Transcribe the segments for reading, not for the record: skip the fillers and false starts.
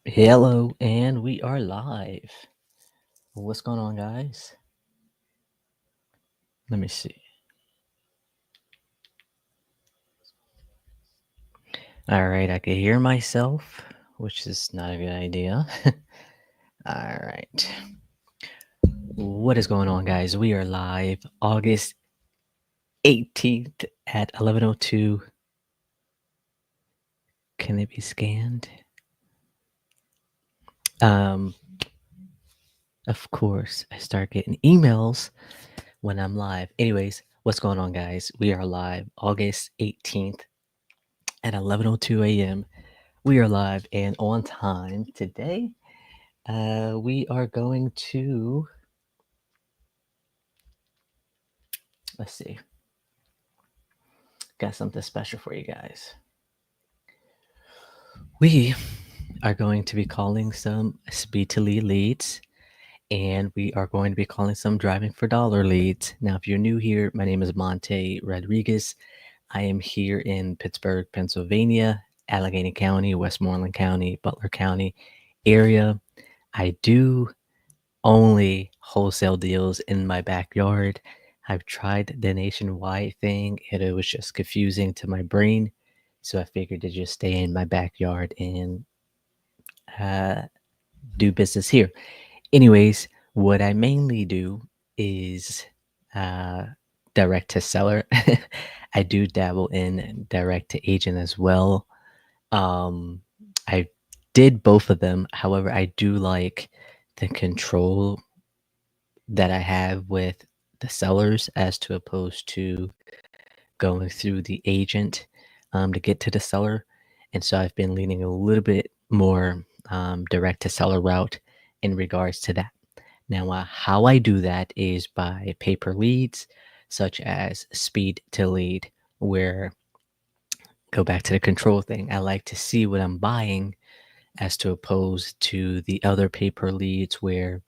Hello, and we are live. What's going on, guys? Let me see. All right, I can hear myself, which is not a good idea. All right. What is going on, guys? We are live August 18th at 11:02. Can it be scanned? Um, of course, I start getting emails when I'm live. Anyways, what's going on, guys? We are live August 18th at 11:02 a.m. We are live and on time today. We are going to, let's see, got something special for you guys. We are going to be calling some speed to lead leads, and we are going to be calling some driving for dollar leads. Now, if you're new here, my name is Monte Rodriguez. I am here in Pittsburgh, Pennsylvania, Allegheny County, Westmoreland County, Butler County area. I do only wholesale deals in my backyard. I've tried the nationwide thing and it was just confusing to my brain. So I figured to just stay in my backyard and uh, do business here. Anyways, what I mainly do is uh, direct to seller. I do dabble in direct to agent as well. I did both of them. However, I do like the control that I have with the sellers as to opposed to going through the agent to get to the seller. And so I've been leaning a little bit more direct to seller route in regards to that. Now, how I do that is by paper leads, such as speed to lead, where go back to the control thing. I like to see what I'm buying as to opposed to the other paper leads where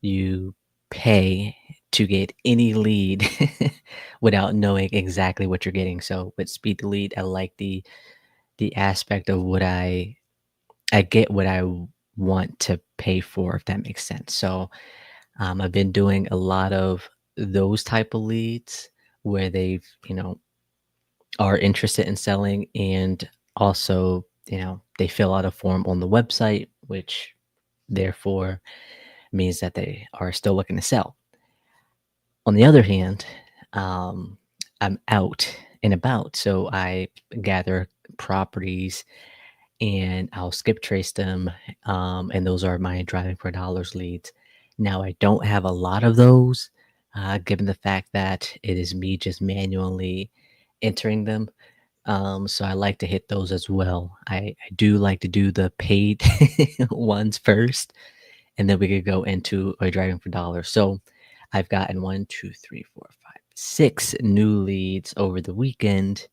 you pay to get any lead without knowing exactly what you're getting. So with speed to lead, I like the aspect of what I get what I want to pay for, if that makes sense. So I've been doing a lot of those type of leads where they've are interested in selling, and also they fill out a form on the website, which therefore means that they are still looking to sell. On the other hand, um, I'm out and about, so I gather properties and I'll skip trace them, and those are my driving for dollars leads. Now, I don't have a lot of those, given the fact that it is me just manually entering them. So I like to hit those as well. I do like to do the paid ones first, and then we could go into a driving for dollars. So I've gotten 6 new leads over the weekend.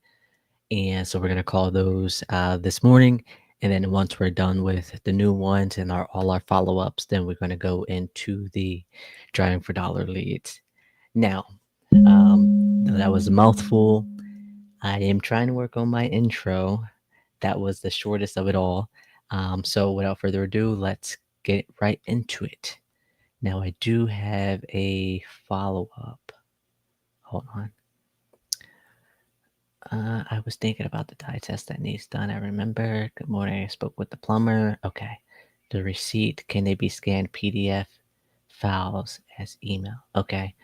And so we're going to call those this morning. And then once we're done with the new ones and all our follow ups, then we're going to go into the driving for dollar leads. Now, that was a mouthful. I am trying to work on my intro. That was the shortest of it all. So without further ado, let's get right into it. Now, I do have a follow up. Hold on. I was thinking about the dye test that needs done. I remember. Good morning. I spoke with the plumber. Okay. The receipt. Can they be scanned PDF files as email? Okay.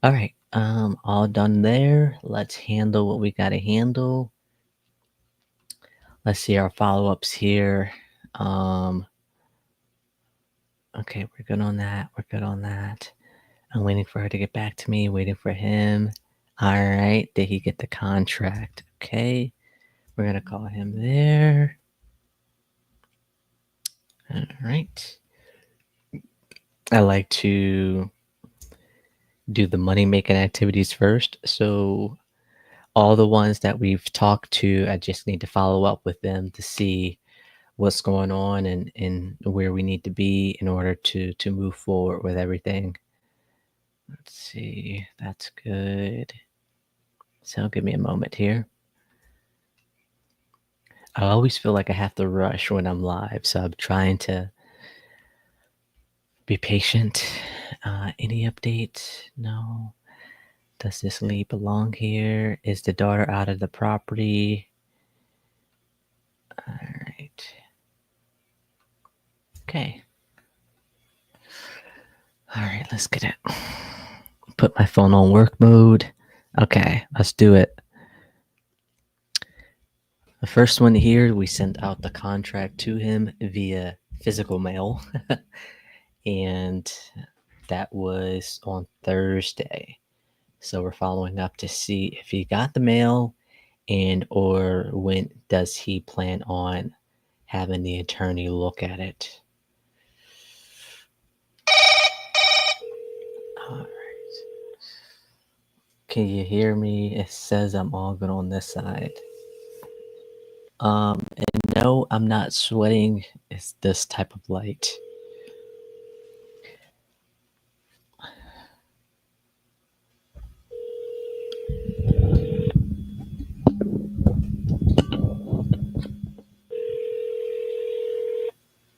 All right. All done there. Let's handle what we gotta handle. Let's see our follow-ups here. Okay, we're good on that. We're good on that. I'm waiting for her to get back to me, waiting for him. All right. Did he get the contract? Okay. We're going to call him there. All right. I like to do the money making activities first. So, all the ones that we've talked to, I just need to follow up with them to see what's going on and where we need to be in order to move forward with everything. Let's see. That's good. So, give me a moment here. I always feel like I have to rush when I'm live, so I'm trying to be patient. Any update? No. Does this lead belong here? Is the daughter out of the property? All right. Okay. All right, let's get it. Put my phone on work mode. Okay, let's do it. The first one here, we sent out the contract to him via physical mail. And that was on Thursday. So we're following up to see if he got the mail and or when does he plan on having the attorney look at it. All right. Can you hear me? It says I'm all good on this side. And no, I'm not sweating. It's this type of light.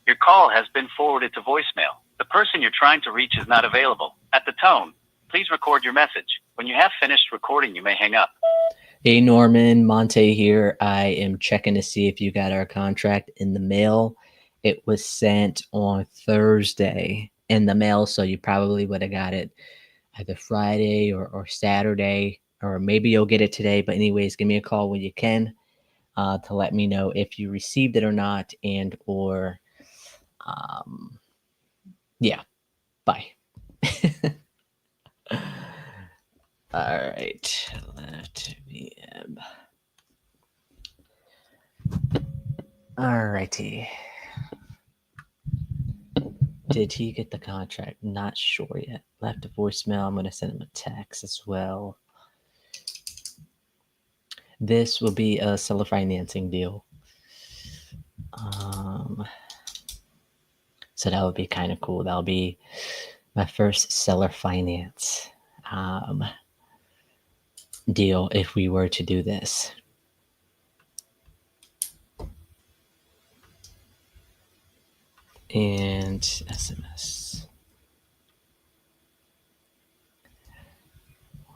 Your call has been forwarded to voicemail. The person you're trying to reach is not available. At the tone, please record your message. When you have finished recording, you may hang up. Hey Norman, Monte here. I am checking to see if you got our contract in the mail. It was sent on Thursday in the mail, so you probably would have got it either Friday or Saturday, or maybe you'll get it today. But anyways, give me a call when you can to let me know if you received it or not, and or yeah, bye. All right, left VM. All righty. Did he get the contract? Not sure yet. Left a voicemail. I'm going to send him a text as well. This will be a seller financing deal. So that would be kind of cool. That'll be my first seller finance deal if we were to do this. And SMS.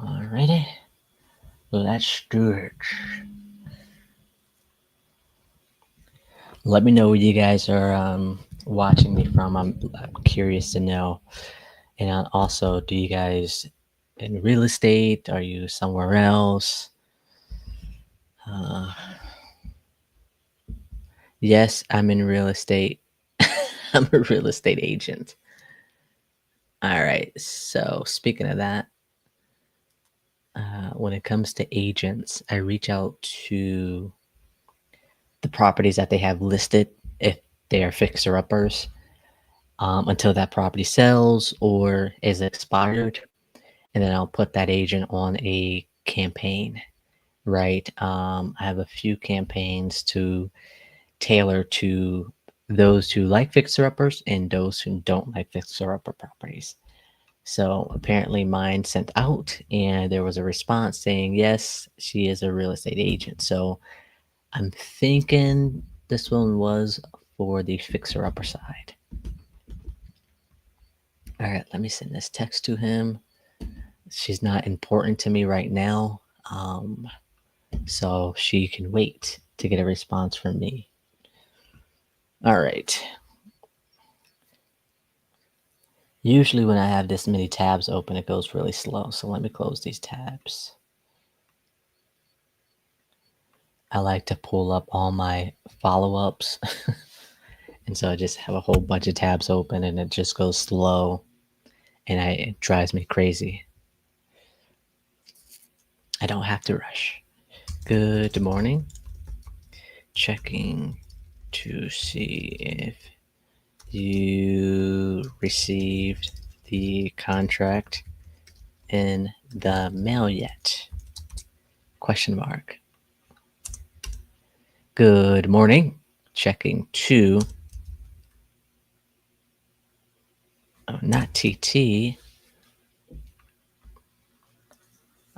Alrighty. Let's do it. Let me know where you guys are watching me from. I'm curious to know. And also, do you guys in real estate? Are you somewhere else? Yes, I'm in real estate. I'm a real estate agent. All right. So speaking of that, when it comes to agents, I reach out to the properties that they have listed if they are fixer-uppers until that property sells or is expired. And then I'll put that agent on a campaign, right? I have a few campaigns to tailor to those who like fixer-uppers and those who don't like fixer-upper properties. So apparently mine sent out and there was a response saying, yes, she is a real estate agent. So I'm thinking this one was for the fixer-upper side. All right, let me send this text to him. She's not important to me right now, so she can wait to get a response from me. All right. Usually when I have this many tabs open, it goes really slow. So let me close these tabs. I like to pull up all my follow-ups. And so I just have a whole bunch of tabs open and it just goes slow and it drives me crazy. I don't have to rush. Good morning. Checking to see if you received the contract in the mail yet? Question mark. Good morning. Checking to, oh, not TT.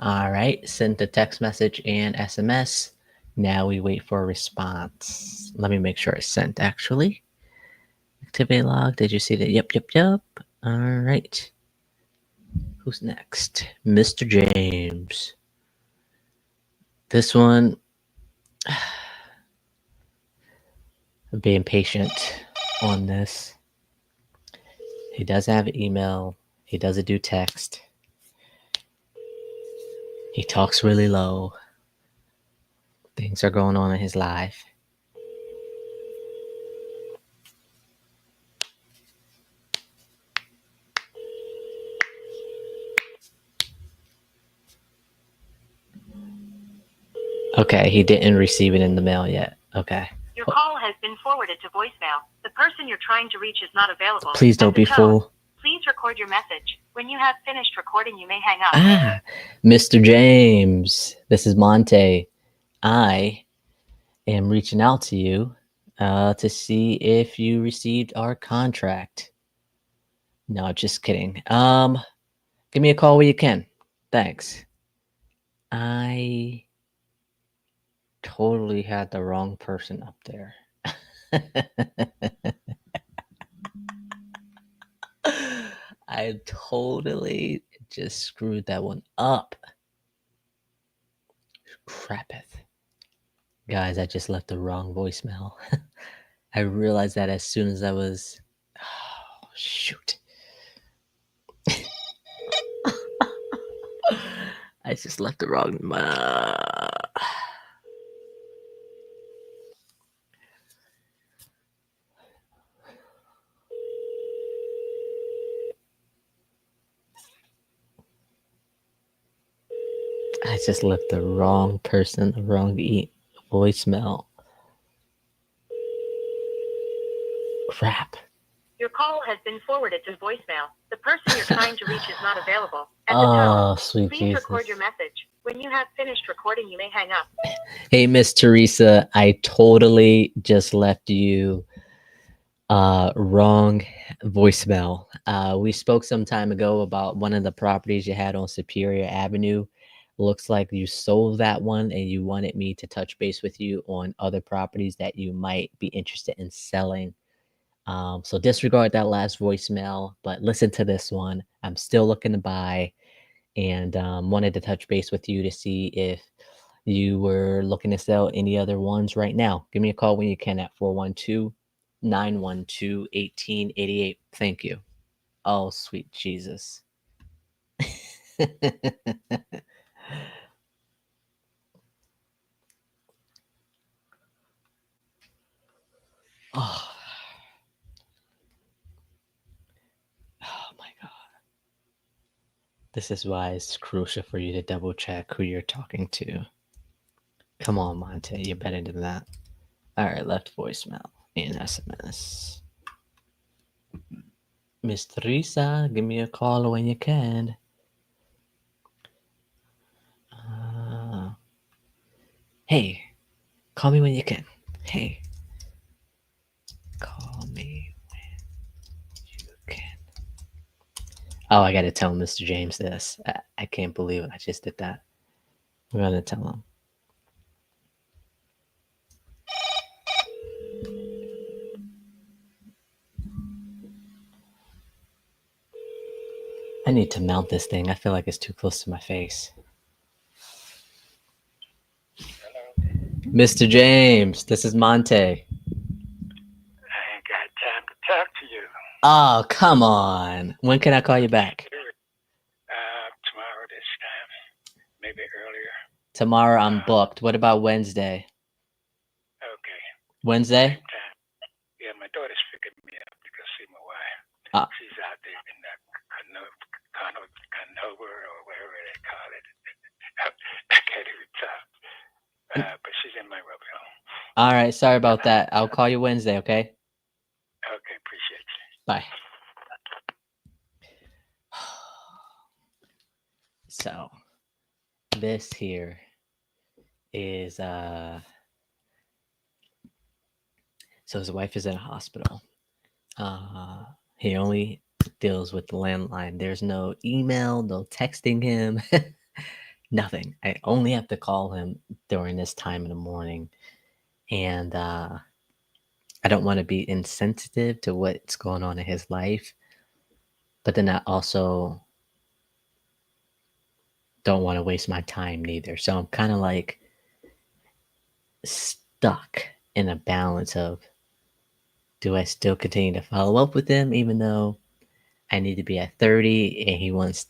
All right, send the text message and SMS. Now we wait for a response. Let me make sure it's sent actually. Activity log. Did you see that? Yep, yep, yep. All right. Who's next? Mr. James. This one, being patient on this. He does have email. He doesn't do text. He talks really low. Things are going on in his life. Okay, he didn't receive it in the mail yet. Okay. Your call has been forwarded to voicemail. The person you're trying to reach is not available. Please don't be fooled. Please record your message. When you have finished recording, you may hang up. Ah, Mr. James, this is Monte. I am reaching out to you to see if you received our contract. No, just kidding. Give me a call when you can. Thanks. I totally had the wrong person up there. I totally just screwed that one up. Crapeth. Guys, I just left the wrong voicemail. I realized that as soon as I was. Oh, shoot. I just left the wrong. I just left the wrong person, the wrong voicemail. Crap. Your call has been forwarded to voicemail. The person you're trying to reach is not available. At the Oh, tone, sweet please Jesus. record your message. When you have finished recording, you may hang up. Hey, Miss Teresa, I totally just left you wrong voicemail. We spoke some time ago about one of the properties you had on Superior Avenue. Looks like you sold that one and you wanted me to touch base with you on other properties that you might be interested in selling. So disregard that last voicemail, but listen to this one. I'm still looking to buy and wanted to touch base with you to see if you were looking to sell any other ones right now. Give me a call when you can at 412-912-1888. Thank you. Oh, sweet Jesus. Oh. Oh my God. This is why it's crucial for you to double check who you're talking to. Come on, Monte. You're better than that. All right, left voicemail in SMS. Miss Teresa, give me a call when you can. Hey, call me when you can. Hey, call me when you can. Oh, I gotta tell Mr. James this. I can't believe I just did that. I'm gonna tell him. I need to mount this thing. I feel like it's too close to my face. Mr. James, this is Monte. I ain't got time to talk to you. Oh, come on. When can I call you back? Tomorrow this time. Maybe earlier. Tomorrow I'm booked. What about Wednesday? Okay. Wednesday? Same time. Yeah, my daughter's picking me up to go see my wife. She's out there in the Conover or wherever they call it. I can't even talk. But she's in my mobile. All right, sorry about that. I'll call you Wednesday, okay? Okay, appreciate you. Bye. So, this here is so his wife is in a hospital. He only deals with the landline. There's no email, no texting him. Nothing. I only have to call him during this time in the morning, and I don't want to be insensitive to what's going on in his life, but then I also don't want to waste my time neither. So I'm kind of like stuck in a balance of, do I still continue to follow up with him even though I need to be at 30 and he wants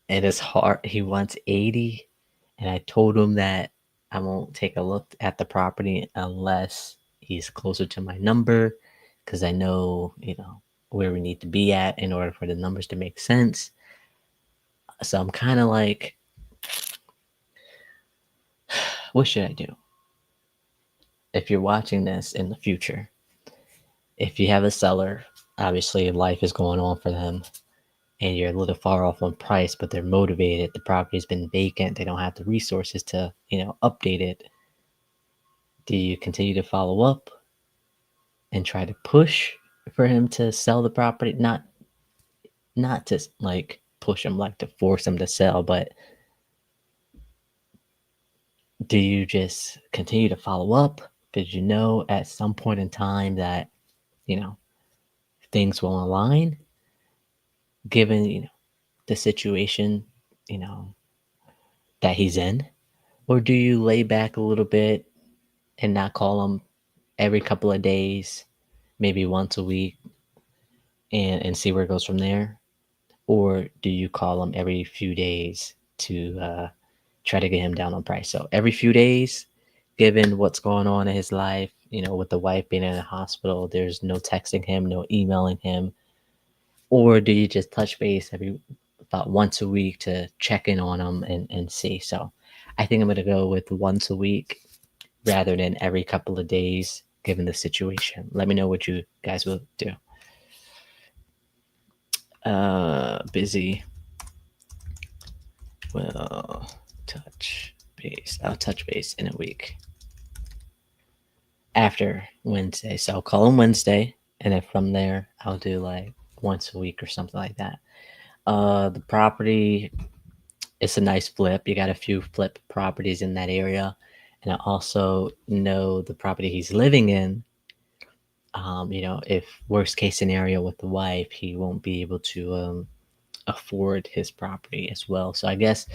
and his heart he wants 80, and I told him that I won't take a look at the property unless he's closer to my number, because I know, where we need to be at in order for the numbers to make sense. So I'm kind of like, what should I do? If you're watching this in the future, if you have a seller, obviously life is going on for them, and you're a little far off on price, but they're motivated. The property's been vacant. They don't have the resources to, update it. Do you continue to follow up and try to push for him to sell the property? Not to like push him, like to force him to sell, but do you just continue to follow up because you know at some point in time that, you know, things will align given, the situation, you know, that he's in? Or do you lay back a little bit and not call him every couple of days, maybe once a week, and see where it goes from there? Or do you call him every few days to try to get him down on price? So every few days, given what's going on in his life, with the wife being in the hospital, there's no texting him, no emailing him. Or do you just touch base every about once a week to check in on him and see? So I think I'm going to go with once a week rather than every couple of days, given the situation. Let me know what you guys will do. Busy. Will touch base. I'll touch base in a week after Wednesday. So I'll call him Wednesday, and then from there I'll do like once a week or something like that. The property, it's a nice flip. You got a few flip properties in that area, and I also know the property he's living in. If worst case scenario with the wife, he won't be able to afford his property as well. So I guess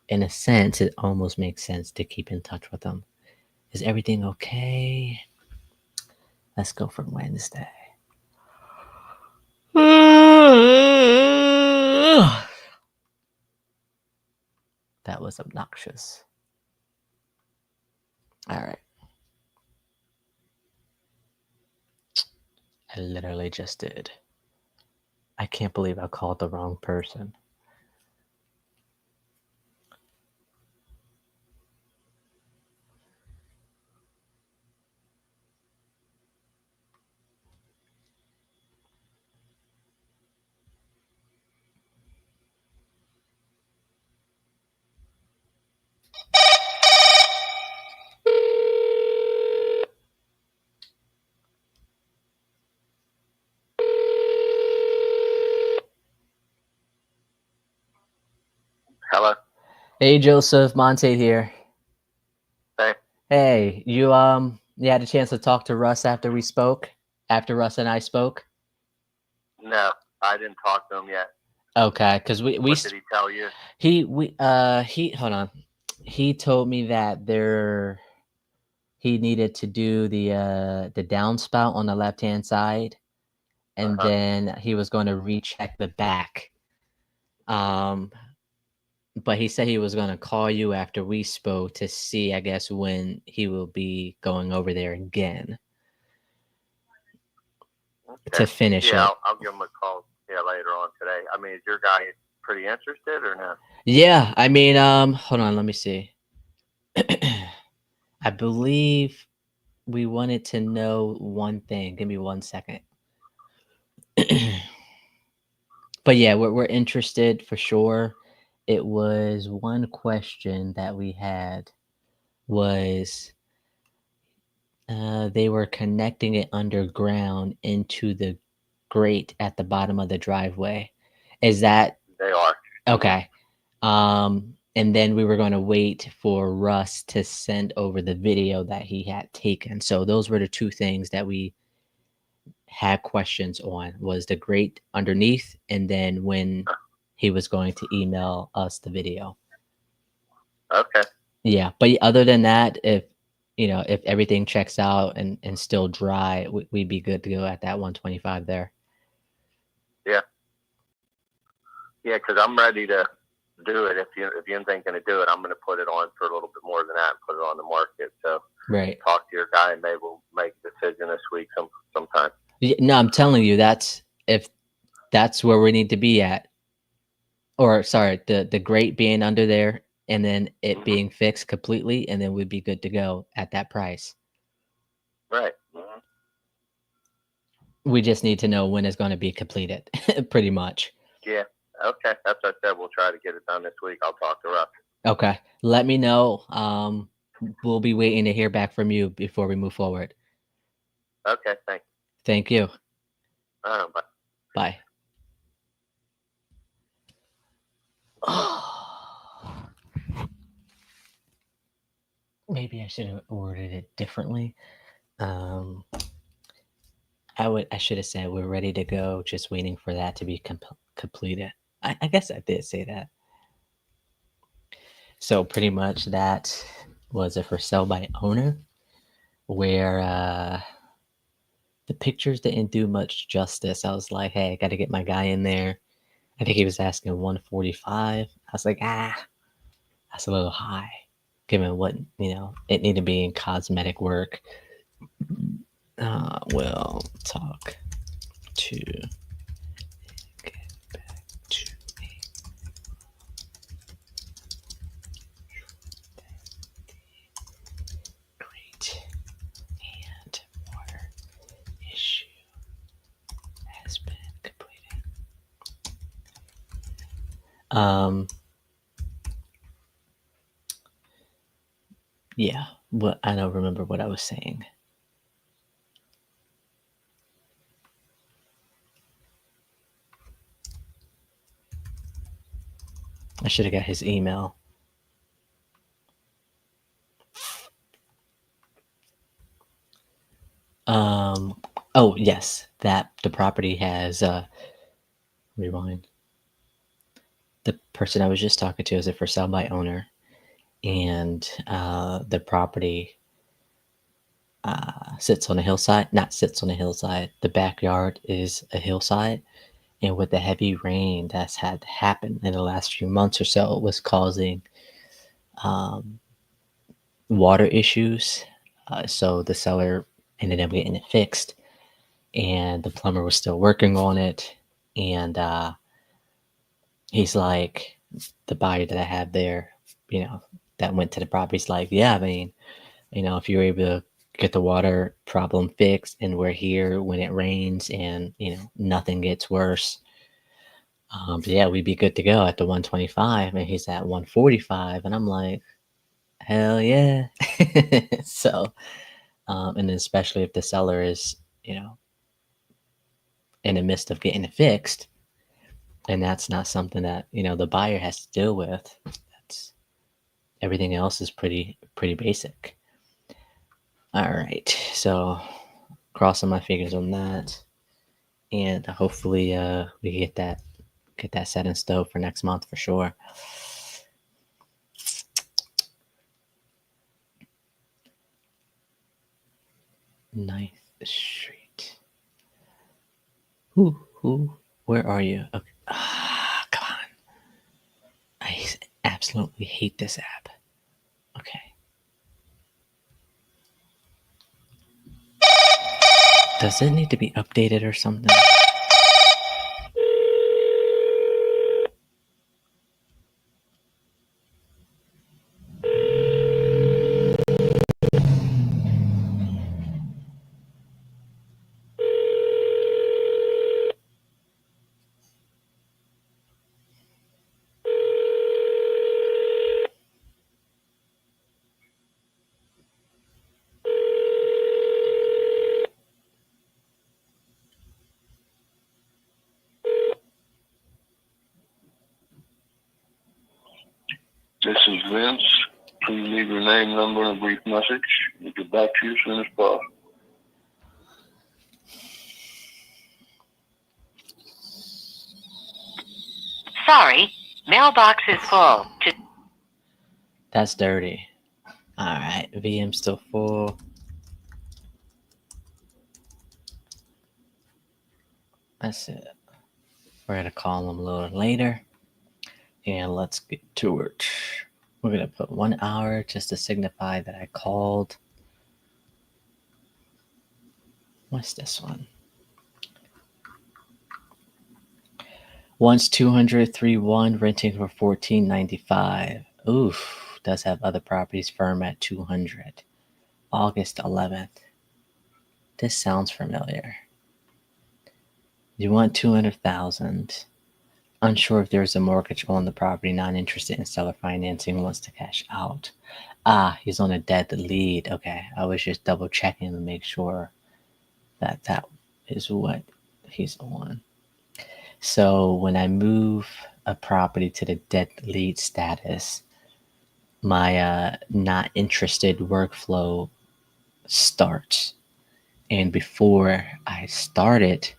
in a sense, it almost makes sense to keep in touch with them. Is everything okay? Let's go for Wednesday. That was obnoxious. All right. I literally just did. I can't believe I called the wrong person. Hello. Hey, Joseph, Monte here. Hey. Hey, you had a chance to talk to Russ after we spoke? After Russ and I spoke? No, I didn't talk to him yet. Okay, because we What did he tell you? he hold on. He told me that he needed to do the downspout on the left hand side, and then he was going to recheck the back. But he said he was going to call you after we spoke to see, I guess, when he will be going over there again to finish Yeah, it. I'll give him a call later on today. I mean, is your guy pretty interested or no? Yeah, I mean, hold on, let me see. I believe we wanted to know one thing. Give me 1 second. But yeah, we're interested for sure. It was one question that we had was they were connecting it underground into the grate at the bottom of the driveway. Is that They are. okay? And then we were going to wait for Russ to send over the video that he had taken. So those were the two things that we had questions on, was the grate underneath, and then when he was going to email us the video. Okay. Yeah, but other than that, if everything checks out and still dry, we'd be good to go at that 125 there. Yeah. Yeah, because I'm ready to do it. If you ain't going to do it, I'm going to put it on for a little bit more than that and put it on the market. So Right. talk to your guy and maybe we'll make a decision this week sometime. No, I'm telling you, if that's where we need to be at. Or sorry, the grate being under there and then it being fixed completely, and then we'd be good to go at that price. Right. We just need to know when it's going to be completed, pretty much. Yeah. Okay. That's what I said. We'll try to get it done this week. I'll talk to Russ. Okay. Let me know. We'll be waiting to hear back from you before we move forward. Okay. Thanks. Thank you. Bye. Bye. Maybe I should have worded it differently. I should have said we're ready to go, just waiting for that to be completed. I guess I did say that. So pretty much that was a for sale by owner, where the pictures didn't do much justice. I was like, hey, I got to get my guy in there. I think he was asking 145. I was like, that's a little high, given what, it needed to be in cosmetic work. We'll talk to get back to me. Great. And water issue has been completed. Yeah, but I don't remember what I was saying. I should have got his email. Oh yes, that the property has rewind. The person I was just talking to is a for sale by owner, and the property sits on a hillside. Not sits on a hillside. The backyard is a hillside, and with the heavy rain that's had happened in the last few months or so, it was causing water issues. So the seller ended up getting it fixed, and the plumber was still working on it. And he's like, the buyer that I have there, that went to the property, he's like, yeah, I mean, if you're able to get the water problem fixed and we're here when it rains and, nothing gets worse, yeah, we'd be good to go at the 125. And he's at 145. And I'm like, hell yeah. So, and especially if the seller is, in the midst of getting it fixed, and that's not something that, the buyer has to deal with. That's everything else is pretty basic. All right. So crossing my fingers on that. And hopefully we get that set in stone for next month for sure. Ninth Street. Who? Where are you? Okay. Come on. I absolutely hate this app. Okay. Does it need to be updated or something? Vince. Please leave your name, number, and a brief message. We'll get back to you as soon as possible. Sorry, mailbox is full. That's dirty. All right, VM still full. That's it. We're gonna call him a little later, and let's get to it. We're gonna put 1 hour just to signify that I called. What's this one? Once 203.1, renting for $14.95. Oof, does have other properties firm at 200. August 11th. This sounds familiar. You want 200,000. Unsure if there's a mortgage on the property, not interested in seller financing, wants to cash out. Ah, he's on a dead lead. Okay, I was just double checking to make sure that that is what he's on. So when I move a property to the dead lead status, my not interested workflow starts. And before I start it,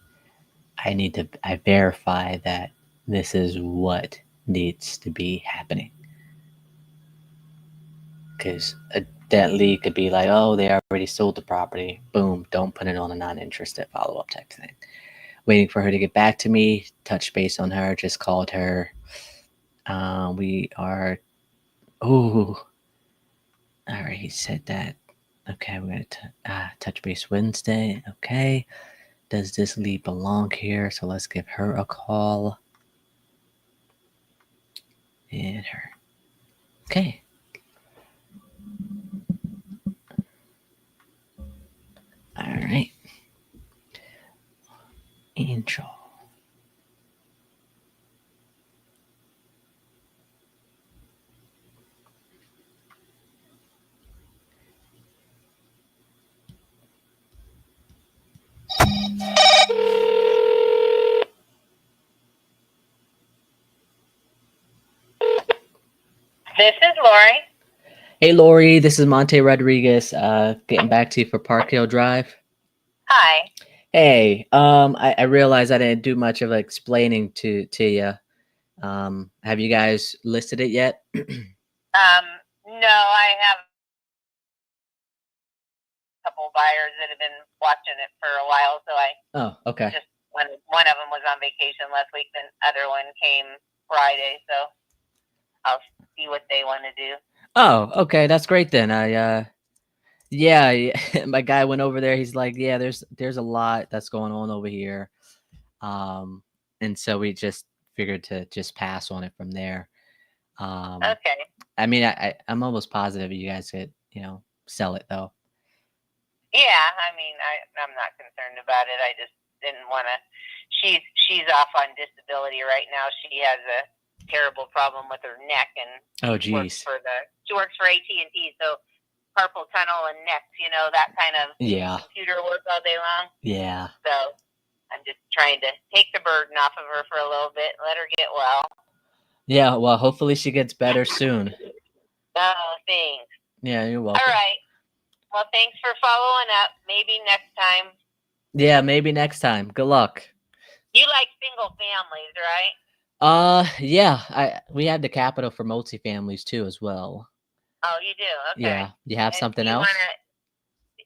I verify that this is what needs to be happening. Because a dead lead could be like, oh, they already sold the property. Boom, don't put it on a non-interested follow-up type thing. Waiting for her to get back to me, touch base on her, just called her. We are, all right, he said that. Okay, we're going to touch base Wednesday. Okay, does this lead belong here? So let's give her a call. And her. Okay. All right. Angel. This is Lori. Hey, Lori, this is Monte Rodriguez. Getting back to you for Park Hill Drive. Hi. Hey, I realized I didn't do much of explaining to you. Have you guys listed it yet? No, I have a couple buyers that have been watching it for a while, so Oh, okay. Just one of them was on vacation last week, the other one came Friday, so I'll see what they want to do. Oh, okay, that's great then. Yeah, my guy went over there. He's like, yeah, there's a lot that's going on over here, and so we just figured to just pass on it from there. Okay. I mean, I'm almost positive you guys could, sell it though. Yeah, I mean, I'm not concerned about it. I just didn't want to. She's off on disability right now. She has a terrible problem with her neck, and oh geez, she works for AT&T, so carpal tunnel and neck, that kind of computer work all day long. Yeah. So I'm just trying to take the burden off of her for a little bit, let her get well. Yeah, well, hopefully she gets better soon. Oh, thanks. Yeah, you're welcome. All right. Well, thanks for following up. Maybe next time. Yeah, maybe next time. Good luck. You like single families, right? Yeah. We have the capital for multifamilies too, as well. Oh, you do? Okay. Yeah. You have something else?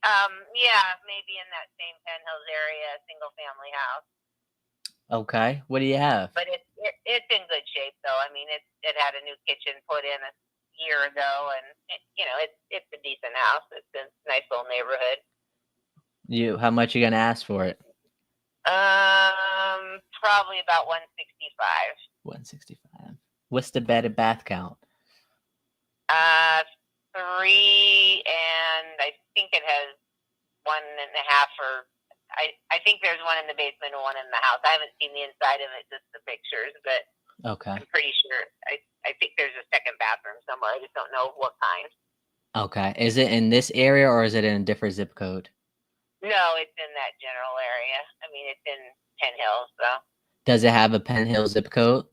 Yeah, maybe in that same Penn Hills area, a single family house. Okay. What do you have? But it's in good shape, though. I mean, it had a new kitchen put in a year ago, and it's a decent house. It's a nice little neighborhood. How much you gonna ask for it? Probably about 165. 165. What's the bed and bath count? 3, and I think it has 1.5, or I think there's one in the basement and one in the house. I haven't seen the inside of it, just the pictures, but okay. I'm pretty sure. I think there's a second bathroom somewhere. I just don't know what kind. Okay. Is it in this area or is it in a different zip code? No, it's in that general area. I mean, it's in Penn Hills, so. Does it have a Penn Hills zip code?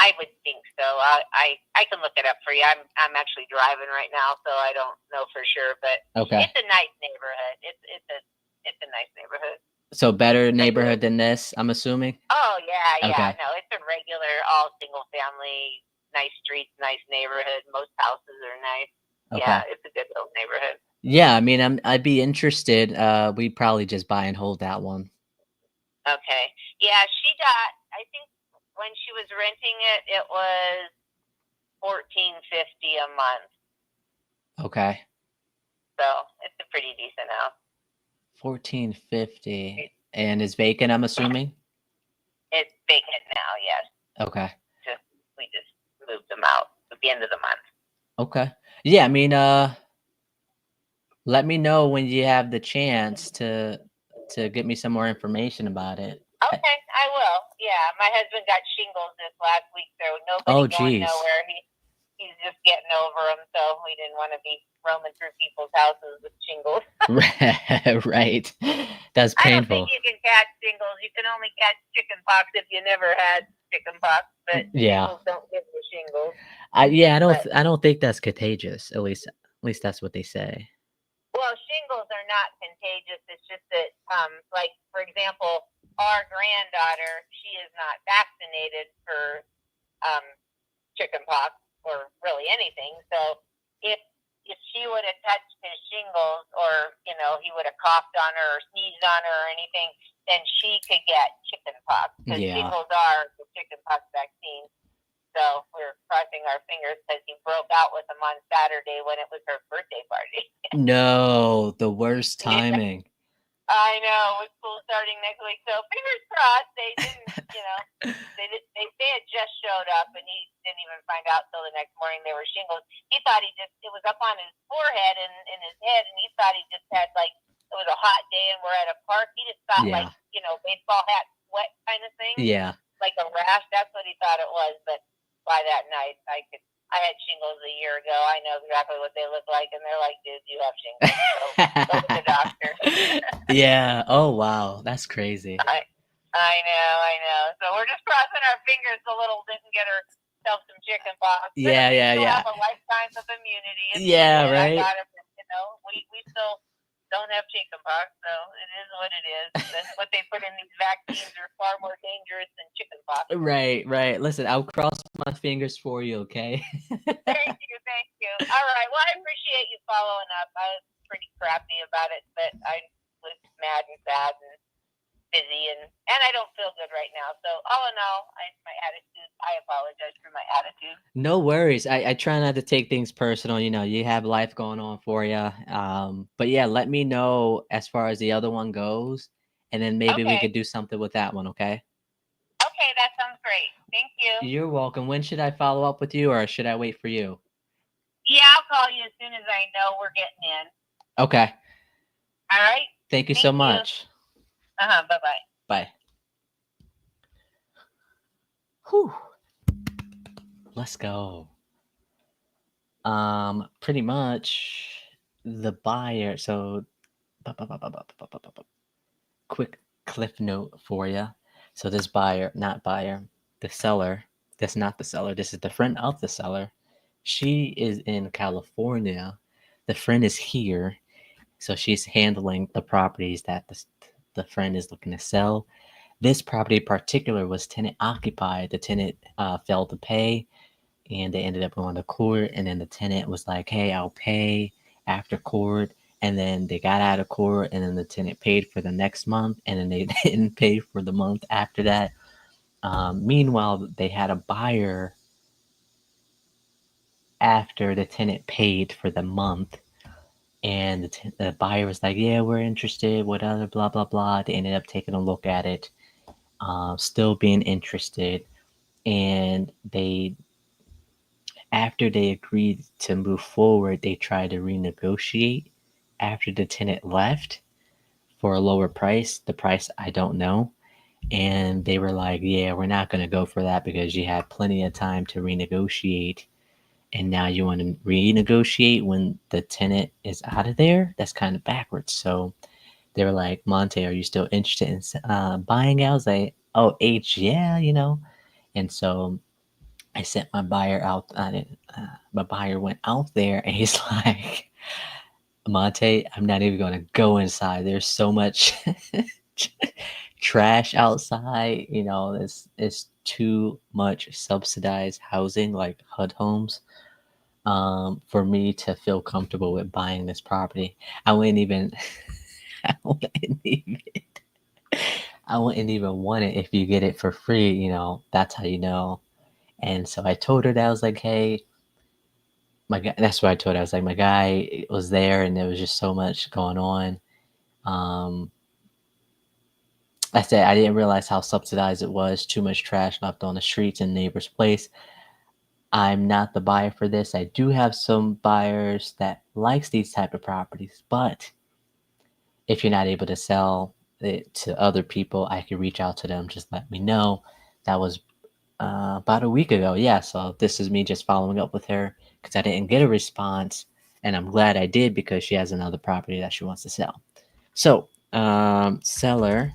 I would think so. So I can look it up for you. I'm actually driving right now, so I don't know for sure, but Okay. it's a nice neighborhood. It's a nice neighborhood. So better neighborhood than this, I'm assuming? Oh yeah. Okay. No, it's a regular, all single family, nice streets, nice neighborhood. Most houses are nice. Okay. Yeah, it's a good little neighborhood. Yeah, I mean, I'd be interested. We'd probably just buy and hold that one. Okay. Yeah, she got. I think when she was renting it, it was $14.50 a month. Okay. So it's a pretty decent house. $14.50, and is vacant, I'm assuming. It's vacant now. Yes. Okay. We just moved them out at the end of the month. Okay. Yeah, I mean, let me know when you have the chance to get me some more information about it. Okay, I will. Yeah, my husband got shingles this last week, so Oh, nobody going geez. nowhere. He's just getting over them, so we didn't want to be roaming through people's houses with shingles. Right. That's I don't painful. think you can catch shingles. You can only catch chickenpox if you never had chickenpox, but Yeah. shingles don't give you shingles. I don't think that's contagious. At least that's what they say. Well, shingles are not contagious. It's just that, like, for example, our granddaughter, she is not vaccinated for chickenpox or really anything. So if she would have touched his shingles, or he would have coughed on her or sneezed on her or anything, then she could get chickenpox. Because shingles are the chickenpox vaccine. So we're crossing our fingers because he broke out with them on Saturday when it was her birthday party. No, the worst timing. I know, with school starting next week. So fingers crossed. They didn't, they had just showed up, and he didn't even find out till the next morning they were shingles. He thought it was up on his forehead and in his head, and he thought he just had, like, it was a hot day and we're at a park. He just thought, like, baseball hat sweat kind of thing. Yeah. Like a rash. That's what he thought it was. But by that night, I had shingles a year ago. I know exactly what they look like, and they're like, dude, you have shingles. So go to the doctor. Yeah. Oh, wow. That's crazy. I know. So we're just crossing our fingers the little didn't get herself some chicken pox. Yeah. Have a lifetime of immunity. Yeah, right. I got it. We still don't have chicken pox, so it is what it is. That's what they put in these vaccines are far more dangerous than chicken pox. Right. Listen, I'll cross my fingers for you, okay? Thank you. All right. Well, I appreciate you following up. I was pretty crappy about it, but I was mad and sad and busy, and I don't feel good right now. So all in all, my attitude. I apologize for my attitude. No worries. I try not to take things personal. You have life going on for you. But yeah, let me know as far as the other one goes, and then maybe we could do something with that one. Okay. Okay, that sounds great. Thank you. You're welcome. When should I follow up with you, or should I wait for you? Yeah, I'll call you as soon as I know we're getting in. Okay. All right. Thank you so much. Bye-bye. Bye. Whew. Let's go. Pretty much the buyer. So, quick cliff note for you. So this the seller. That's not the seller. This is the friend of the seller. She is in California. The friend is here. So she's handling the properties that the friend is looking to sell. This property in particular was tenant occupied. The tenant failed to pay, and they ended up going to court. And then the tenant was like, "Hey, I'll pay after court." And then they got out of court, and then the tenant paid for the next month, and then they didn't pay for the month after that. Meanwhile, they had a buyer after the tenant paid for the month. And the buyer was like, "Yeah, we're interested, whatever, blah, blah, blah." They ended up taking a look at it, still being interested. And after they agreed to move forward, they tried to renegotiate after the tenant left for a lower price. The price, I don't know. And they were like, "Yeah, we're not going to go for that because you had plenty of time to renegotiate. And now you want to renegotiate when the tenant is out of there? That's kind of backwards." So they were like, "Monte, are you still interested in buying out?" I was like, "Oh, yeah, And so I sent my buyer out. My buyer went out there, and he's like, Monte, I'm not even going to go inside. There's so much trash outside. You know, it's too much subsidized housing, like HUD homes, for me to feel comfortable with buying this property. I wouldn't even, I wouldn't even, I wouldn't even want it if you get it for free. You know, that's how you know. And so I told her that. I was like, hey, my guy. That's what I told her. I was like, my guy was there, and there was just so much going on. Um, I said I didn't realize how subsidized it was. Too much trash left on the streets in neighbor's place. I'm not the buyer for this. I do have some buyers that likes these type of properties, but if you're not able to sell it to other people, I can reach out to them. Just let me know. That was about a week ago. Yeah, so this is me just following up with her because I didn't get a response, and I'm glad I did because she has another property that she wants to sell. So, seller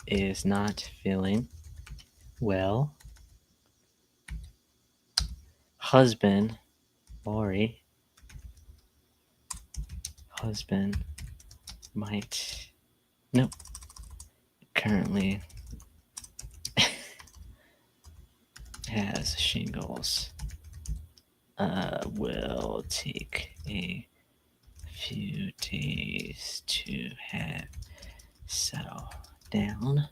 is not feeling well. Husband, Lori, husband might, nope, currently has shingles. Will take a few days to have settle down.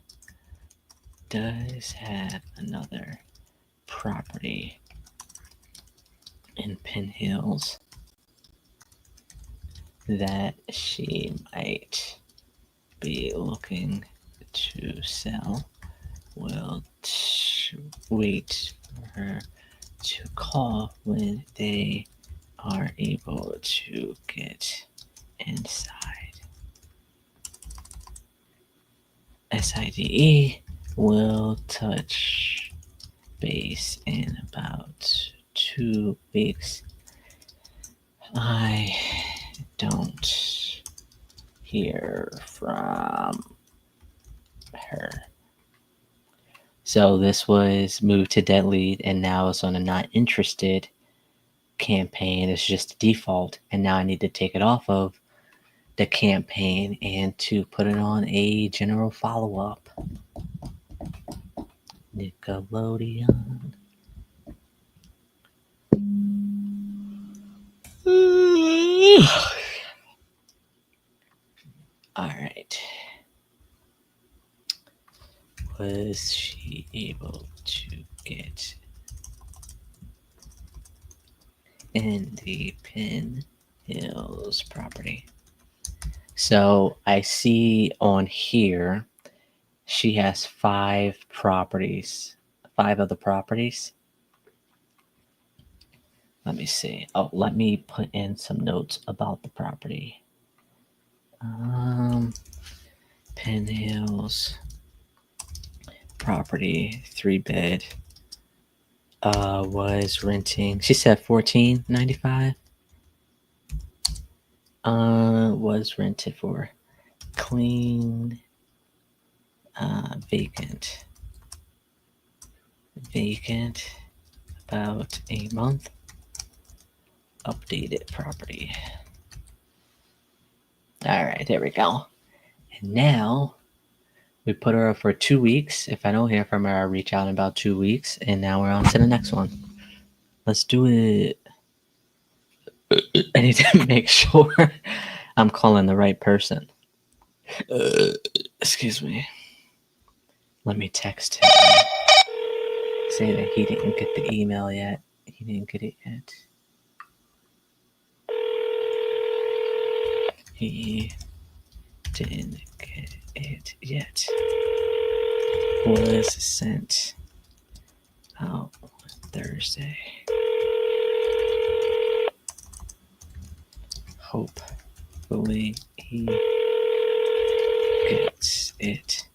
Does have another property in Penn Hills that she might be looking to sell. Will wait for her to call when they are able to get inside. SIDE will touch base in about 2 weeks. I don't hear from her. So this was moved to dead lead, and now it's on a not interested campaign. It's just a default, and now I need to take it off of the campaign and to put it on a general follow-up. Nickelodeon. All right. Was she able to get in the Penn Hills property? So I see on here she has 5 properties, 5 of the properties. Let me see. Oh, let me put in some notes about the property. Penn Hills property, 3-bed. Was renting. She said $14.95. Was rented for clean. Vacant. About a month. Updated property. All right, there we go. And now we put her up for 2 weeks. If I don't hear from her, I'll reach out in about 2 weeks. And now we're on to the next one. Let's do it. I need to make sure I'm calling the right person. Excuse me. Let me text him. Say that he didn't get the email yet. He didn't get it yet. He didn't get it yet. Was sent out Thursday. Hopefully he gets it.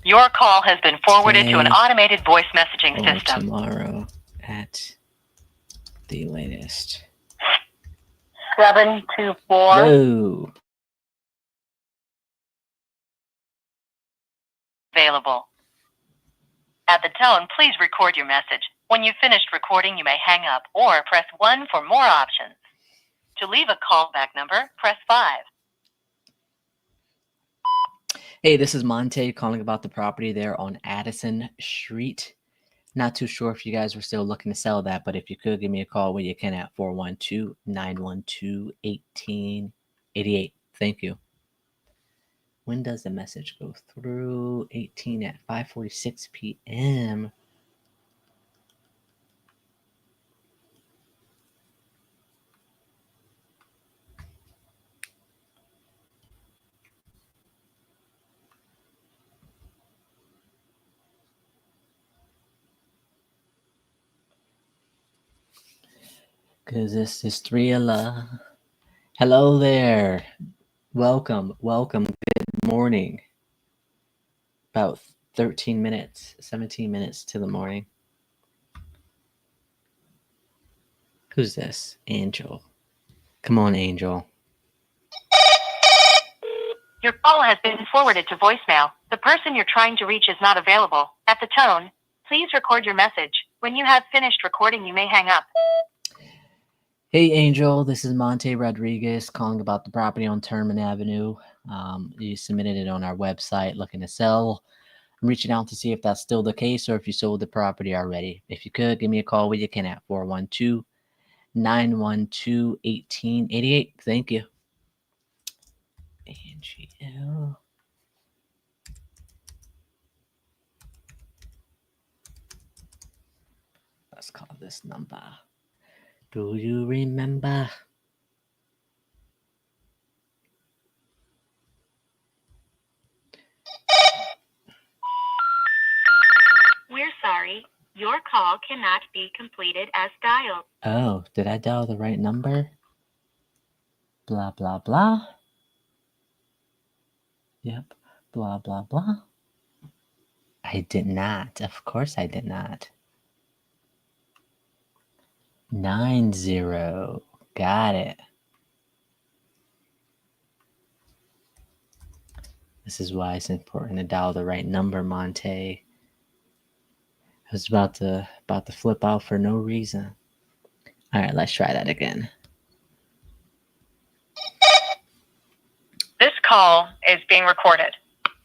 Your call has been forwarded to an automated voice messaging or system. Tomorrow at the latest. 724. Whoa. available. At the tone, please record your message. When you've finished recording, you may hang up or press 1 for more options. To leave a callback number, press 5. Hey, this is Monte calling about the property there on Addison Street. Not too sure if you guys were still looking to sell that, but if you could, give me a call where you can at 412-912-1888. Thank you. When does the message go through? 18 at 5:46 p.m. Because this is Triella. Hello there. Welcome. Good morning. About 17 minutes to the morning. Who's this? Angel. Come on, Angel. Your call has been forwarded to voicemail. The person you're trying to reach is not available. At the tone, please record your message. When you have finished recording, you may hang up. Hey, Angel. This is Monte Rodriguez calling about the property on Terman Avenue. You submitted it on our website looking to sell. I'm reaching out to see if that's still the case or if you sold the property already. If you could, give me a call when you can at 412-912-1888. Thank you. ANGL. Let's call this number. Do you remember? We're sorry. Your call cannot be completed as dialed. Oh, did I dial the right number? Blah, blah, blah. Yep. Blah, blah, blah. I did not. Of course I did not. 90. Got it. This is why it's important to dial the right number, Monte. I was about to flip out for no reason. All right, let's try that again. This call is being recorded.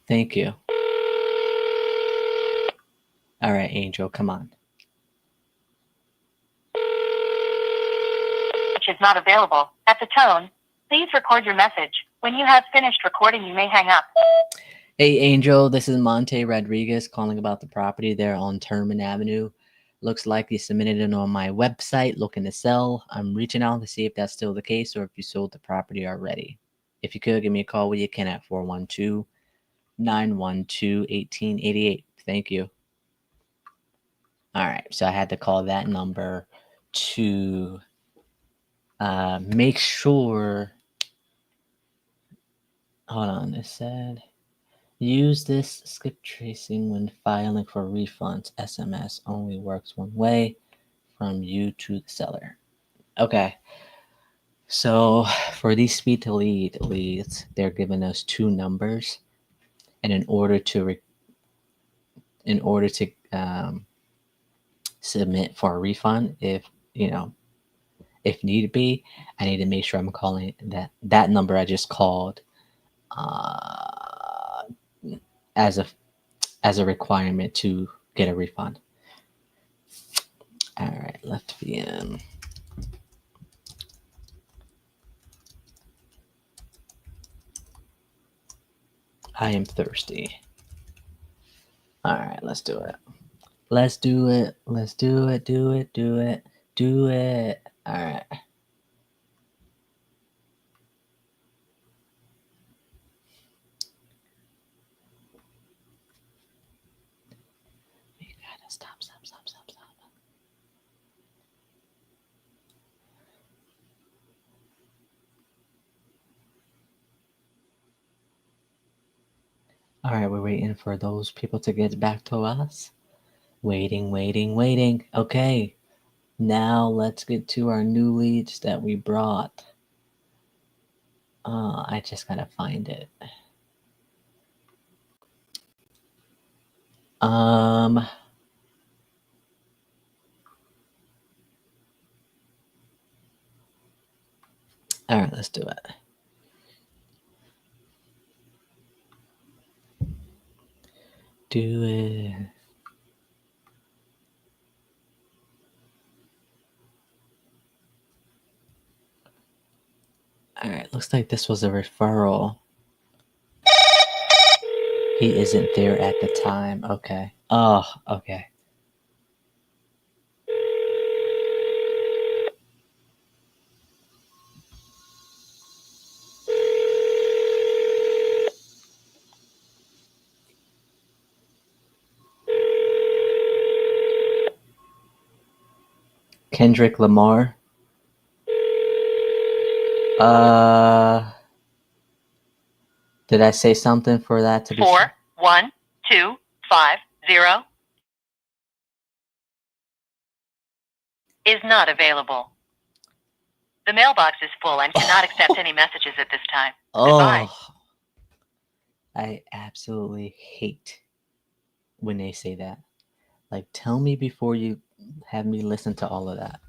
Thank you. All right, Angel, come on. Which is not available. At the tone, please record your message. When you have finished recording, you may hang up. Hey, Angel, this is Monte Rodriguez calling about the property there on Terman Avenue. Looks like you submitted it on my website looking to sell. I'm reaching out to see if that's still the case or if you sold the property already. If you could, give me a call when you can at 412-912-1888. Thank you. All right, so I had to call that number to make sure. Hold on, it said use this skip tracing when filing for refunds. SMS only works one way, from you to the seller. Okay. So for these speed to lead leads, they're giving us two numbers, and in order to submit for a refund, if need be, I need to make sure I'm calling that number I just called as a requirement to get a refund. All right, left VM. I am thirsty. All right, let's do it. Let's do it. Let's do it. Do it. Do it. Do it. All right. You gotta stop. All right, we're waiting for those people to get back to us. Waiting. Okay, now let's get to our new leads that we brought. I just gotta find it. All right, let's do it. Do it. All right, looks like this was a referral. He isn't there at the time. Okay. Oh, okay. Kendrick Lamar. Did I say something for that to be 41250 is not available. The mailbox is full and cannot accept any messages at this time. Goodbye. Oh, I absolutely hate when they say that. Like, tell me before you have me listen to all of that.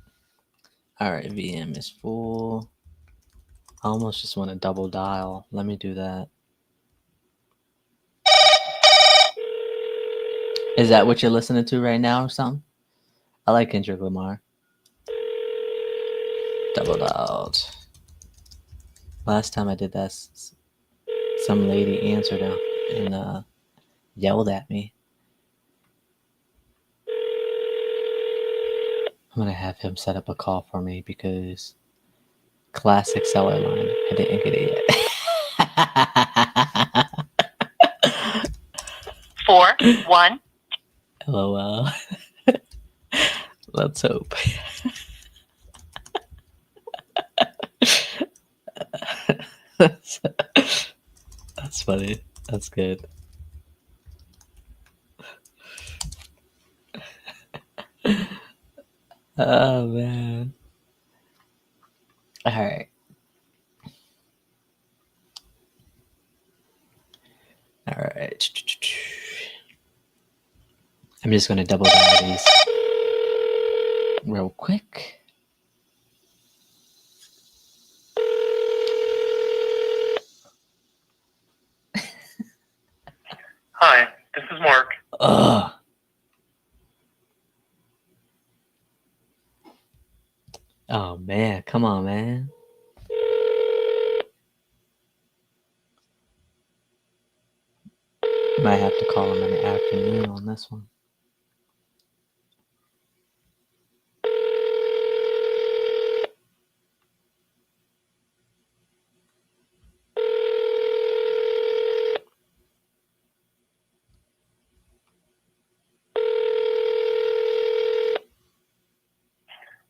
All right, VM is full. I almost just want to double dial. Let me do that. Is that what you're listening to right now or something? I like Kendrick Lamar. Double dialed. Last time I did that, some lady answered him and yelled at me. I'm gonna have him set up a call for me because classic seller line. I didn't get it yet. 41. LOL. Let's hope. That's funny. That's good. Oh man. All right. All right. I'm just gonna double dial these real quick. Hi, this is Mark. Ugh. Oh man, come on, man. Might have to call him in the afternoon on this one.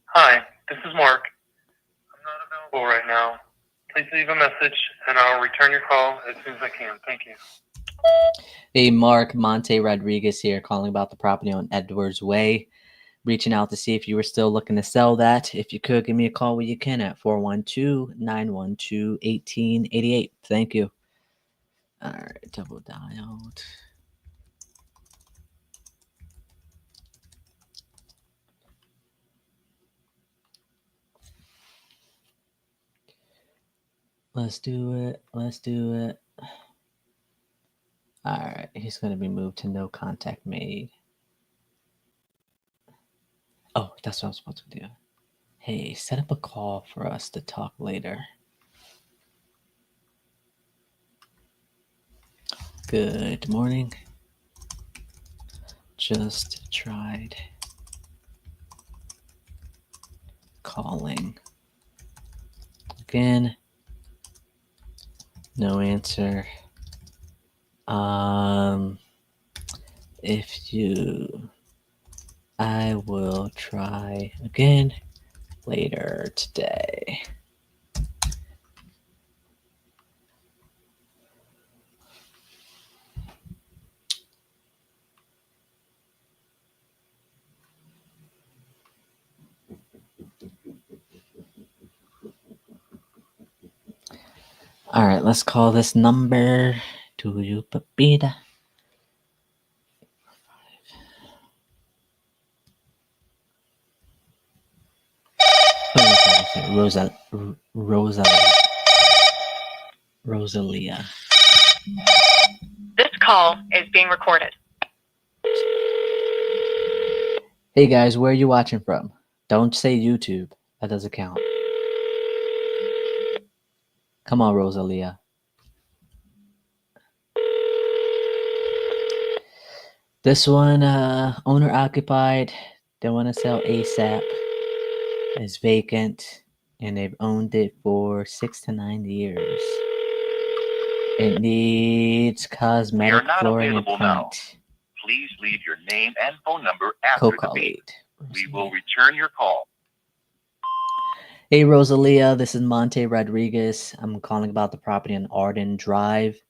Hi, this is Mark. I'm not available right now. Please leave a message and I'll return your call as soon as I can. Thank you. Hey, Mark, Monte Rodriguez here, calling about the property on Edwards Way. Reaching out to see if you were still looking to sell that. If you could, give me a call when you can at 412-912-1888. Thank you. All right, double dialed. Let's do it. Let's do it. All right, he's going to be moved to no contact made. Oh, that's what I'm supposed to do. Hey, set up a call for us to talk later. Good morning. Just tried calling again. No answer. If you, I will try again later today. All right, let's call this number to you, Papita. Rosalia. This call is being recorded. Hey guys, where are you watching from? Don't say YouTube. That doesn't count. Come on, Rosalia. This one, owner occupied. They want to sell ASAP. It's vacant, and they've owned it for 6 to 9 years. It needs cosmetic flooring and paint. Now. Please leave your name and phone number after the beep. We will return your call. Hey Rosalia, this is Monte Rodriguez. I'm calling about the property on Arden Drive.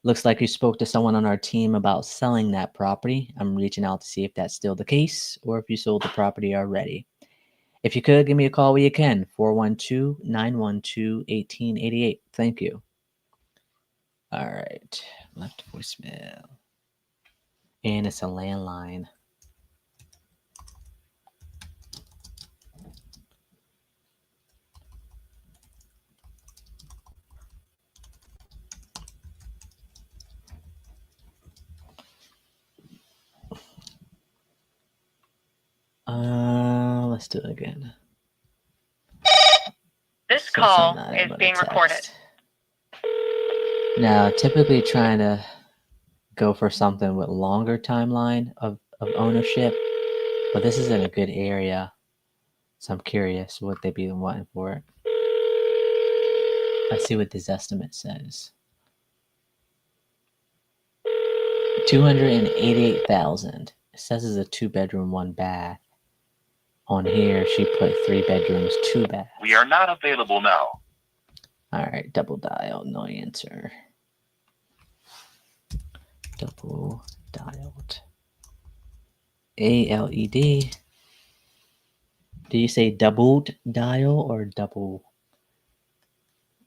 Looks like you spoke to someone on our team about selling that property. I'm reaching out to see if that's still the case or if you sold the property already. If you could, give me a call where you can, 412-912-1888. Thank you. All right, left voicemail. And it's a landline. Let's do it again. This call is being recorded. Now, typically trying to go for something with longer timeline of ownership, but this is in a good area, so I'm curious what they'd be wanting for it. Let's see what this estimate says. $288,000. It says it's a 2-bedroom, 1 bath. On here, she put 3 bedrooms, 2 baths. We are not available now. All right, double dial, no answer. Double dialed. ALED. Do you say doubled dial or double?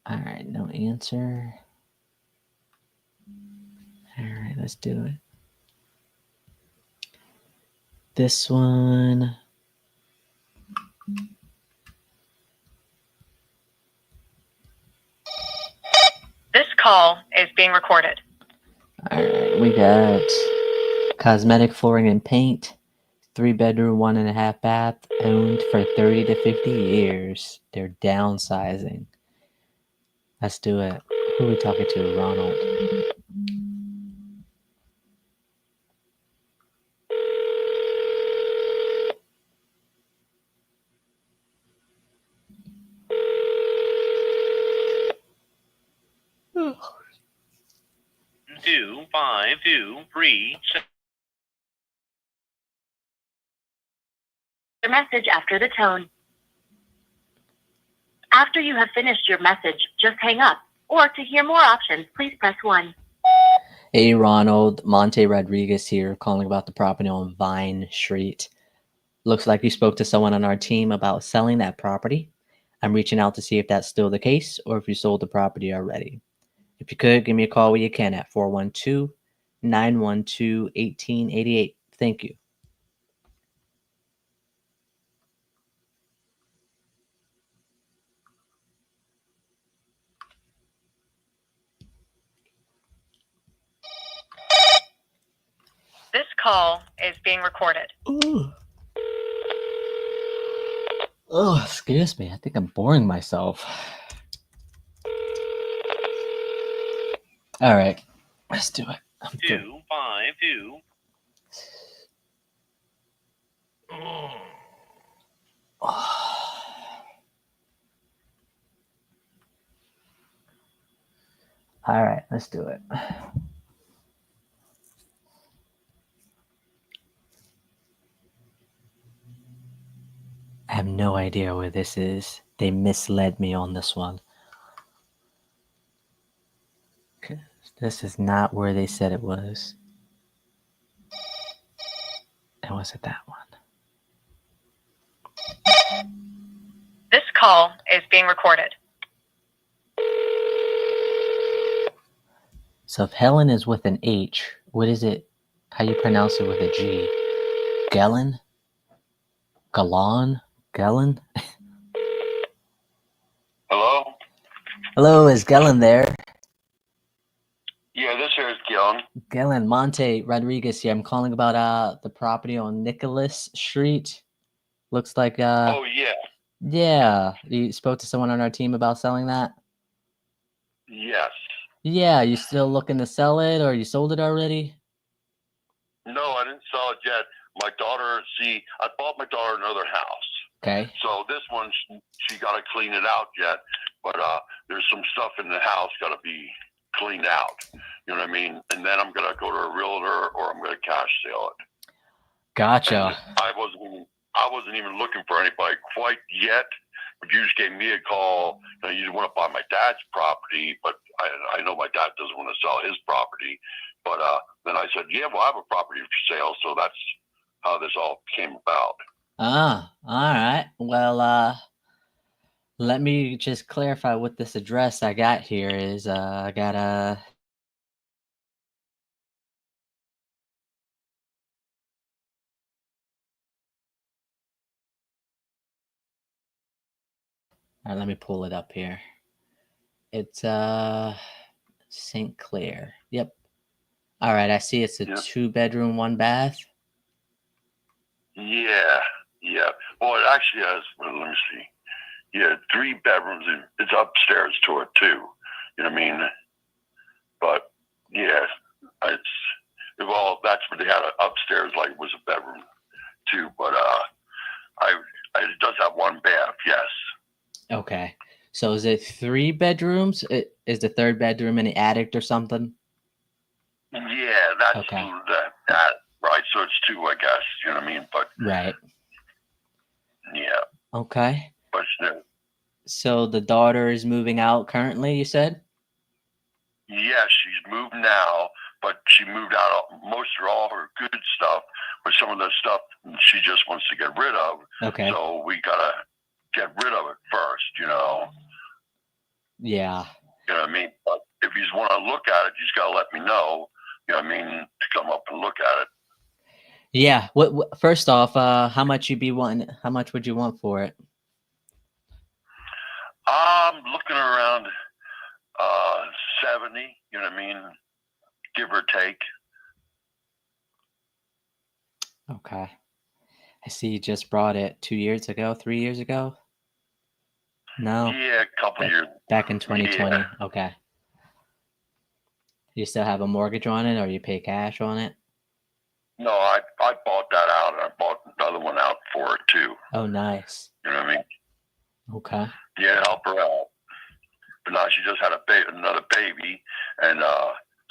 All right, no answer. All right, let's do it. This one. This call is being recorded. All right, we got cosmetic flooring and paint, 3-bedroom, 1.5 bath, owned for 30 to 50 years. They're downsizing. Let's do it. Who are we talking to? Ronald. Two, 5, 2, 3, 6. Your message after the tone. After you have finished your message, just hang up. Or to hear more options, please press 1. Hey Ronald, Monte Rodriguez here, calling about the property on Vine Street. Looks like you spoke to someone on our team about selling that property. I'm reaching out to see if that's still the case or if you sold the property already. If you could, give me a call where you can at 412-912-1888. Thank you. This call is being recorded. Ooh. Oh, excuse me. I think I'm boring myself. All right, let's do it. 2, 5, 2. All right, let's do it. I have no idea where this is. They misled me on this one. This is not where they said it was. And was it that one? This call is being recorded. So if Helen is with an H, what is it? How you pronounce it with a G? Gellin? Gallon? Gellin? Hello, is Gellen there? Yeah, this here is Gillen. Gellen, Monte Rodriguez here. I'm calling about the property on Nicholas Street. Looks like Oh, yeah. yeah, you spoke to someone on our team about selling that? Yes. Yeah, you still looking to sell it or you sold it already? No, I didn't sell it yet. My daughter, I bought my daughter another house. Okay. So this one, she got to clean it out yet. But there's some stuff in the house got to be cleaned out. You know what I mean? And then I'm going to go to a realtor or I'm going to cash sale it. Gotcha. And I wasn't even looking for anybody quite yet. But you just gave me a call. You want to buy my dad's property, but I know my dad doesn't want to sell his property. But then I said, yeah, well, I have a property for sale. So that's how this all came about. Ah, all right. Well, let me just clarify what this address I got here is. I got a. All right, let me pull it up here. It's St. Clair. Yep. All right, I see it's a 2-bedroom, 1 bath. Yeah. Well, it actually has, let me see. Yeah, 3 bedrooms. And it's upstairs to it, too. You know what I mean? But, yeah, that's what they had upstairs, like it was a bedroom, too. But it does have 1 bath, yes. Okay. So is it 3 bedrooms? Is the 3rd bedroom in the attic or something? Yeah, that's okay. that, right? So it's 2, I guess. You know what I mean? But right. Yeah. Okay. But so the daughter is moving out currently, you said? Yeah, she's moved now, but she moved out all her good stuff, but some of the stuff she just wants to get rid of. Okay. So we gotta get rid of it first, Yeah. You know what I mean? But if you want to look at it, you just gotta let me know. You know what I mean? To come up and look at it. Yeah. What first off, how much you be wanting? How much would you want for it? I'm looking around 70. You know what I mean? Give or take. Okay. I see you just brought it 2 years ago, 3 years ago. No. Yeah, a couple years. Back in 2020. Yeah. Okay. You still have a mortgage on it, or you pay cash on it? No, I bought that out, and I bought another one out for it too. Oh, nice. You know what I mean? Okay. Yeah, help her out. But now she just had another baby, and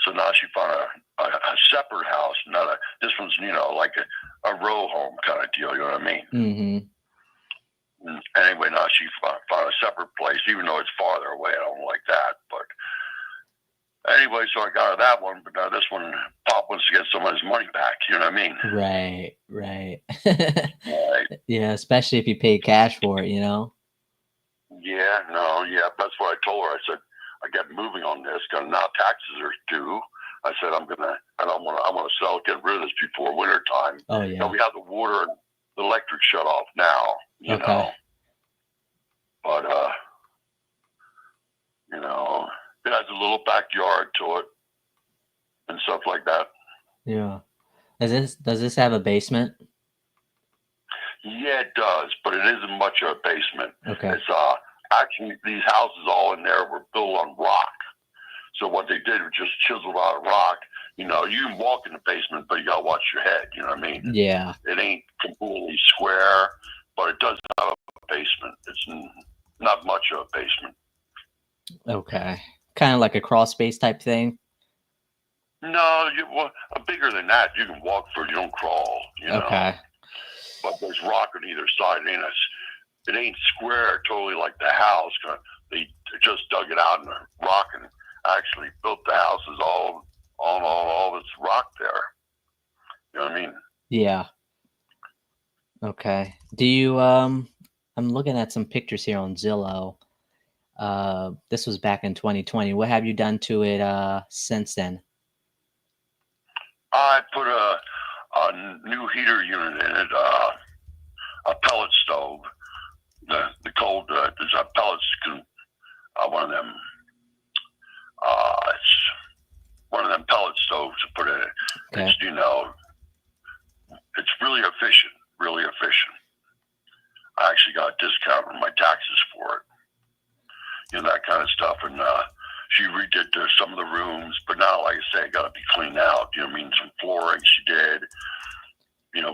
so now she found a separate house. This one's like a row home kind of deal. You know what I mean? Mm-hmm. Anyway, now she found a separate place, even though it's farther away. I don't like that, but. Anyway, so I got her that one, but now this one, Pop wants to get some of his money back. You know what I mean? Right. Right. Yeah, especially if you pay cash for it, Yeah, that's what I told her. I said, I get moving on this because now taxes are due. I said, I want to sell, get rid of this before winter time. Oh, yeah. We have the water and the electric shut off now, you know. But, it has a little backyard to it and stuff like that. Yeah. Does this have a basement? Yeah, it does, but it isn't much of a basement. Okay. It's actually these houses all in there were built on rock. So what they did was just chiseled out of rock. You can walk in the basement, but you gotta watch your head. You know what I mean? Yeah. It ain't completely square, but it does have a basement. It's not much of a basement. Okay. Kind of like a crawl space type thing. No, bigger than that. You can walk through. You don't crawl. Okay. But there's rock on either side. It ain't square totally like the house. They just dug it out in the rock and actually built the houses all this rock there. You know what I mean? Yeah. Okay. Do you I'm looking at some pictures here on Zillow. This was back in 2020. What have you done to it since then? I put a new heater unit in it, a pellet stove. The cold, there's a pellets, one of them It's one of them pellet stoves to put in it. Okay. It's, it's really efficient, really efficient. I actually got a discount on my taxes for it. That kind of stuff. And she redid some of the rooms, but now, like I say, it got to be cleaned out. Some flooring she did. The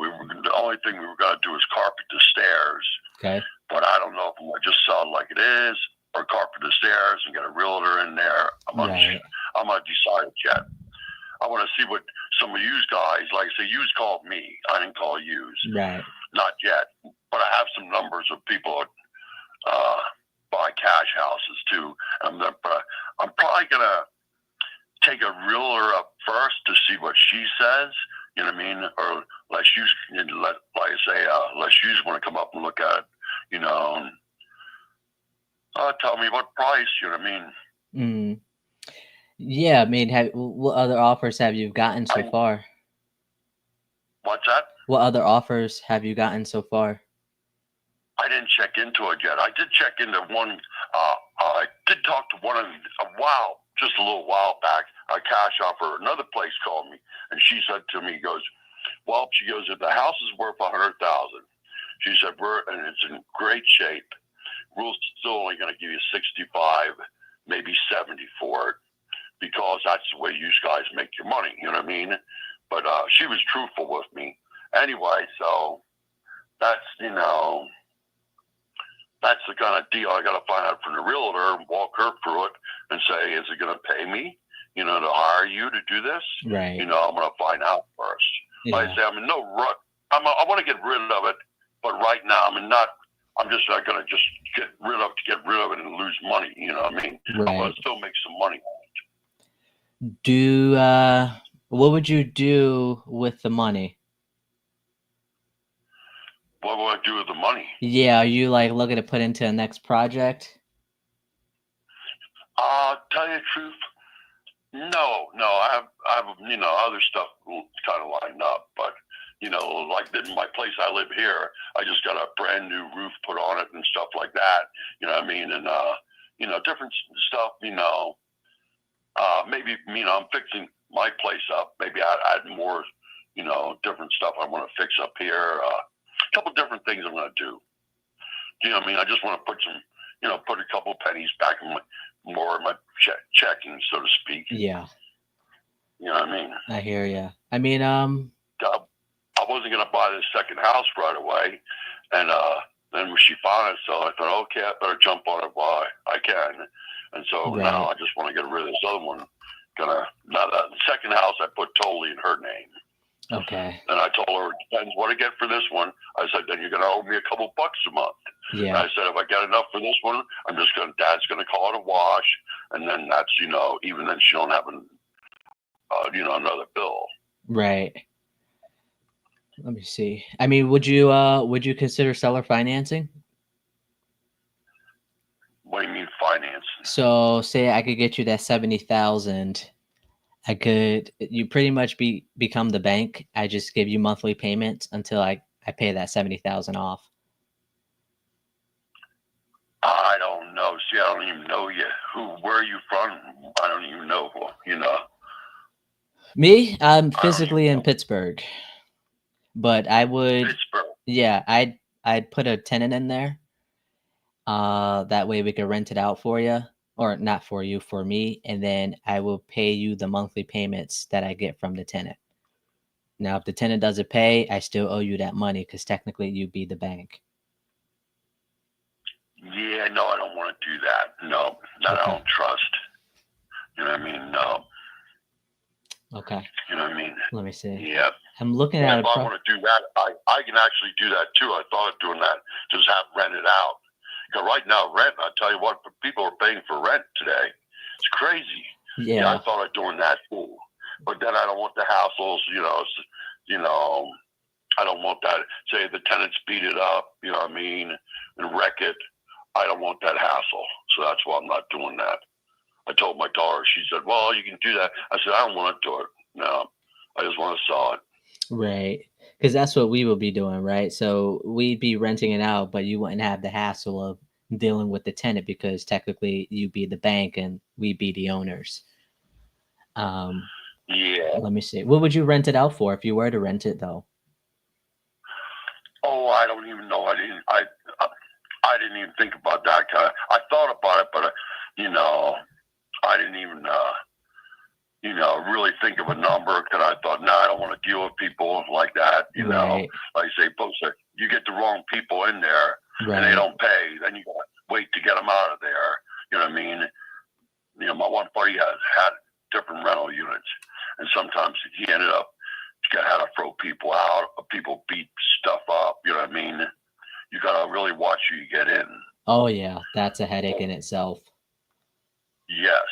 only thing we were going to do is carpet the stairs. Okay. But I don't know if I'm going to just sell it like it is or carpet the stairs and get a realtor in there. I'm going to decide it yet. I want to see what some of you guys, like I say, you called me. I didn't call you. Right. Not yet. But I have some numbers of people that buy cash houses too. I'm probably going to take a realtor up first to see what she says. You know what I mean? Or unless you want to come up and look at it, and tell me what price. You know what I mean? Mm. Yeah, I mean, what other offers have you gotten so far? What's that? What other offers have you gotten so far? I didn't check into it yet. I did check into one. I did talk to one just a little while back, a cash offer. Another place called me, and she said to me, if the house is worth $100,000, she said, and it's in great shape, we're still only going to give you 65, maybe 70 for it, because that's the way you guys make your money. You know what I mean? But she was truthful with me. Anyway, so that's that's the kind of deal I got to find out from the realtor and walk her through it and say, is it going to pay me, to hire you to do this? Right. I'm going to find out first. Yeah. Like I say, I'm in no rush. I want to get rid of it, but right now I'm just not going to just get rid of it and lose money. You know what I mean? Right. I'm going to still make some money on it. What would you do with the money? What will I do with the money? Yeah, are you looking to put into the next project? Tell you the truth, no. I have other stuff kind of lined up, but like in my place I live here, I just got a brand new roof put on it and stuff like that. You know what I mean? And different stuff. Maybe I'm fixing my place up. Maybe I add more. Different stuff I want to fix up here. A couple different things I'm going to do. You know what I mean? I just want to put some, put a couple pennies back in my checking, so to speak. Yeah. You know what I mean? I hear you. I mean, I wasn't going to buy this second house right away. And then when she found it, so I thought, okay, I better jump on it while I can. And so now I just want to get rid of this other one. The second house I put totally in her name. Okay. And I told her, it depends what I get for this one. I said, then you're going to owe me a couple bucks a month. Yeah. And I said, if I get enough for this one, Dad's going to call it a wash. And then that's, even then she don't have another bill. Right. Let me see. I mean, would you consider seller financing? What do you mean financing? So say I could get you that 70,000. You pretty much become the bank. I just give you monthly payments until I pay that 70,000 off. I don't know. See, I don't even know you. Where are you from? I don't even know. Me? I'm physically in Pittsburgh, but I would. Pittsburgh. Yeah, I'd put a tenant in there. That way we could rent it out for you. Or not for you, for me, and then I will pay you the monthly payments that I get from the tenant. Now, if the tenant doesn't pay, I still owe you that money because technically you'd be the bank. Yeah, no, I don't want to do that. No, that I don't trust. You know what I mean? No. Okay. You know what I mean? Let me see. Yeah. I'm looking at it. If I want to do that, I can actually do that too. I thought of doing that, just have rent it out. Because right now, rent, I tell you what, people are paying for rent today. It's crazy. Yeah. I thought of doing that too. But then I don't want the hassles, I don't want that. Say the tenants beat it up, you know what I mean, and wreck it. I don't want that hassle. So that's why I'm not doing that. I told my daughter, she said, well, you can do that. I said, I don't want to do it. No, I just want to sell it. Right. Because that's what we will be doing, right? So we'd be renting it out, but you wouldn't have the hassle of dealing with the tenant because technically you be the bank and we be the owners. Yeah. Let me see. What would you rent it out for if you were to rent it though? Oh, I don't even know. I didn't even think about that. I thought about it, but I didn't even really think of a number because I thought, no, I don't want to deal with people like that. Right. Like I say, you get the wrong people in there Right. and they don't pay, then you got to wait to get them out of there. You know what I mean? My one buddy had different rental units, and sometimes he ended up had to throw people out, people beat stuff up. You know what I mean? You got to really watch who you get in. Oh yeah, that's a headache in itself. Yes.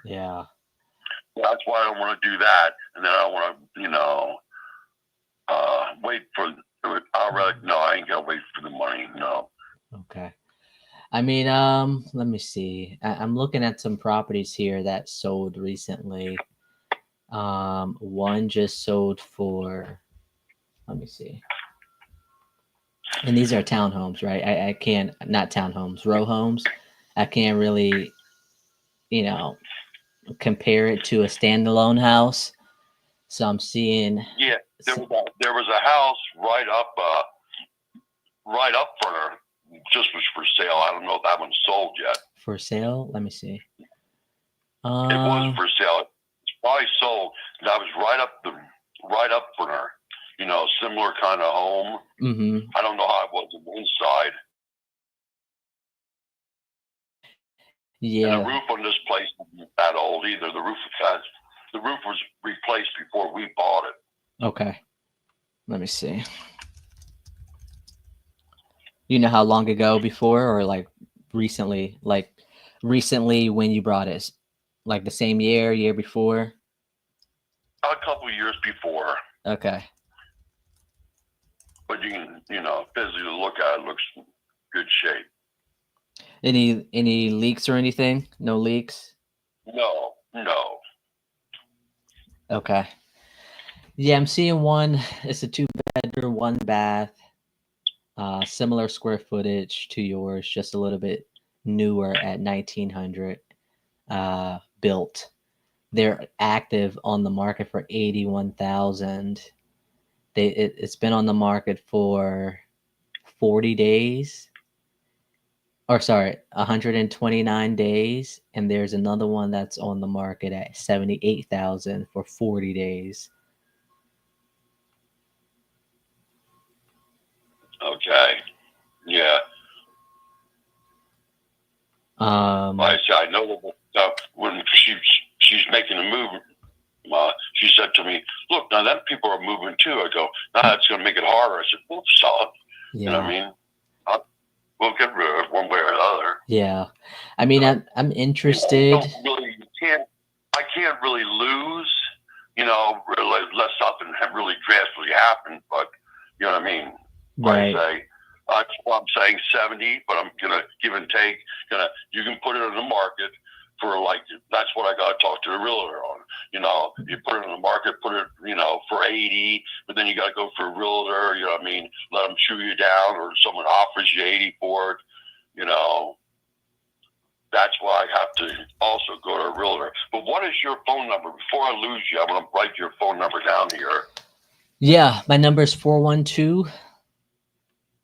Yeah. That's why I don't want to do that, and then I don't want to, wait for. I'd rather no, I ain't gonna wait for the money. No. Okay. I mean, let me see. I'm looking at some properties here that sold recently. One just sold for. Let me see. And these are townhomes, right? I can't, not townhomes, row homes. I can't really, compare it to a standalone house. So I'm seeing. Yeah, there was a house right up for her. Just was for sale. I don't know if that one's sold yet. For sale? Let me see. It was for sale. It's probably sold. That was right up for her. Similar kind of home. Mm-hmm. I don't know how it was on the inside. Yeah. And the roof on this place isn't that old either. The roof was replaced before we bought it. Okay. Let me see. You know how long ago before or like recently? Like recently when you brought it? Like the same year before? A couple years before. Okay. But you can, physically look at it, it looks good shape. Any leaks or anything? No leaks? No. Okay. Yeah, I'm seeing one. It's a 2-bedroom, 1-bath. Similar square footage to yours, just a little bit newer at 1900 built. They're active on the market for 81,000. It's been on the market for 40 days. Or sorry, 129 days, and there's another one that's on the market at 78,000 for 40 days. Okay. Yeah. I know that when she's making a move, she said to me, "Look, now that people are moving too." I go, "Nah, that's going to make it harder." I said, "Well, solid." Yeah. You know what I mean? We'll get rid of it one way or another. Yeah. I mean, I'm interested. I can't really lose, unless something really drastically happened. But you know what I mean? Right. Like I'm saying 70, but I'm gonna give and take. You can put it on the market for that's what I got to talk to the realtor on. You put it on the market, put it for 80, but then you got to go for a realtor. You know what I mean? Let them chew you down, or someone offers you 80 for it. That's why I have to also go to a realtor. But what is your phone number? Before I lose you, I'm gonna write your phone number down here. Yeah, my number is 412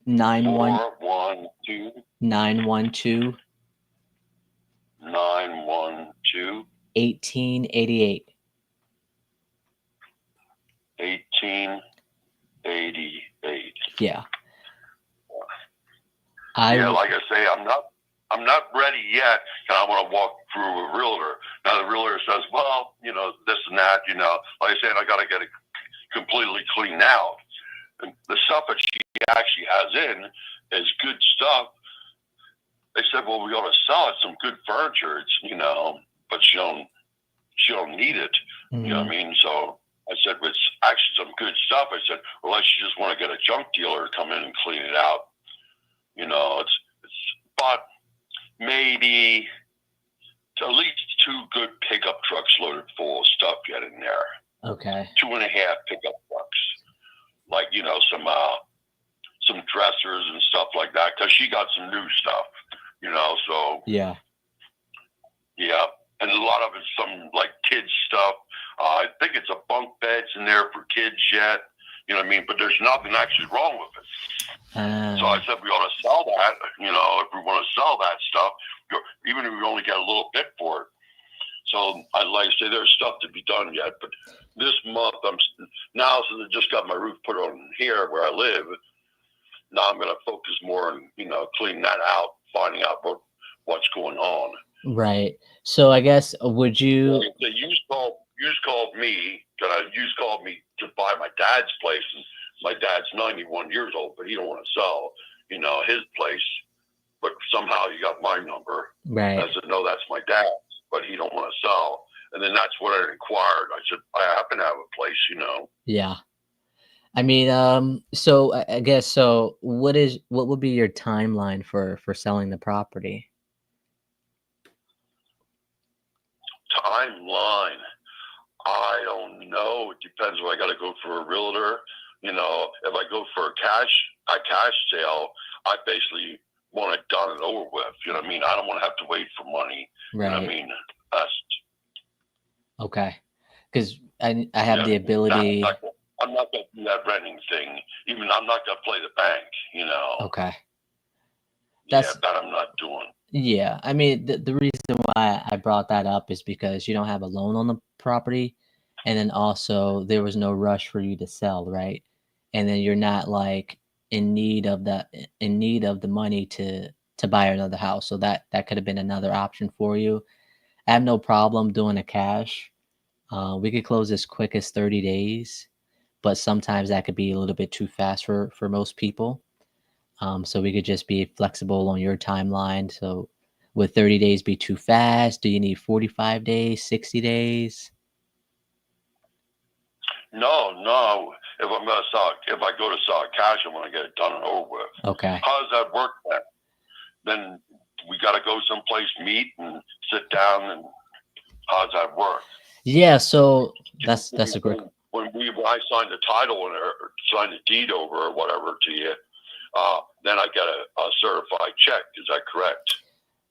912 912 1888. 1888. Yeah. Like I say, I'm not ready yet, and I want to walk through a realtor. Now the realtor says, well, this and that, like I said, I got to get it completely cleaned out. And the stuff that she actually has in is good stuff. They said, well, we got to sell it, some good furniture. It's, but she don't need it. Mm-hmm. You know what I mean? So I said, it's actually some good stuff. I said, well, unless you just want to get a junk dealer to come in and clean it out. But maybe at least 2 good pickup trucks loaded full of stuff yet in there. Okay. 2.5 pickup trucks. Like, some dressers and stuff like that, because she got some new stuff. So Yeah. yeah, and a lot of it's some like kids stuff. I think it's a bunk beds in there for kids yet. You know what I mean? But there's nothing actually wrong with it. So I said we ought to sell that. If we want to sell that stuff, even if we only get a little bit for it. So I like to say there's stuff to be done yet. But this month since I just got my roof put on here where I live. Now I'm going to focus more on cleaning that out, finding out what's going on. Right. So I guess would you? The use called me. Use called me to buy my dad's place, and my dad's 91 years old, but he don't want to sell, his place. But somehow he got my number. Right. I said, no, that's my dad's, but he don't want to sell. And then that's what I inquired. I said, I happen to have a place, Yeah. I mean, so I guess so. What would be your timeline for selling the property? Timeline. I don't know. It depends if I got to go for a realtor. If I go for a cash sale, I basically want it done and over with. You know what I mean? I don't want to have to wait for money. Right. You know what I mean? That's okay. Because I have the ability. I'm not going to do that renting thing. Even I'm not going to play the bank. Okay. That I'm not doing. Yeah, I mean the reason why I brought that up is because you don't have a loan on the property, and then also there was no rush for you to sell, right? And then you're not like in need of the money to buy another house, so that could have been another option for you. I have no problem doing a cash. We could close as quick as 30 days, but sometimes that could be a little bit too fast for most people. So we could just be flexible on your timeline. So would 30 days be too fast? Do you need 45 days, 60 days? No. If I go to sell cash, I want to get it done and over with. Okay. How does that work then? Then we got to go someplace, meet and sit down, and how does that work? Yeah, so that's a great. When I signed the title or signed the deed over or whatever to you, then I get a certified check. Is that correct?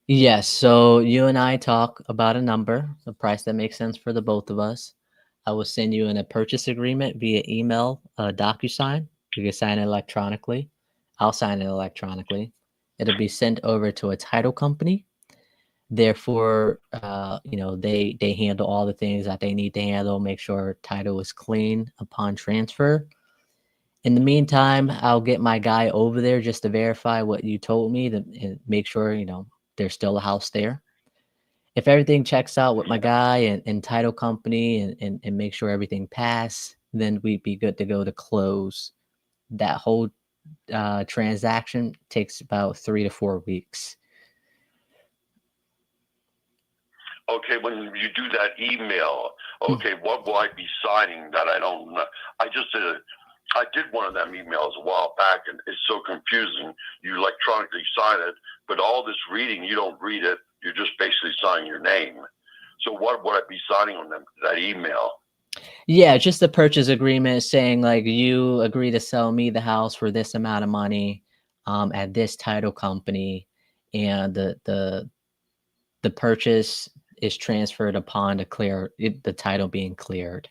Yes. So you and I talk about a number, a price that makes sense for the both of us. I will send you in a purchase agreement via email, DocuSign. You can sign it electronically. I'll sign it electronically. It'll be sent over to a title company. Therefore, they handle all the things that they need to handle, make sure title is clean upon transfer. In the meantime, I'll get my guy over there just to verify what you told me and make sure, there's still a house there. If everything checks out with my guy and title company and make sure everything passed, then we'd be good to go to close. That whole transaction takes about 3 to 4 weeks. Okay, when you do that email, okay, what will I be signing that I don't know? I did one of them emails a while back, and it's so confusing. You electronically sign it, but all this reading, you don't read it. You're just basically signing your name. So what would I be signing on that email? Yeah, just the purchase agreement saying like you agree to sell me the house for this amount of money at this title company, and the purchase is transferred upon the title being cleared.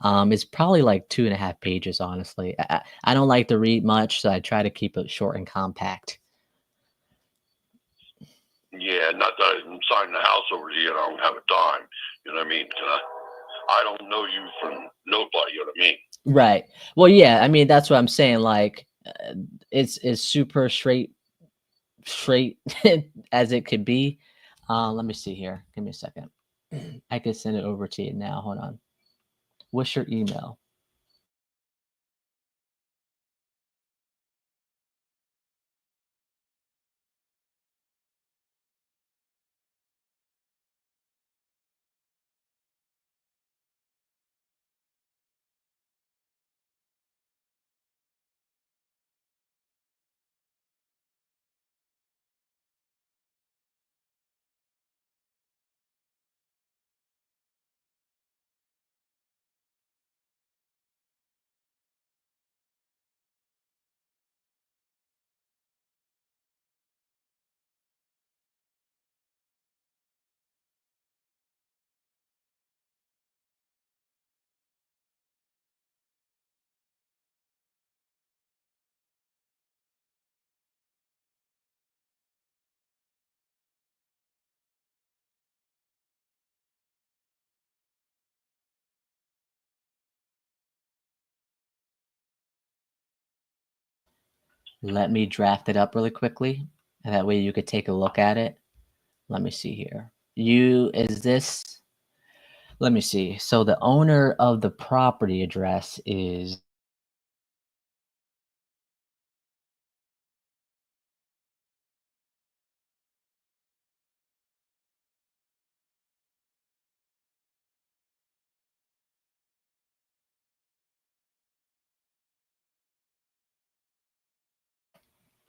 It's probably like 2.5 pages, honestly. I don't like to read much, so I try to keep it short and compact. Yeah, not that I'm signing the house over to you and I don't have a dime. You know what I mean? I don't know you from nobody. You know what I mean? Right. Well, yeah. I mean, that's what I'm saying. Like, it's super straight as it could be. Let me see here. Give me a second. I can send it over to you now. Hold on. What's your email? Let me draft it up really quickly, and that way you could take a look at it. Let me see here. Let me see. So the owner of the property address is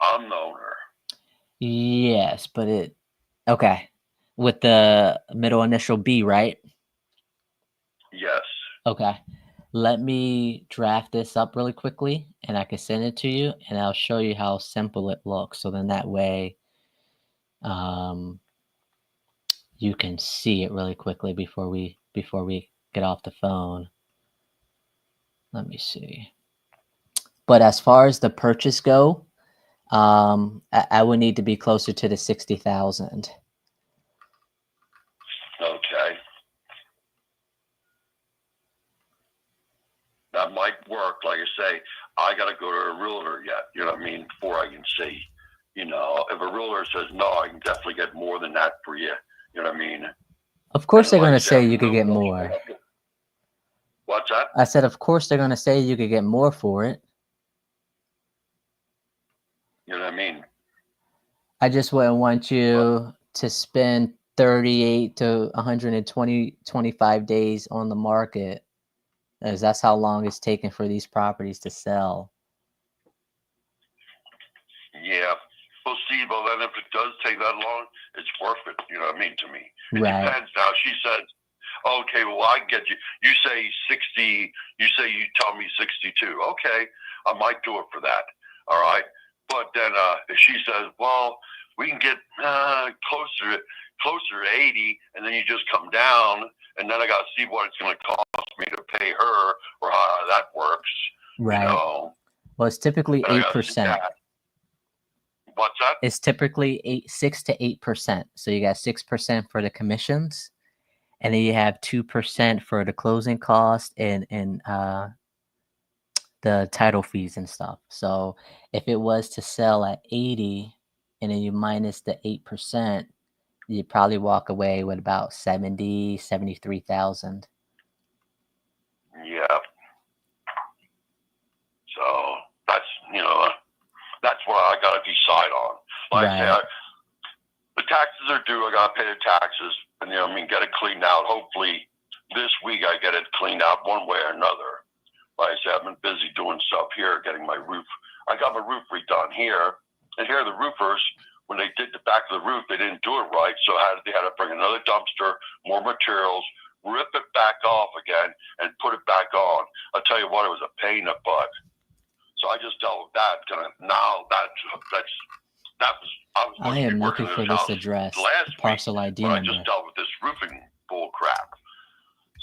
I'm the owner. yes, but okay. With the middle initial B, right? Yes. Okay. Let me draft this up really quickly and I can send it to you and I'll show you how simple it looks. So then that way you can see it really quickly before we get off the phone. Let me see. But as far as the purchase go, I would need to be closer to the 60,000. Okay. That might work. Like I say, I got to go to a realtor yet. You know what I mean? Before I can see. You know, if a realtor says no, I can definitely get more than that for you. You know what I mean? Of course they're like going I to said, say you could get more. What's that? I said, of course they're going to say you could get more for it. You know what I mean? I just wouldn't want you to spend 38 to 25 days on the market, as that's how long it's taken for these properties to sell. Yeah. We'll see. But then if it does take that long, it's worth it. You know what I mean? To me, it Right. depends. Now she says, okay, well, I get you. You say 60, you tell me 62. Okay, I might do it for that. All right. But then if she says, well, we can get closer to 80, and then you just come down, and then I got to see what it's going to cost me to pay her, or how that works. Right. You know? Well, it's typically 8%. What's that? It's typically 6 to 8%. So you got 6% for the commissions, and then you have 2% for the closing cost and the title fees and stuff. So if it was to sell at 80 and then you minus the 8%, you'd probably walk away with about 73,000. Yeah. So that's, that's what I got to decide on. Like Right. I say, the taxes are due. I got to pay the taxes and, get it cleaned out. Hopefully this week I get it cleaned out one way or another. Like I said, I've been busy doing stuff here, getting my roof. I got my roof redone here. And here the roofers, when they did the back of the roof, they didn't do it right. So they had to bring another dumpster, more materials, rip it back off again, and put it back on. I'll tell you what, it was a pain in the butt. So I just dealt with that. Now I am looking for this address, parcel ID number. I just dealt with this roofing bull crap.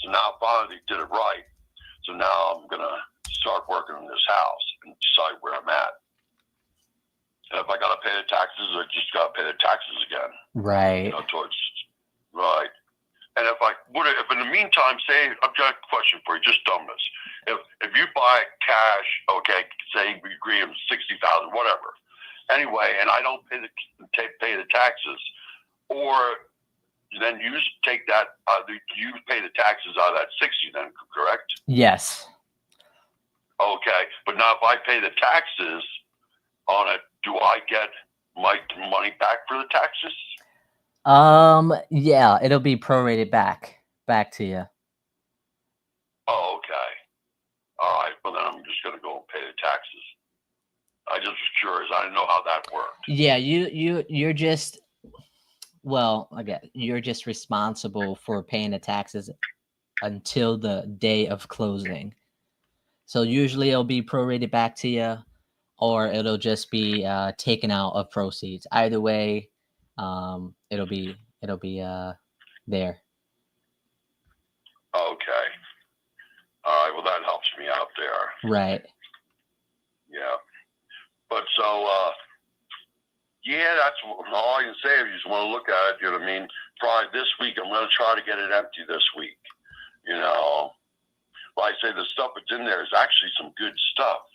So now finally they did it right. So now I'm going to start working on this house and decide where I'm at. And if I got to pay the taxes, I just got to pay the taxes again. Right. Right. And if in the meantime, I've got a question for you, just dumbness. If you buy cash, okay, say we agree on 60,000, whatever. Anyway, and I don't pay the taxes, or then you take that, you pay the taxes out of that 60 then, correct? Yes. Okay, but now if I pay the taxes on it, do I get my money back for the taxes? Yeah, it'll be prorated back to you. Oh, okay. All right, well then I'm just gonna go and pay the taxes. I just was curious. I didn't know how that worked. Yeah, you're just, well, again, you're just responsible for paying the taxes until the day of closing. So usually it'll be prorated back to you, or it'll just be taken out of proceeds. Either way, it'll be there. Okay. All right. Well, that helps me out there. Right. Yeah. But so, yeah, that's all I can say. If you just want to look at it, you know what I mean? Probably this week, I'm going to try to get it empty this week. Like I say, the stuff that's in there is actually some good stuff.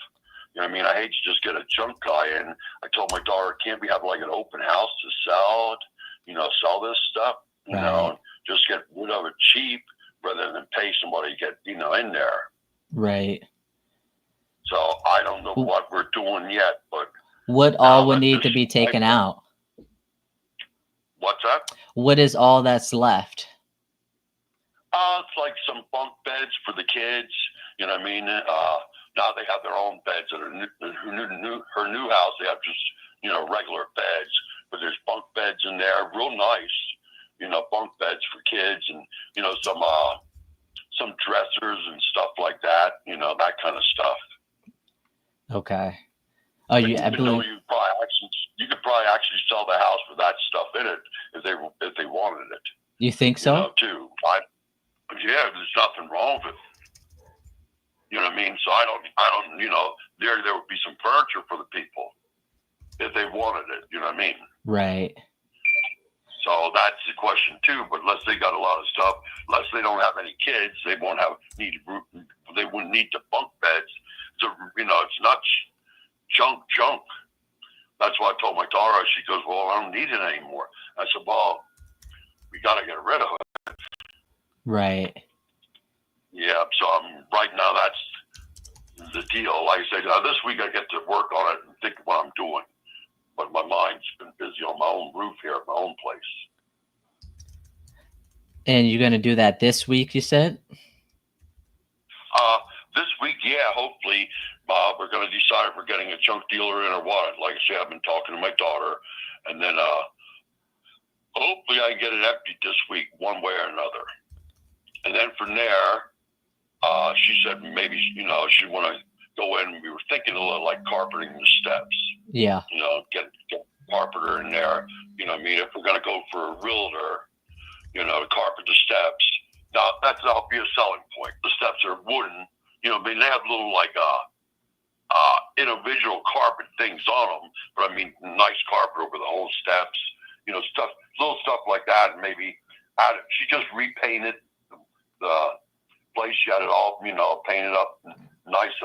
You know what I mean? I hate to just get a junk guy in. I told my daughter, can't we have like an open house to sell it? You know, sell this stuff, you know, and just get rid of it cheap rather than pay somebody to get, you know, in there. Right. So I don't know what we're doing yet, but what all would need to be taken out? What's that? What is all that's left? It's like some bunk beds for the kids. You know what I mean? Now they have their own beds at her new house. They have just, you know, regular beds, but there's bunk beds in there, real nice, you know, bunk beds for kids, and you know, some dressers and stuff like that. You know, that kind of stuff. Okay. Oh, you could probably actually sell the house with that stuff in it if they wanted it. You think so? You know, too. Yeah, there's nothing wrong with it. You know what I mean? So I don't, you know, there would be some furniture for the people if they wanted it. You know what I mean? Right. So that's the question too. But unless they got a lot of stuff, unless they don't have any kids, they won't they wouldn't need the bunk beds. So, you know, it's not junk. That's why I told my daughter. She goes, well, I don't need it anymore. I said, well, we got to get rid of it. Right. Yeah. So right now, that's the deal. Like I said, this week I get to work on it and think of what I'm doing. But my mind's been busy on my own roof here at my own place. And you're going to do that this week, you said? This week, yeah, hopefully we're going to decide if we're getting a junk dealer in or what. Like I said, I've been talking to my daughter, and then hopefully I can get it emptied this week one way or another. And then from there, she said maybe, you know, she'd want to go in. We were thinking a little like carpeting the steps. Yeah. You know, get carpenter in there. You know what I mean? If we're going to go for a realtor, you know, to carpet the steps. Now, that'll be a selling point. The steps are wooden. You know, I mean, they have little like individual carpet things on them, but I mean, nice carpet over the whole steps. You know, little stuff like that, and maybe she just repainted the place. She had it all, you know, painted up nice,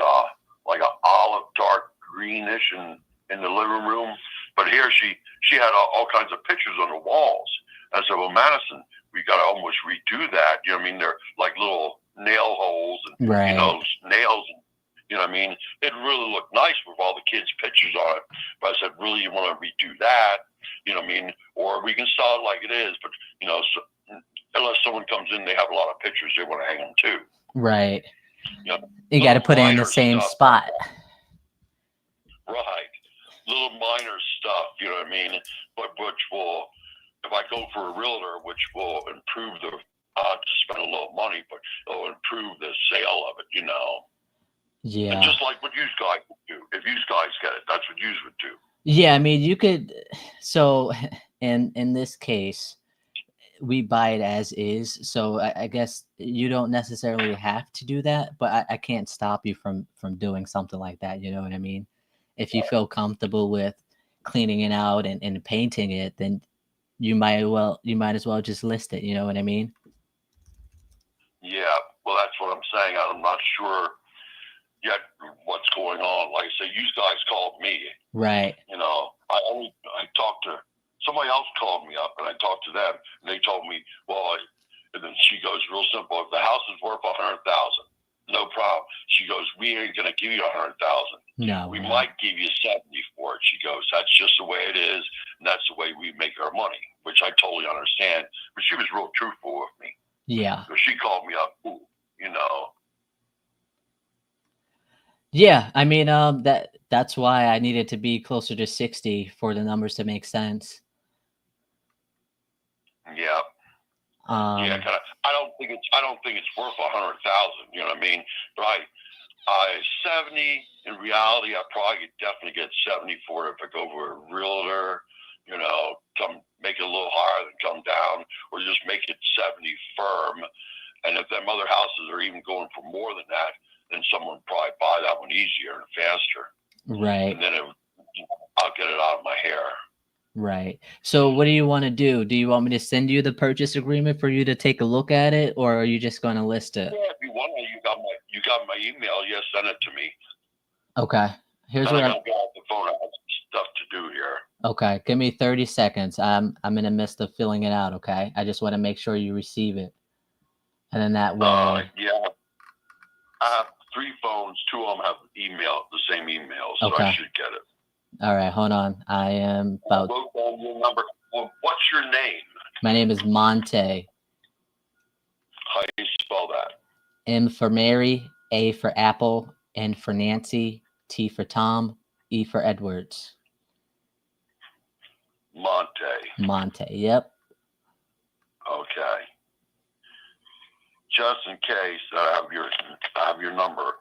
like an olive dark greenish in the living room. But here she had all kinds of pictures on the walls. I said, well, Madison, we got to almost redo that. You know what I mean? They're like little nail holes and, right. You know, nails. You know what I mean? It really looked nice with all the kids' pictures on it. But I said, really, you want to redo that? You know what I mean? Or we can sell it like it is. But, you know, unless someone comes in, they have a lot of pictures, they want to hang them too. Right. You know, you got to put it in the same spot. Right. Little minor stuff, you know what I mean? But which will, if I go for a realtor, which will improve to spend a little money, but it'll improve the sale of it, you know? Yeah. And just like what you guys would do. If you guys get it, that's what you would do. Yeah, I mean, you could. So in this case, we buy it as is. So I guess you don't necessarily have to do that, but I can't stop you from doing something like that. You know what I mean? If you feel comfortable with cleaning it out and painting it, then you might as well just list it. You know what I mean? Yeah. Well, that's what I'm saying. I'm not sure yet what's going on. Like I say, you guys called me. Right. You know, I talked to somebody else, called me up, and I talked to them, and they told me, well, and then she goes, real simple, if the house is worth $100,000, no problem. She goes, we ain't gonna give you $100,000. No, we might give you 70 for it. She goes, that's just the way it is, and that's the way we make our money, which I totally understand. But she was real truthful with me. Yeah. So she called me up, you know. Yeah, I mean, that's why I needed to be closer to 60 for the numbers to make sense. Yeah. Yeah, I don't think it's worth $100,000. You know what I mean? But I 70 in reality, I probably could definitely get 70 for it if I go for a realtor. You know, come make it a little higher than come down, or just make it 70 firm. And if them other houses are even going for more than that, then someone would probably buy that one easier and faster. Right. And then I'll get it out of my hair. Right. So what do you want to do? Do you want me to send you the purchase agreement for you to take a look at it, or are you just going to list it? Yeah, if you want, you got my email. Yes, send it to me. Okay. Here's I what gotta get off the phone. I have some stuff to do here. Okay, give me 30 seconds. I'm in the midst of filling it out, okay? I just want to make sure you receive it. And then that way. Yeah. I have 3 phones. 2 of them have the same email, so Okay. I should get it. All right, hold on. I am about. Wrote down your number. Well, what's your name? My name is Monte. How do you spell that? M for Mary, A for Apple, N for Nancy, T for Tom, E for Edwards. Monte, yep. Okay. Just in case, I have your number.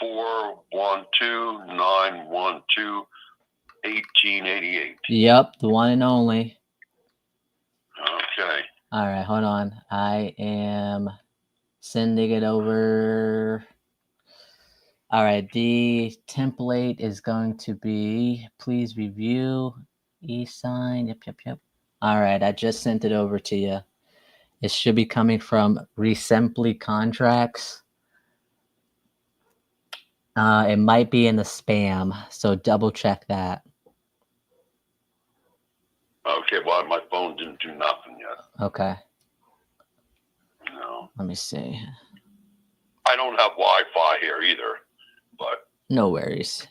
412-912-1888. Yep, the one and only. Okay. All right, hold on. I am sending it over. All right, the template is going to be, please review, e-sign, yep. All right, I just sent it over to you. It should be coming from Resemply Contracts. It might be in the spam, so double check that. Okay, well, my phone didn't do nothing yet. Okay. No. Let me see. I don't have Wi-Fi here either, but no worries.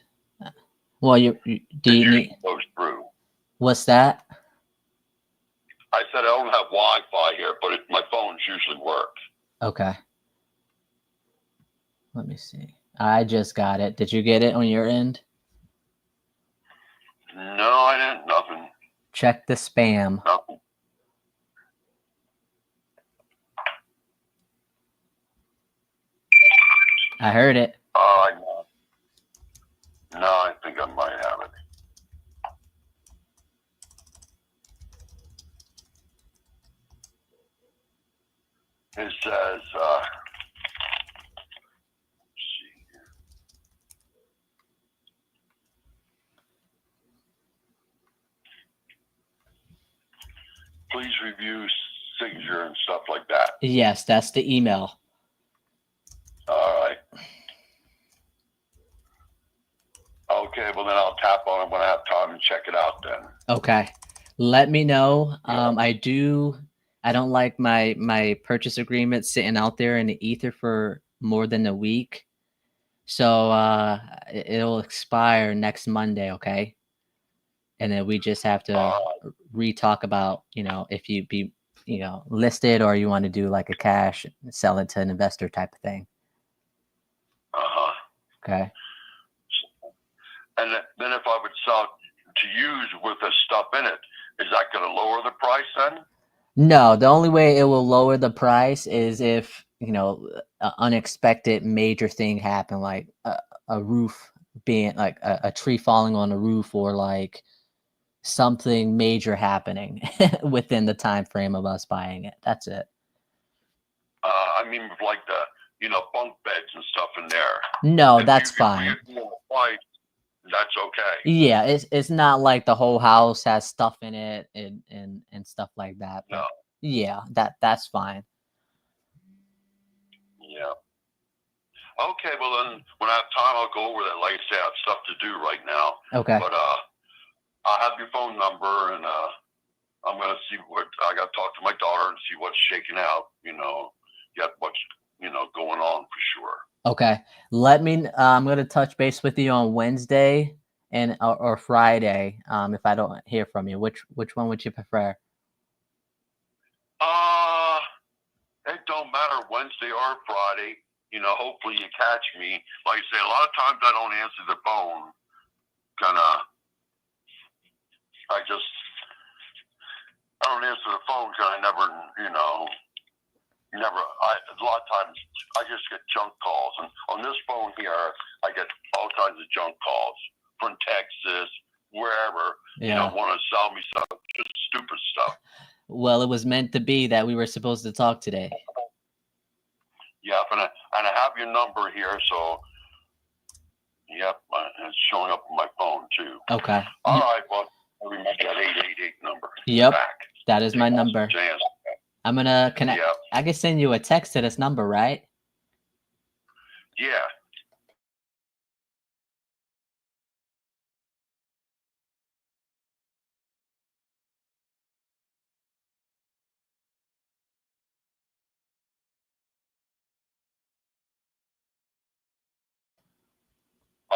Well, do you need goes through. What's that? I said I don't have Wi-Fi here, but my phones usually work. Okay. Let me see. I just got it. Did you get it on your end? No, I didn't. Nothing. Check the spam. Nothing. I heard it. I know. No, I think I might have it. It says, let's see here. Please review signature and stuff like that. Yes, that's the email. All right. Okay, well then I'll tap on it when I have time and check it out then. Okay. Let me know. Yeah. I don't like my purchase agreement sitting out there in the ether for more than a week. So it'll expire next Monday, okay? And then we just have to re-talk about, if you be, listed or you want to do like a cash, sell it to an investor type of thing. Uh-huh. Okay. And then if I would sell to use with the stuff in it, is that going to lower the price then? No, the only way it will lower the price is if, an unexpected major thing happened, like a roof being like a tree falling on the roof, or like something major happening within the time frame of us buying it. That's it. I mean, like the, bunk beds and stuff in there. No, that's fine. That's okay. Yeah, it's not like the whole house has stuff in it and stuff like that. But no. Yeah, that's fine. Yeah. Okay, well then when I have time I'll go over that. Like I say, I have stuff to do right now. Okay. But I'll have your phone number, and I'm gonna see what I gotta talk to my daughter and see what's shaking out, get what's going on for sure. Okay. I'm going to touch base with you on Wednesday or Friday. If I don't hear from you, which one would you prefer? It don't matter, Wednesday or Friday. Hopefully you catch me. Like I say, a lot of times I don't answer the phone. I don't answer the phone because I never, a lot of times I just get junk calls, and on this phone here I get all kinds of junk calls from Texas, wherever. Want to sell me something, just stupid stuff. Well, it was meant to be that we were supposed to talk today. Yep, and I have your number here, so yep, it's showing up on my phone too. Okay. All right, well, I remember that 888 number. Yep, back. that is my number. I'm gonna connect. Yep. I can send you a text to this number, right? Yeah.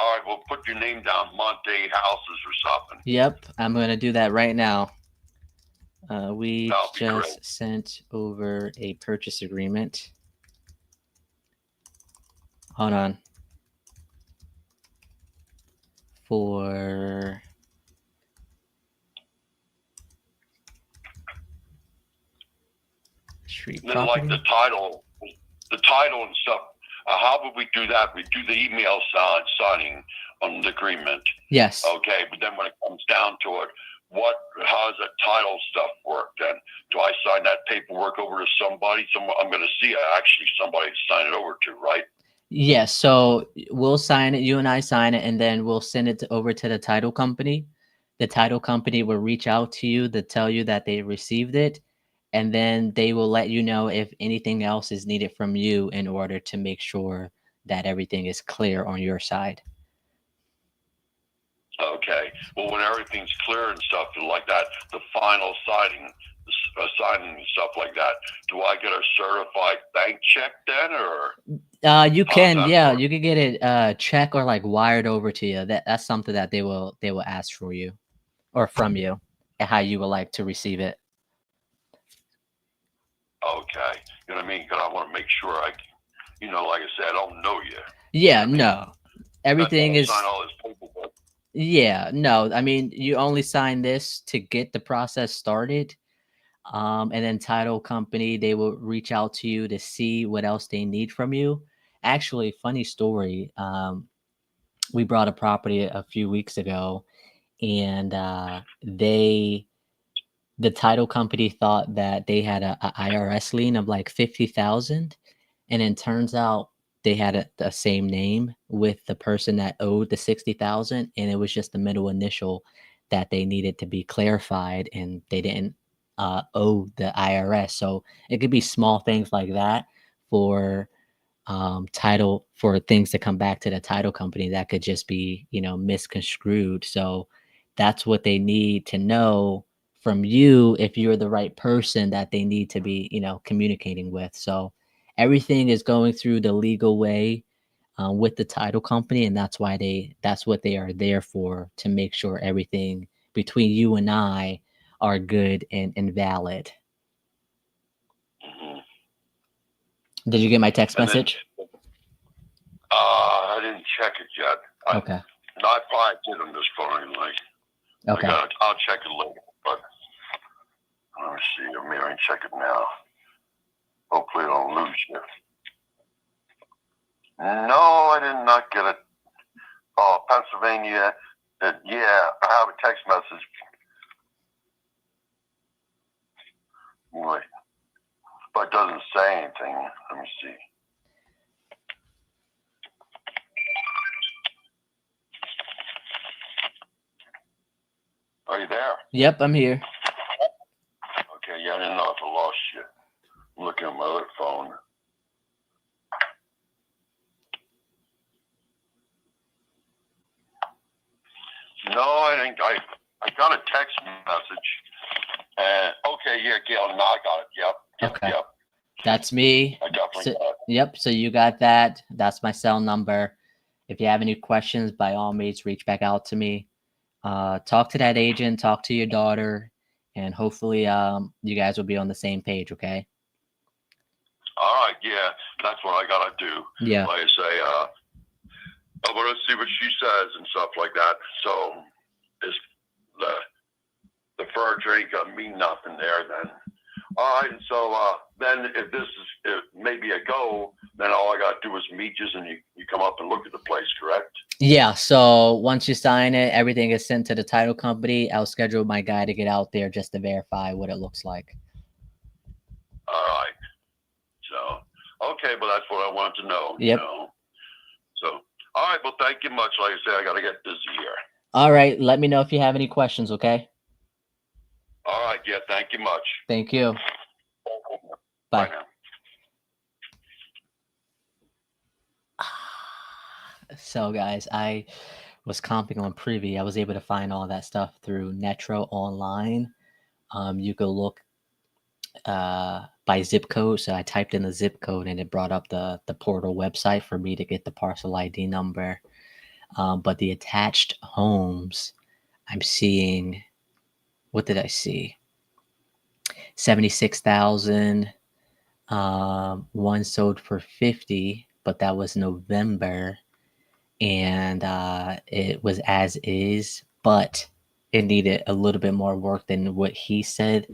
All right, we'll put your name down, Monte Houses or something. Yep, I'm going to do that right now. We That'll be just great. sent over a purchase agreement. Hold on. For street And then, like property. the title and stuff. How would we do that? We do the email signing on the agreement. Yes. Okay, but then when it comes down to it, how does that title stuff work? Then do I sign that paperwork over to somebody? I'm going to see actually somebody to sign it over to, right? Yes. So we'll sign it. You and I sign it, and then we'll send it over to the title company. The title company will reach out to you to tell you that they received it, and then they will let you know if anything else is needed from you in order to make sure that everything is clear on your side. Okay. Well, when everything's clear and stuff like that, the final signing and stuff like that, do I get a certified bank check then, or? You can, yeah, work? you can get it check or like wired over to you. That's something that they will ask for you or from you, and how you would like to receive it. Okay. You know what I mean? Because I want to make sure like I said, I don't know you. Yeah, I mean, no. Everything is sign all this paperwork. yeah, no. I mean, you only sign this to get the process started. And then title company, they will reach out to you to see what else they need from you. Actually, funny story. We brought a property a few weeks ago, and the title company thought that they had a IRS lien of like 50,000, and then turns out they had the same name with the person that owed the 60,000, and it was just the middle initial that they needed to be clarified, and they didn't owe the IRS. So it could be small things like that for title, for things to come back to the title company that could just be misconstrued. So that's what they need to know from you, if you're the right person that they need to be communicating with. So everything is going through the legal way with the title company, and that's what they are there for, to make sure everything between you and I are good and valid. Mm-hmm. Did you get my text message? I didn't check it yet. Okay. No, I probably did on this phone anyway. Okay. I'll check it later, but let me see. I'm here and check it now. Hopefully I don't lose you. No, I did not get it. Oh, Pennsylvania. Yeah, I have a text message. Wait. But it doesn't say anything. Let me see. Are you there? Yep, I'm here. Okay, yeah, I didn't know if I lost you. I'm looking at my other phone. No, I think I got a text message. Okay, yeah, Gail, no, I got it. Yep. Okay. Yep. That's me. I definitely got it. Yep. So you got that. That's my cell number. If you have any questions, by all means, reach back out to me. Talk to that agent, talk to your daughter, and hopefully you guys will be on the same page, okay? All right, yeah, that's what I gotta do. Yeah. Like I say, I'm gonna see what she says and stuff like that. So it's the furniture ain't gonna mean nothing there then. All right, and so then if this is maybe a go, then all I gotta do is meet you and you come up and look at the place, correct? Yeah, so once you sign it, everything is sent to the title company. I'll schedule my guy to get out there just to verify what it looks like. All right. So, okay, but that's what I wanted to know. Yep. So, all right, well, thank you much. Like I say, I got to get busy here. All right, let me know if you have any questions, okay? All right, yeah, thank you much. Thank you. Bye Bye. now. So guys, I was comping on Privy. I was able to find all that stuff through Netro online. You could look by zip code. So I typed in the zip code and it brought up the portal website for me to get the parcel ID number. But the attached homes, I'm seeing, what did I see? 76,000. One sold for 50, but that was November, and it was as is, but it needed a little bit more work than what he said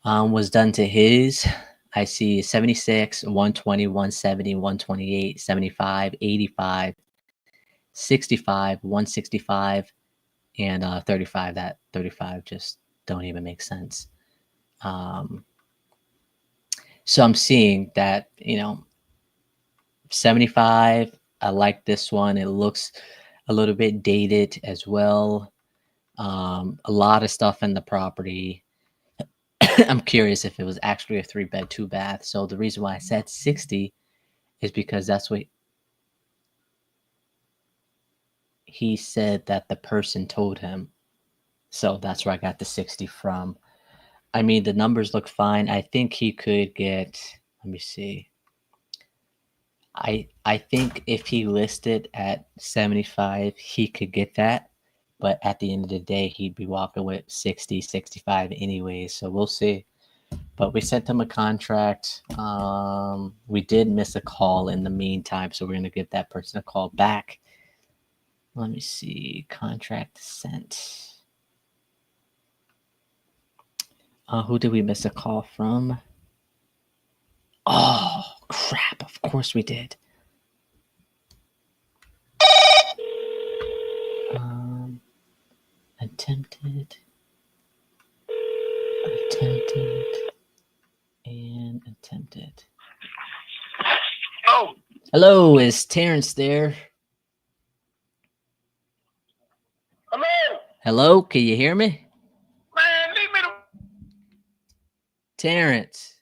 was done to his. I see 76, 120, 170, 128, 75, 85, 65, 165, and 35. That 35 just don't even make sense. So I'm seeing that, 75, I like this one. It looks a little bit dated as well. A lot of stuff in the property. I'm curious if it was actually a 3-bed, 2-bath. So the reason why I said 60 is because that's what he said that the person told him. So that's where I got the 60 from. I mean, the numbers look fine. I think he could get, let me see. I think if he listed at 75, he could get that. But at the end of the day, he'd be walking with 60, 65 anyways. So we'll see. But we sent him a contract. We did miss a call in the meantime, so we're going to give that person a call back. Let me see. Contract sent. Who did we miss a call from? Oh, crap. Of course we did. Attempted, and attempted. Oh, Hello, is Terrence there? hello, Hello, can you hear me? man, leave me the. Terrence.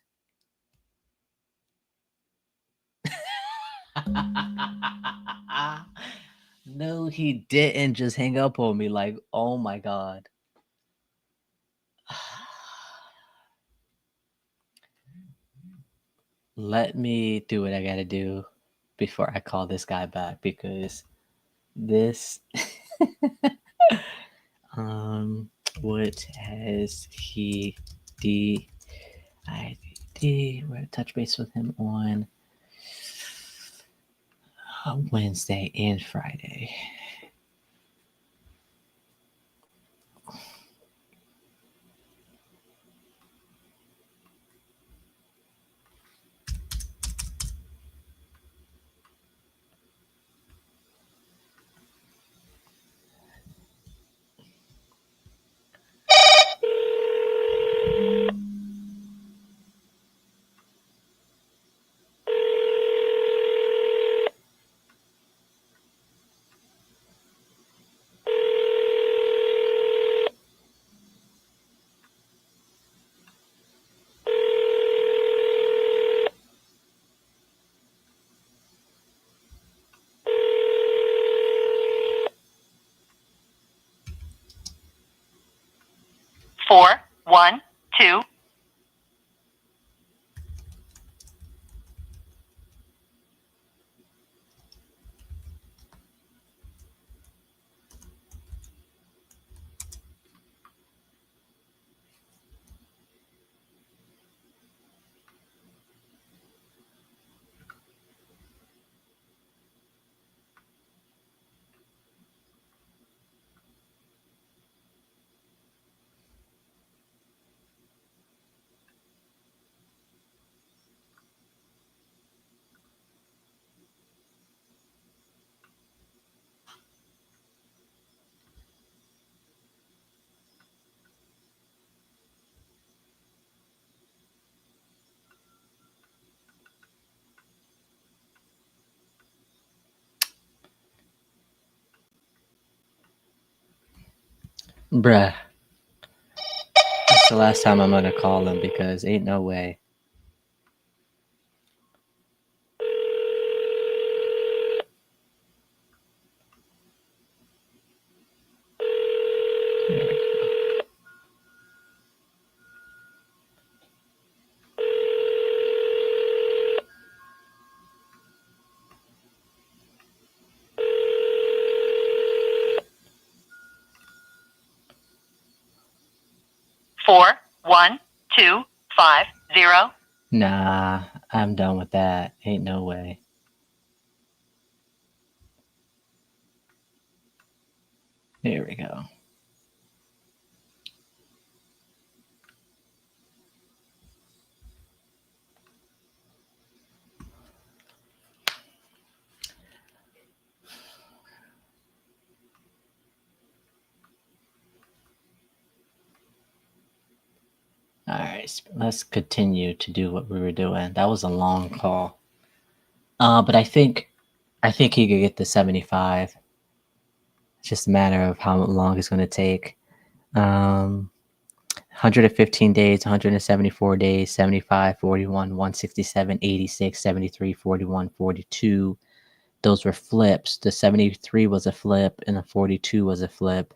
No, he didn't just hang up on me. Like, oh my God. Let me do what I gotta do before I call this guy back, because this what has he we're gonna touch base with him on Wednesday and Friday. Four, one, two. Bruh. That's the last time I'm gonna call him, because ain't no way. 41250. Nah, I'm done with that. Ain't no way. Here we go. All right, let's continue to do what we were doing. That was a long call. But I think he could get the 75. It's just a matter of how long it's going to take. 115 days, 174 days, 75, 41, 167, 86, 73, 41, 42. Those were flips. The 73 was a flip and the 42 was a flip.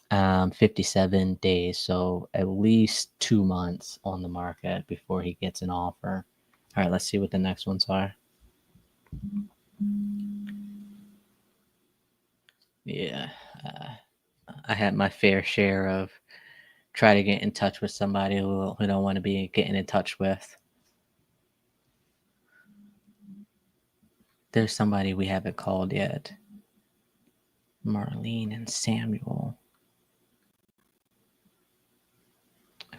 57 days, so at least 2 months on the market before he gets an offer. All right, let's see what the next ones are. Yeah, I had my fair share of try to get in touch with somebody who don't want to be getting in touch with. There's somebody we haven't called yet. Marlene and Samuel.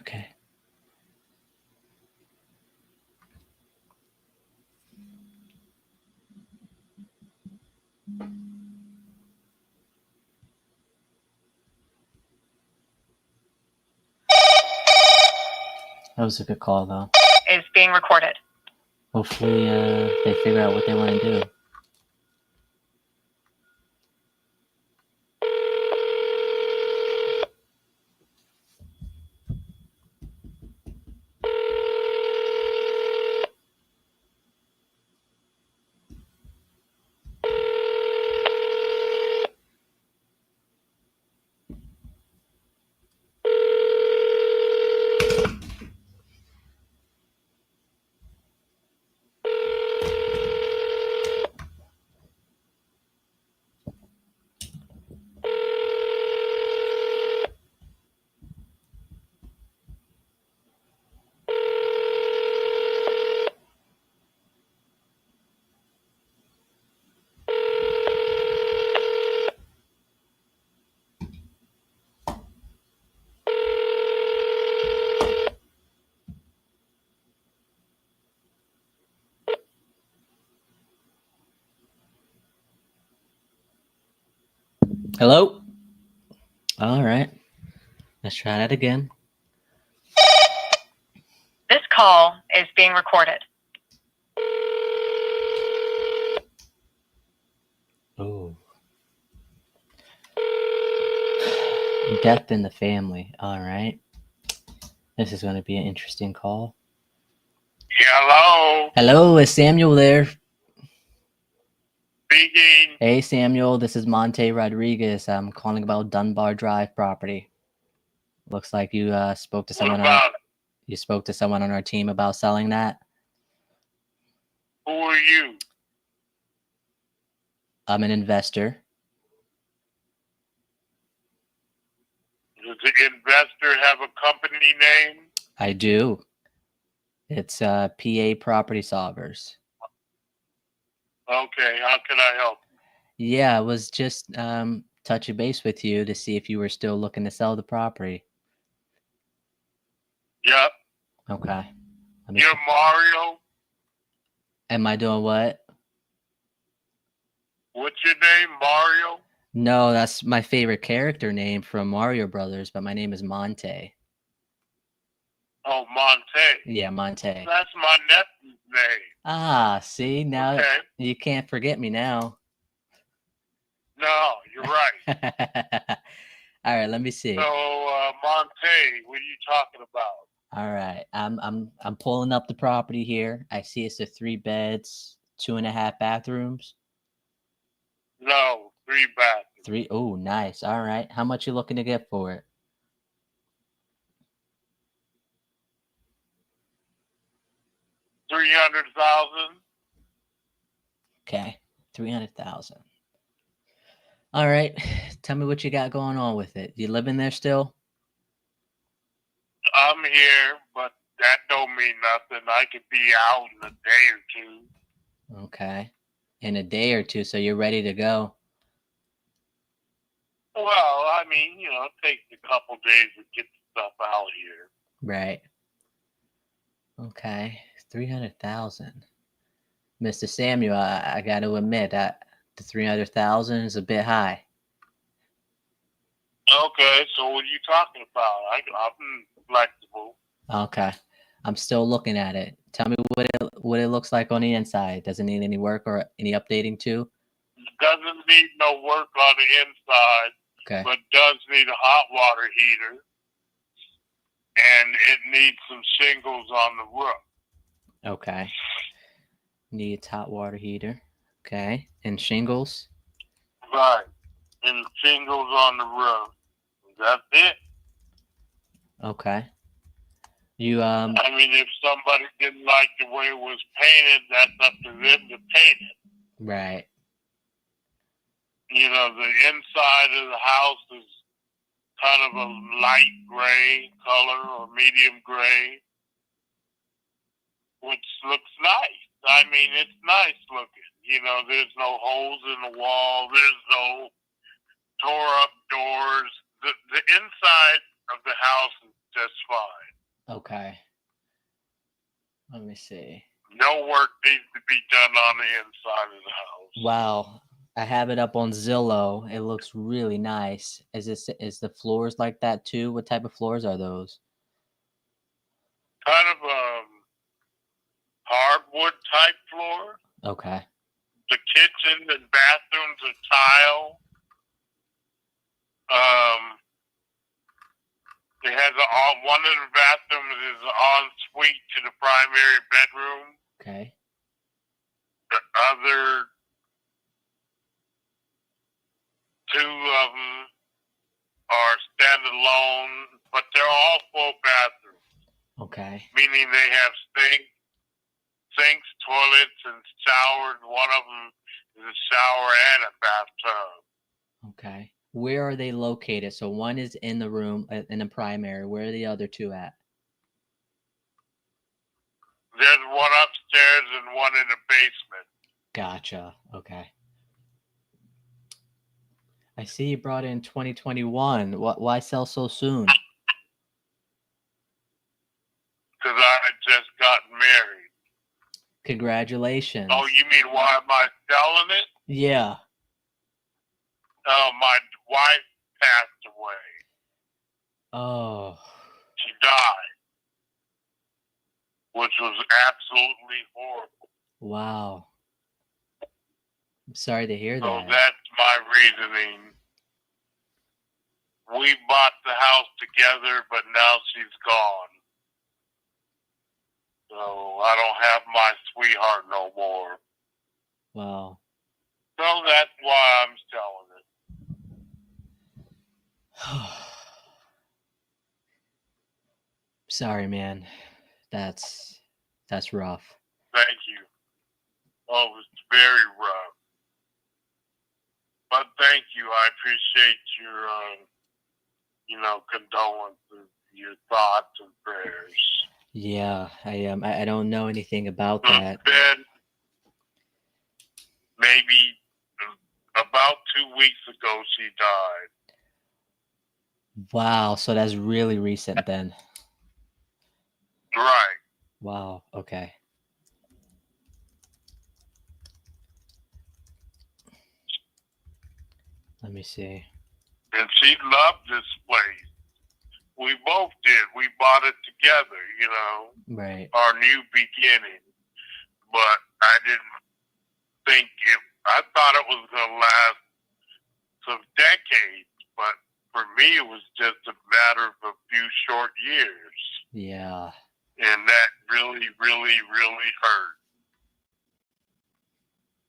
Okay. That was a good call, though. Is being recorded. Hopefully, they figure out what they want to do. Hello? All right. Let's try that again. This call is being recorded. Oh. Death in the family. All right. This is going to be an interesting call. Hello. Hello, is Samuel there? Speaking. Hey, Samuel, this is Monte Rodriguez. I'm calling about Dunbar Drive property. Looks like you spoke to someone. You spoke to someone on our team about selling that. Who are you? I'm an investor. Does the investor have a company name? I do. It's PA Property Solvers. Okay, how can I help? Yeah, I was just touching base with you to see if you were still looking to sell the property. Yep. Okay. You're Mario? Am I doing what? What's your name, Mario? No, that's my favorite character name from Mario Brothers, but my name is Monte. Oh, Monte. Yeah, Monte. That's my nephew's name. Ah, see, now Okay. you can't forget me now. No, you're right. All right, let me see. So, Monte, what are you talking about? All right, I'm pulling up the property here. I see it's a 3 beds, 2.5 bathrooms. No, 3 bathrooms. 3. Oh, nice. All right, how much you looking to get for it? $300,000. Okay, 300,000. All right, tell me what you got going on with it. You living there still? I'm here, but that don't mean nothing. I could be out in a day or two. Okay. In a day or two, so you're ready to go. Well, I mean, it takes a couple days to get the stuff out here. Right. Okay. 300,000. Mr. Samuel, I got to admit that the 300,000 is a bit high. Okay, so what are you talking about? I'm flexible. Okay. I'm still looking at it. Tell me what it looks like on the inside. Does it need any work or any updating too? Doesn't need no work on the inside, Okay. but does need a hot water heater, and it needs some shingles on the roof. Okay. Needs hot water heater. Okay. And shingles? Right. And shingles on the roof. That's it. Okay. You I mean, if somebody didn't like the way it was painted, that's up to them to paint it. right. The inside of the house is kind of a light gray color or medium gray, which looks nice. I mean, it's nice looking. There's no holes in the wall. There's no tore up doors. The inside of the house is just fine. Okay. Let me see. No work needs to be done on the inside of the house. Wow. I have it up on Zillow. It looks really nice. Is the floors like that too? What type of floors are those? Kind of hardwood type floor. Okay. The kitchen and bathrooms are tile. It has one of the bathrooms is en suite to the primary bedroom. Okay. The other two of them are standalone, but they're all full bathrooms. Okay. Meaning they have sinks, toilets, and showers. One of them is a shower and a bathtub. Okay. Where are they located? So one is in the room in the primary. Where are the other two at? There's one upstairs and one in the basement. Gotcha. Okay. I see you brought in 2021. Why sell so soon? Because I had just gotten married. Congratulations. Oh, you mean why am I selling it? Yeah. My wife passed away. Oh. She died, which was absolutely horrible. Wow. I'm sorry to hear So that. that's my reasoning. We bought the house together, but now she's gone. So I don't have my sweetheart no more. Wow. So that's why I'm selling it. Sorry, man. That's rough. Thank you. Oh, it's very rough. But thank you. I appreciate your, condolences, your thoughts and prayers. Yeah, I don't know anything about that. Then maybe about 2 weeks ago she died. Wow, so that's really recent then. Right. Wow, okay. Let me see. And she loved this place. We both did. We bought it together, Right. our new beginning. But I didn't think I thought it was going to last some decades. But for me, it was just a matter of a few short years. Yeah. And that really, really, really hurt.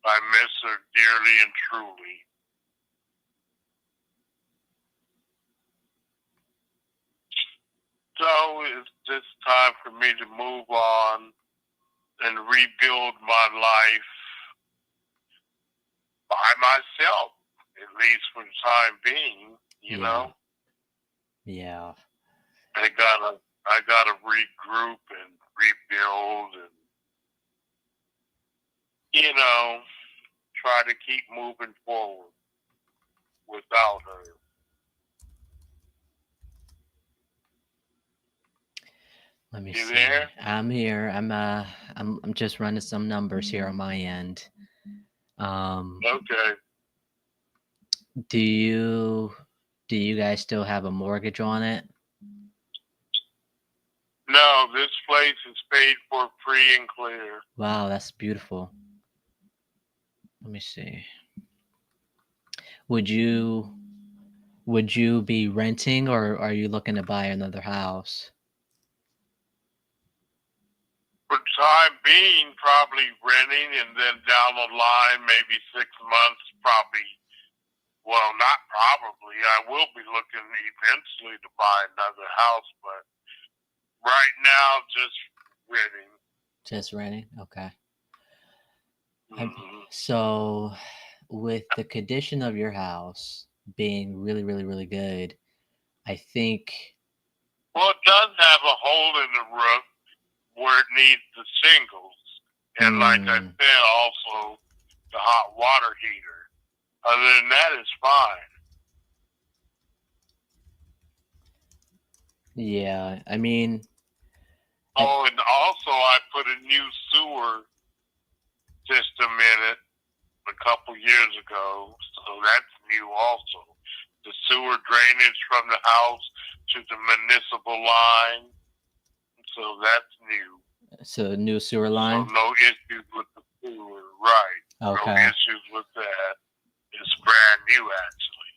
I miss her dearly and truly. So it's just time for me to move on and rebuild my life by myself, at least for the time being, you know? Yeah. I I got to regroup and rebuild and, try to keep moving forward without her. Let me You see. there? I'm here. I'm just running some numbers here on my end. Okay. Do you guys still have a mortgage on it? No, this place is paid for free and clear. Wow, that's beautiful. Let me see. Would you be renting, or are you looking to buy another house? For the time being, probably renting, and then down the line, maybe 6 months, probably. Well, not probably. I will be looking eventually to buy another house, but right now, just renting. Just renting? Okay. Mm-hmm. So, with the condition of your house being really, really, really good, I think. Well, it does have a hole in the roof where it needs the shingles. And like I said, also the hot water heater. Other than that, it's fine. Yeah, I mean. Oh, and also I put a new sewer system in it a couple years ago, so that's new also. The sewer drainage from the house to the municipal line, so that's new. So new sewer line? So no issues with the sewer, right. Okay. No issues with that. It's brand new, actually.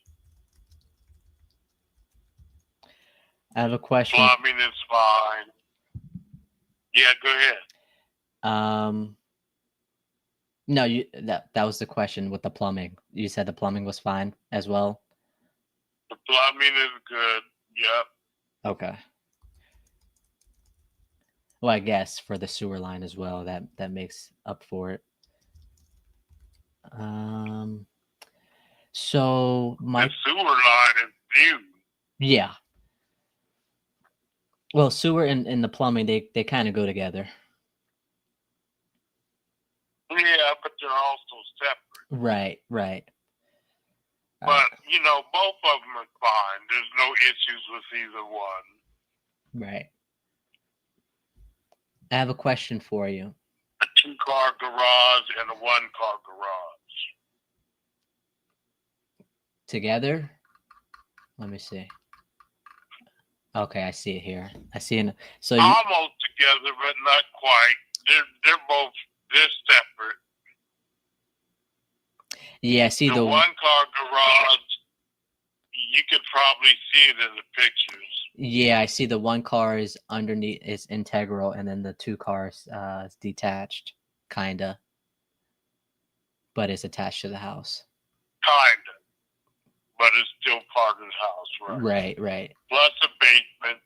I have a question. Plumbing is fine. Yeah, go ahead. No, that was the question with the plumbing. You said the plumbing was fine as well? The plumbing is good. Yep. Okay. Well, I guess for the sewer line as well, that makes up for it. So the sewer line is new. Yeah. Well, sewer and the plumbing, they kind of go together. Yeah, but they're also separate. Right. But, both of them are fine. There's no issues with either one. Right. I have a question for you. A 2-car garage and a 1-car garage. Together? Let me see. Okay, I see it here. I see it. So almost together, but not quite. They're separate. Yeah, I see the 1-car garage. You could probably see it in the pictures. Yeah, I see the 1 car is underneath, is integral, and then the 2 cars is detached, kinda. But it's attached to the house. Kinda. But it's still part of the house, right? Right. Plus a basement.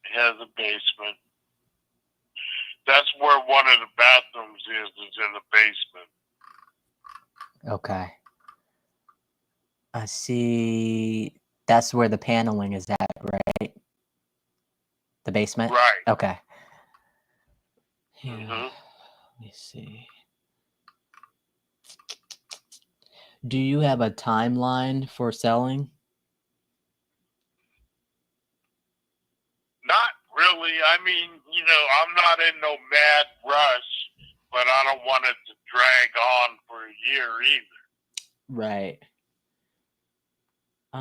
It has a basement. That's where one of the bathrooms is in the basement. Okay. I see. That's where the paneling is at, right? The basement? Right. Okay. Yeah. Mm-hmm. Let me see. Do you have a timeline for selling? Not really. I mean, I'm not in no mad rush, but I don't want it to drag on for a year either. Right. As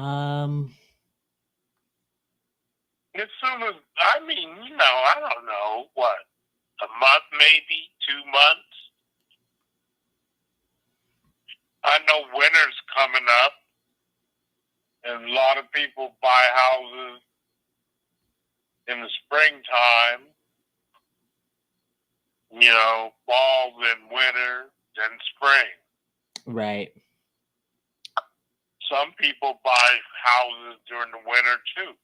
soon as, I don't know, what, a month maybe, 2 months? I know winter's coming up, and a lot of people buy houses in the springtime, fall, then winter, then spring. Right. Some people buy houses during the winter too.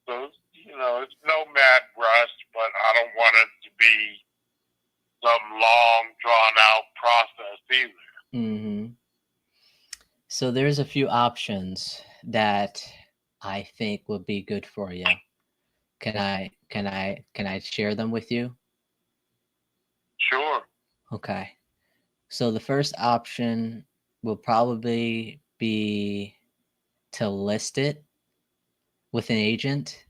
So, it's no mad rush, but I don't want it to be some long, drawn-out process either. Mm-hmm. So there's a few options that I think would be good for you. Can I share them with you? Sure. Okay. So the first option will probably be to list it with an agent.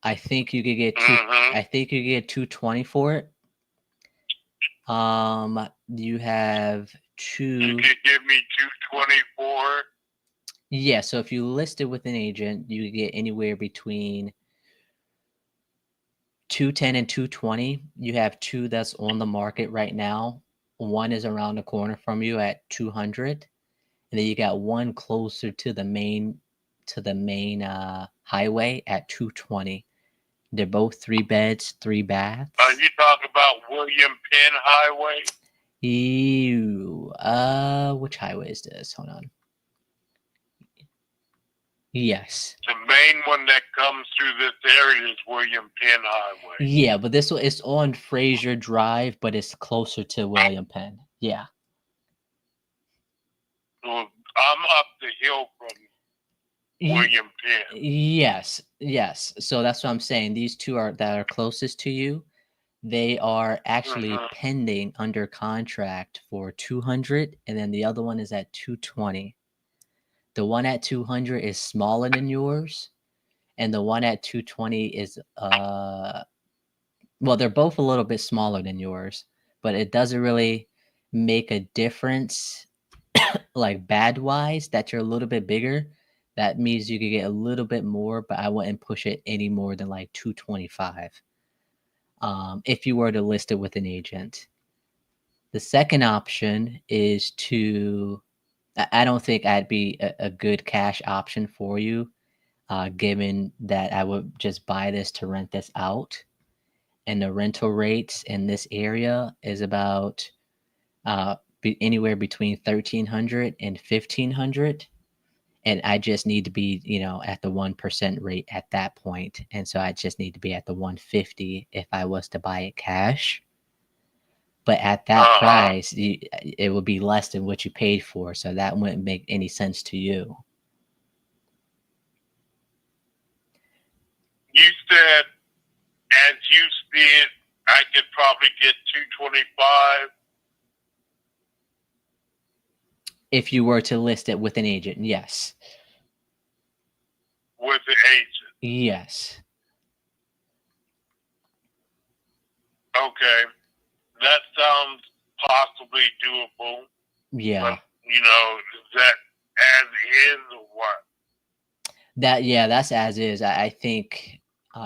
I think you could get Mm-hmm. I think you could get 220 for it. You have You two. could give me 224. Yeah, so if you list it with an agent, you could get anywhere between 210 and 220. You have two that's on the market right now. One is around the corner from you at 200, and then you got one closer to the main highway at 220. They're both 3 beds, 3 baths. You talking about William Penn Highway? Ew. Which highway is this? Hold on. Yes. The main one that comes through this area is William Penn Highway. Yeah, but this one is on Fraser Drive, but it's closer to William Penn. Yeah. Well, I'm up the hill from William Penn. Yes. So that's what I'm saying. These two that are closest to you, they are actually pending under contract for 200, and then the other one is at 220. The one at 200 is smaller than yours, and the one at 220 is well, they're both a little bit smaller than yours, but it doesn't really make a difference like bad wise that you're a little bit bigger. That means you could get a little bit more, but I wouldn't push it any more than like 225 if you were to list it with an agent. The second option is to, I don't think I'd be a good cash option for you, given that I would just buy this to rent this out. And the rental rates in this area is about anywhere between 1,300 and 1,500. And I just need to be, at the 1% rate at that point. And so I just need to be at the 150 if I was to buy it cash. But at that price, it would be less than what you paid for. So that wouldn't make any sense to you. You said, as you see it, I could probably get 225. If you were to list it with an agent, yes. With the agent? Yes. Okay. That sounds possibly doable. Yeah. But, is that as is or what? That's as is. I think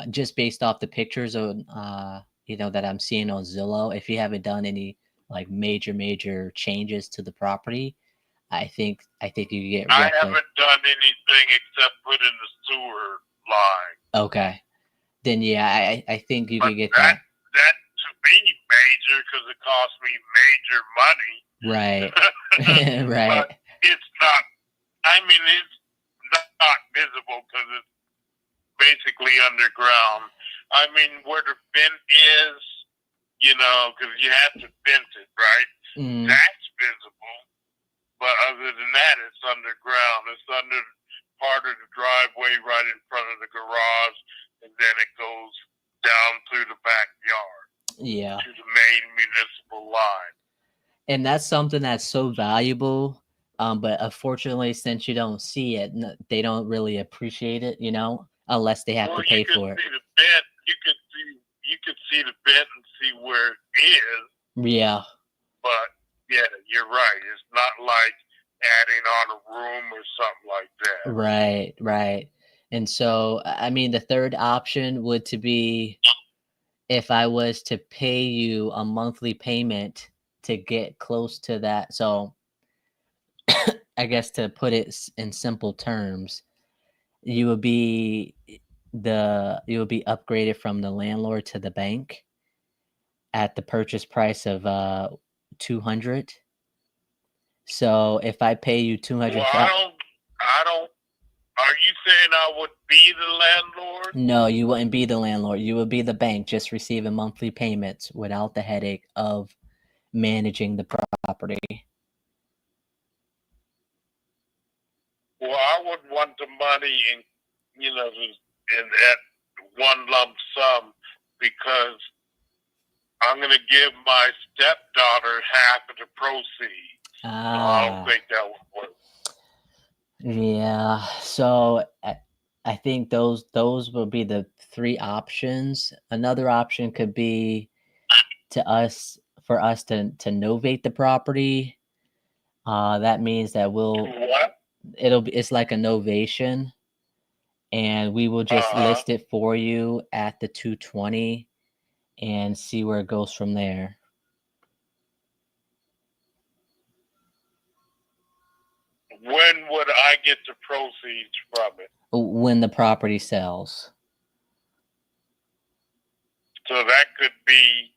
just based off the pictures of that I'm seeing on Zillow, if you haven't done any like major changes to the property, I think you get. I haven't done anything except put in the sewer line. Okay, then yeah, I think you could get that. That to me major because it cost me major money. Right. Right. But it's not. I mean, it's not visible because it's basically underground. I mean, where the vent is, because you have to vent it, right? That's visible. But other than that, it's underground. It's under part of the driveway right in front of the garage, and then it goes down through the backyard. Yeah. To the main municipal line. And that's something that's so valuable. But unfortunately, since you don't see it, they don't really appreciate it, unless they have to pay for it. See the vent. You could see the vent and see where it is. Yeah. But yeah, you're right. It's not like adding on a room or something like that. Right. And so, I mean, the third option would to be if I was to pay you a monthly payment to get close to that. So I guess to put it in simple terms, you would be upgraded from the landlord to the bank at the purchase price of $200. So if I pay you $200, well, I don't. Are you saying I would be the landlord? No, you wouldn't be the landlord. You would be the bank, just receiving monthly payments without the headache of managing the property. Well, I would want the money in, at one lump sum because I'm going to give my stepdaughter half of the proceeds. So I don't think that would work. Yeah. So I think those will be the three options. Another option could be for us to novate the property. That means that it's like a novation, and we will just list it for you at the 220 and see where it goes from there. When would I get the proceeds from it? When the property sells. So that could be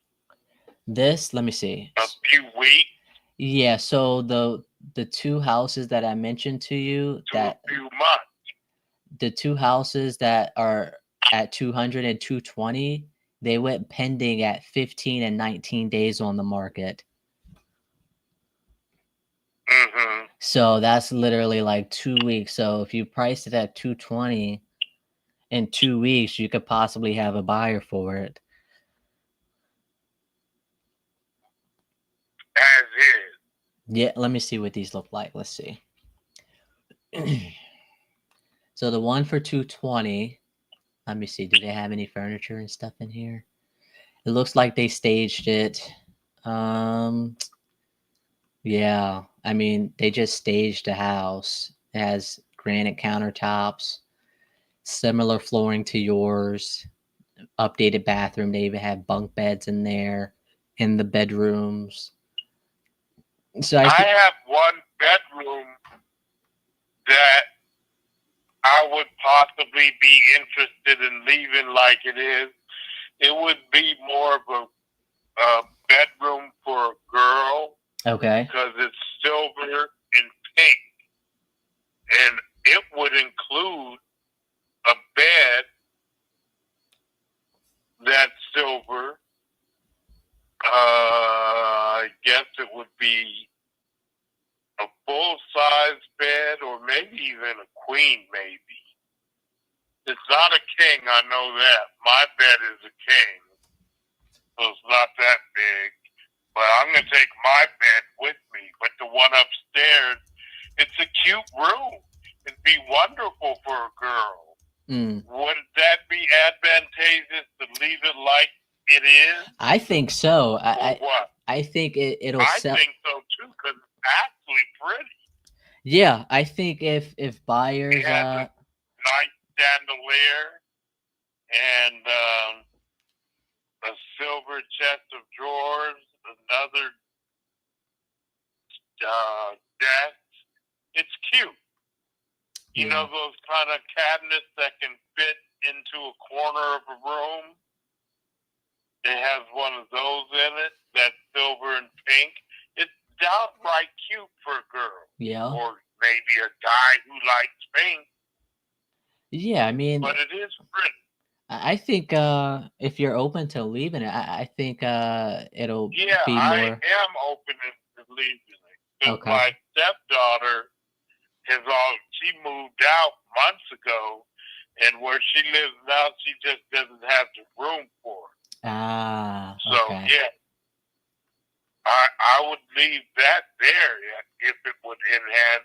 let me see. a few weeks. Yeah, so the two houses that I mentioned to you, a few months. The two houses that are at 200 and 220, they went pending at 15 and 19 days on the market. Mm-hmm. So that's literally like 2 weeks. So if you price it at 220 in 2 weeks, you could possibly have a buyer for it. As is. Yeah, let me see what these look like. Let's see. So the one for 220, let me see. Do they have any furniture and stuff in here? It looks like they staged it. Yeah, I mean, they just staged a house. It has granite countertops, similar flooring to yours, updated bathroom. They even have bunk beds in there, in the bedrooms. So I have one bedroom that I would possibly be interested in leaving like it is. It would be more of a bedroom for a girl. Okay. Because it's silver and pink. And it would include a bed that's silver. I guess it would be a full-size bed or maybe even a queen, maybe. It's not a king, I know that. My bed is a king, so it's not that big. But I'm going to take my bed with me. But the one upstairs, it's a cute room. It'd be wonderful for a girl. Would that be advantageous to leave it like it is? I think so. What? I think it'll sell. I think so too, because it's actually pretty. Yeah, I think if buyers It has a nice chandelier and a silver chest of drawers, another desk. It's cute. You know those kind of cabinets that can fit into a corner of a room? It has one of those in it that's silver and pink. It's downright cute for a girl. Yeah. Or maybe a guy who likes pink. Yeah, I mean, but it is pretty. I think if you're open to leaving it, I think it'll be more. I am open to leaving it. Because my stepdaughter she moved out months ago, and where she lives now, she just doesn't have the room for it. So yeah, I would leave that there if it would enhance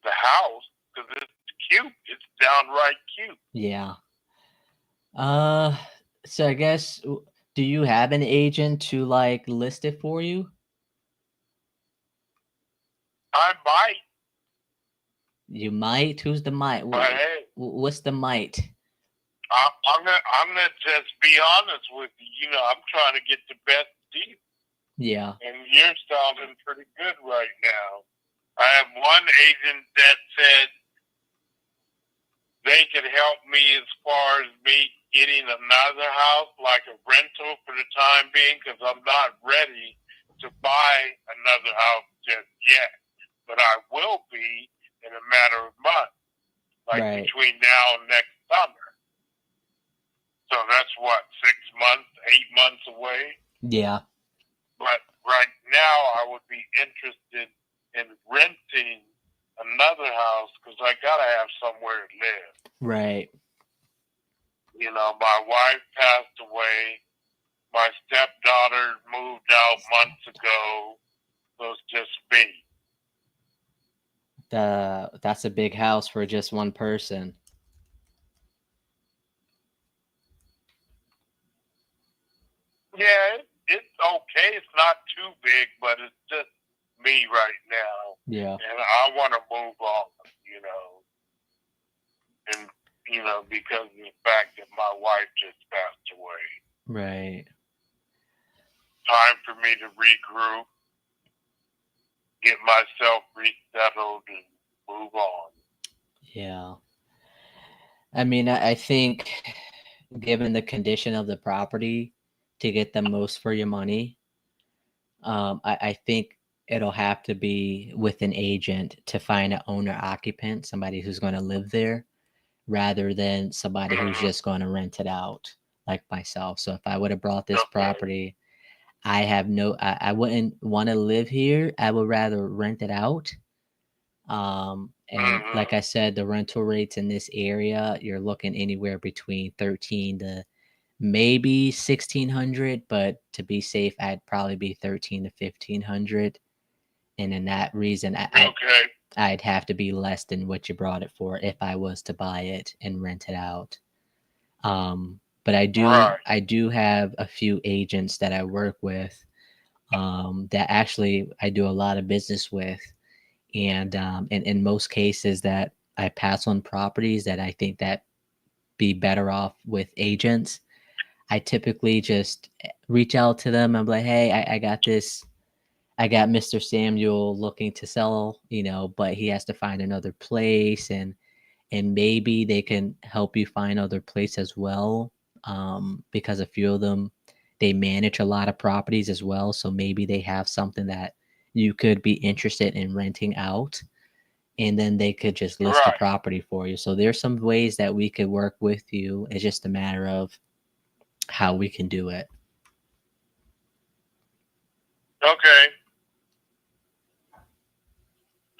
the house, because it's cute. It's downright cute. Yeah. So I guess, do you have an agent to like list it for you? I might. You might? Who's the might? What's the might? I'm gonna just be honest with you. You know, I'm trying to get the best deal. Yeah. And you're sounding pretty good right now. I have one agent that said they could help me as far as me getting another house, like a rental for the time being, because I'm not ready to buy another house just yet. But I will be in a matter of months, like between now and next summer. So that's what, 6 months, 8 months away? Yeah. But right now I would be interested in renting another house because I got to have somewhere to live. Right. You know, my wife passed away. My stepdaughter moved out months ago. So it's just me. That's a big house for just one person. Yeah, it's okay. It's not too big, but it's just me right now. Yeah. And I want to move on, you know. And, you know, because of the fact that my wife just passed away. Right. Time for me to regroup, get myself resettled, and move on. Yeah. I mean, I think given the condition of the property, to get the most for your money, I think it'll have to be with an agent to find an owner occupant, somebody who's going to live there, rather than somebody who's just going to rent it out, like myself. So if I would have brought this property, I wouldn't want to live here. I would rather rent it out. And like I said, the rental rates in this area, you're looking anywhere between 13 to maybe 1600, but to be safe, I'd probably be 13 to 1500. And in that reason, I'd have to be less than what you brought it for if I was to buy it and rent it out. But I do have a few agents that I work with, that actually I do a lot of business with. And in most cases that I pass on properties that I think that be better off with agents, I typically just reach out to them. I'm like, hey, I got this. I got Mr. Samuel looking to sell, you know, but he has to find another place, and maybe they can help you find other place as well, because a few of them, they manage a lot of properties as well. So maybe they have something that you could be interested in renting out, and then they could just list the property for you. So there's some ways that we could work with you. It's just a matter of how we can do it. Okay.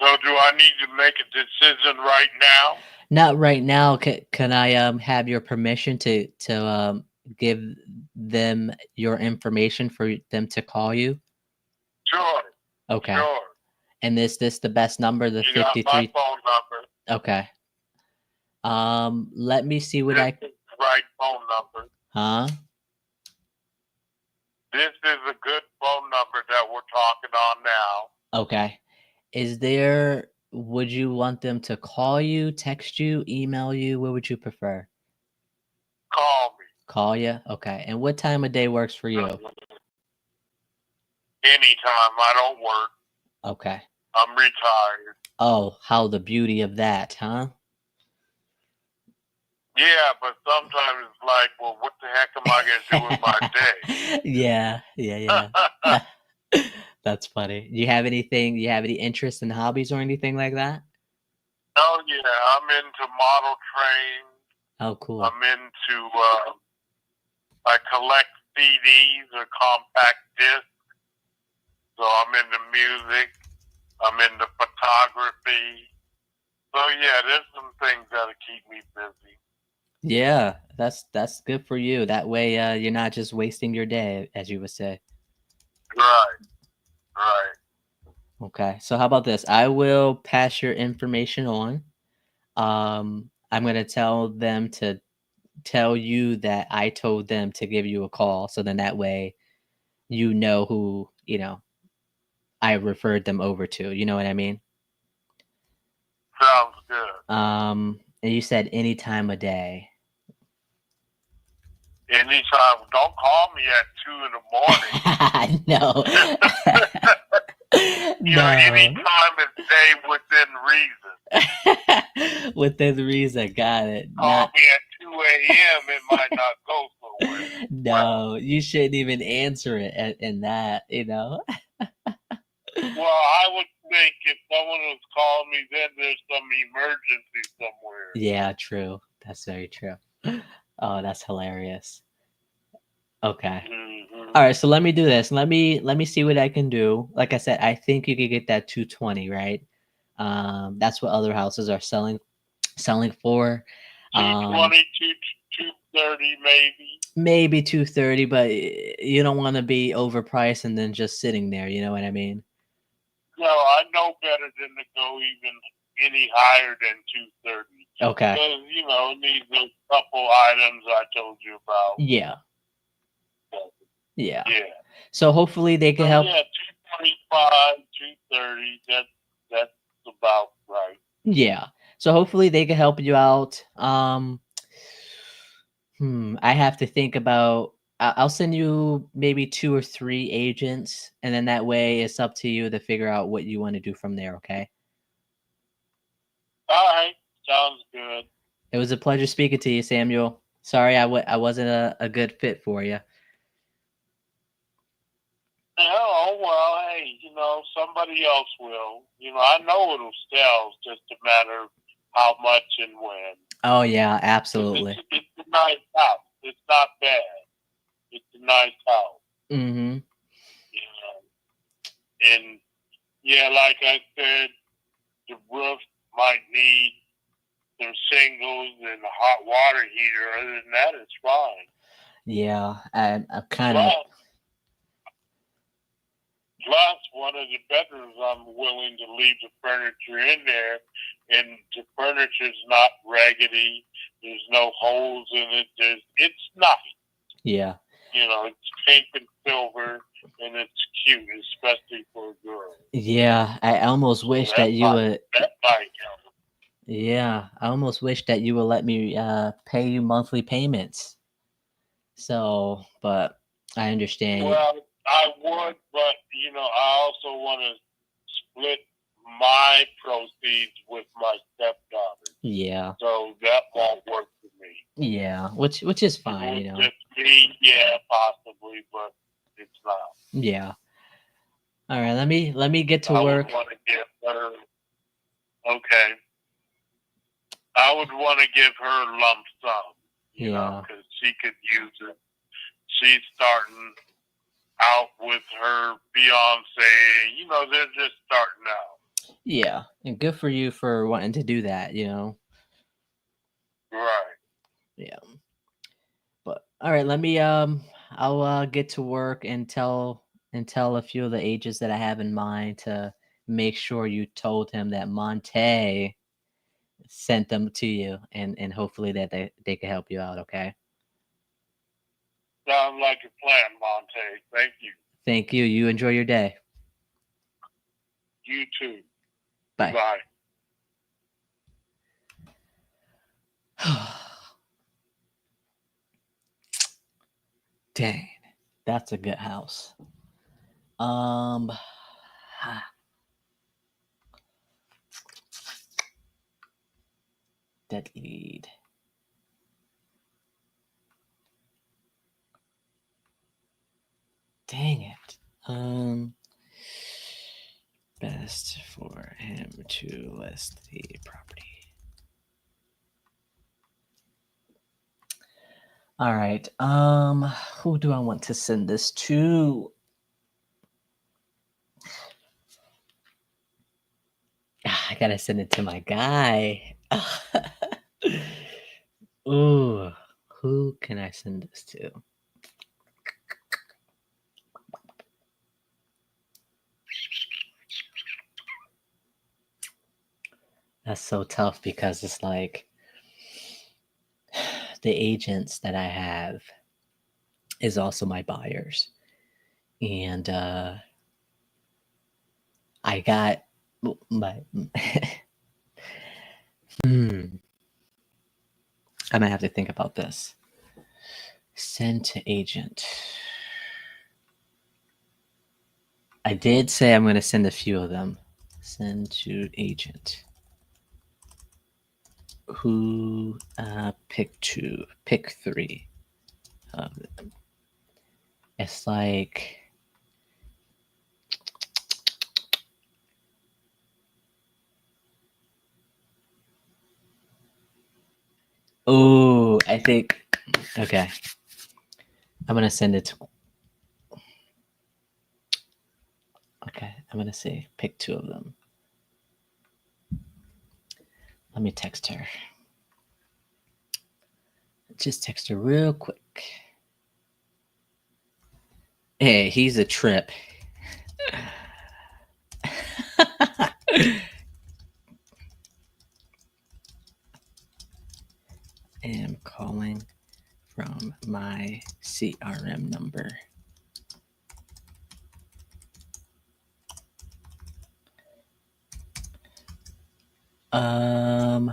So do I need to make a decision right now? Not right now. Can I have your permission to give them your information for them to call you? Sure. Okay. Sure. And is this the best number, the You 53? got my phone number. Okay. Let me see what This is the right phone number. Huh? This is a good phone number that we're talking on now. Okay. Would you want them to call you, text you, email you? What would you prefer? Call me. Call you? Okay. And what time of day works for you? Anytime. I don't work. Okay. I'm retired. Oh, how the beauty of that, huh? Yeah, but sometimes it's like, well, what the heck am I going to do with my day? Yeah. That's funny. Do you have any interest in hobbies or anything like that? Oh, yeah. I'm into model trains. Oh, cool. I'm into, I collect CDs or compact discs. So I'm into music. I'm into photography. So, yeah, there's some things that'll keep me busy. Yeah, that's good for you. That way, you're not just wasting your day, as you would say. Right. Okay, so how about this? I will pass your information on. I'm gonna tell them to tell you that I told them to give you a call, so then that way, you know who I referred them over to. You know what I mean? Sounds good. And you said any time of day. Anytime. Don't call me at 2 in the morning. No. No. Any time of day within reason. Within reason. Got it. Call me at 2 a.m. It might not go so well. No, you shouldn't even answer it in that, Well, I would think if someone was calling me, then there's some emergency somewhere. Yeah, true. That's very true. Oh, that's hilarious. Okay. Mm-hmm. All right, so let me do this. Let me see what I can do. Like I said, I think you could get that 220, right? That's what other houses are selling for. 220, 230 maybe. Maybe 230, but you don't want to be overpriced and then just sitting there. You know what I mean? No, I know better than to go even any higher than 230. Okay. Because, it needs those couple items I told you about. Yeah. Yeah. So hopefully they can help. Yeah, 225, 230. That's about right. Yeah. So hopefully they can help you out. I have to think about. I'll send you maybe 2 or 3 agents, and then that way it's up to you to figure out what you want to do from there. Okay. All right. Sounds good. It was a pleasure speaking to you, Samuel. Sorry I wasn't a good fit for you. Oh, well, hey, somebody else will. I know it'll sell. It's just a matter of how much and when. Oh yeah, absolutely. It's a nice house. It's not bad. It's a nice house. Mm-hmm. And yeah, like I said, the roof might need some shingles and a hot water heater. Other than that, it's fine. Yeah, I'm kind of. Plus, one of the bedrooms, I'm willing to leave the furniture in there, and the furniture's not raggedy. There's no holes in it. It's nice. Yeah. It's pink and silver, and it's cute, especially for a girl. Yeah, I almost wish that you would. That might help. Yeah, I almost wish that you would let me pay you monthly payments. So, but I understand. Well, I would, but I also want to split my proceeds with my stepdaughter. Yeah. So that won't work for me. Yeah, which is fine, Just me, yeah, possibly, but it's not. Yeah. All right, let me get to I work. would want to give her. Okay. I would want to give her lump sum. Because she could use it. She's starting out with her fiance. They're just starting out. Yeah, and good for you for wanting to do that. Right. Yeah. But all right, let me I'll get to work and tell a few of the agents that I have in mind to make sure you told him that Monte sent them to you, and hopefully that they can help you out. Okay. Sounds like a plan, Monte. Thank you. Thank you. You enjoy your day. You too. Bye. Bye. Dang, that's a good house. Dead lead. Dang it. Best for him to list the property. All right. Who do I want to send this to? I gotta send it to my guy. Ooh, who can I send this to? That's so tough because it's like the agents that I have is also my buyers. And I got my I might have to think about this. Send to agent. I did say I'm going to send a few of them. Send to agent. Who pick 3 of them. It's like I think okay. I'm gonna send it to. Okay, I'm gonna say pick 2 of them. Let me text her. Just text her real quick. Hey, he's a trip. Am calling from my CRM number. All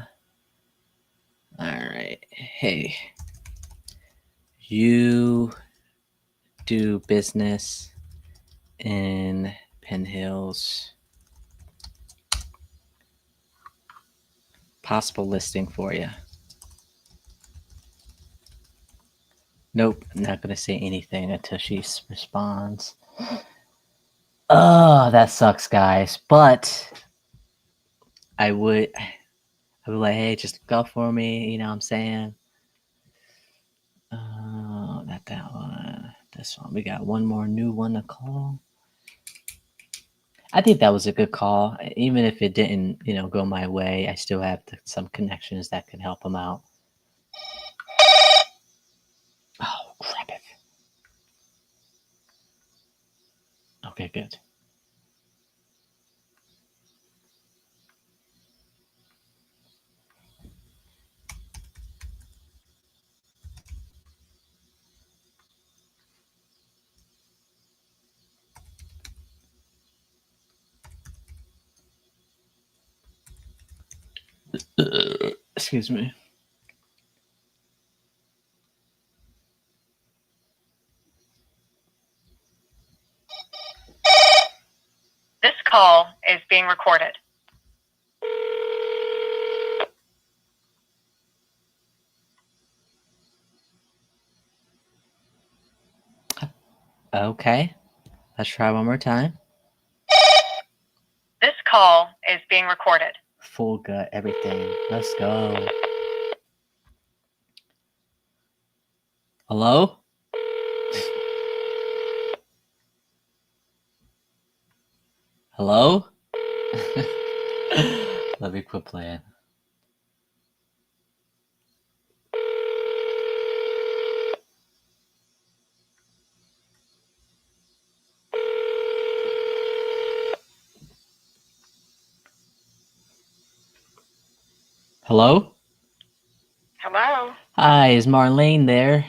right. Hey, you do business in Penn Hills. Possible listing for you. Nope, I'm not going to say anything until she responds. Oh, that sucks, guys. But I would like, hey, just look out for me. You know what I'm saying? Oh, not that one. This one. We got one more new one to call. I think that was a good call. Even if it didn't, go my way, I still have some connections that can help them out. Oh, crap it. Okay, good. Excuse me. This call is being recorded. Okay. Let's try one more time. This call is being recorded. Full gut, everything. Let's go. Hello? Hello? Let me quit playing. Hello? Hello, Hi, is Marlene there?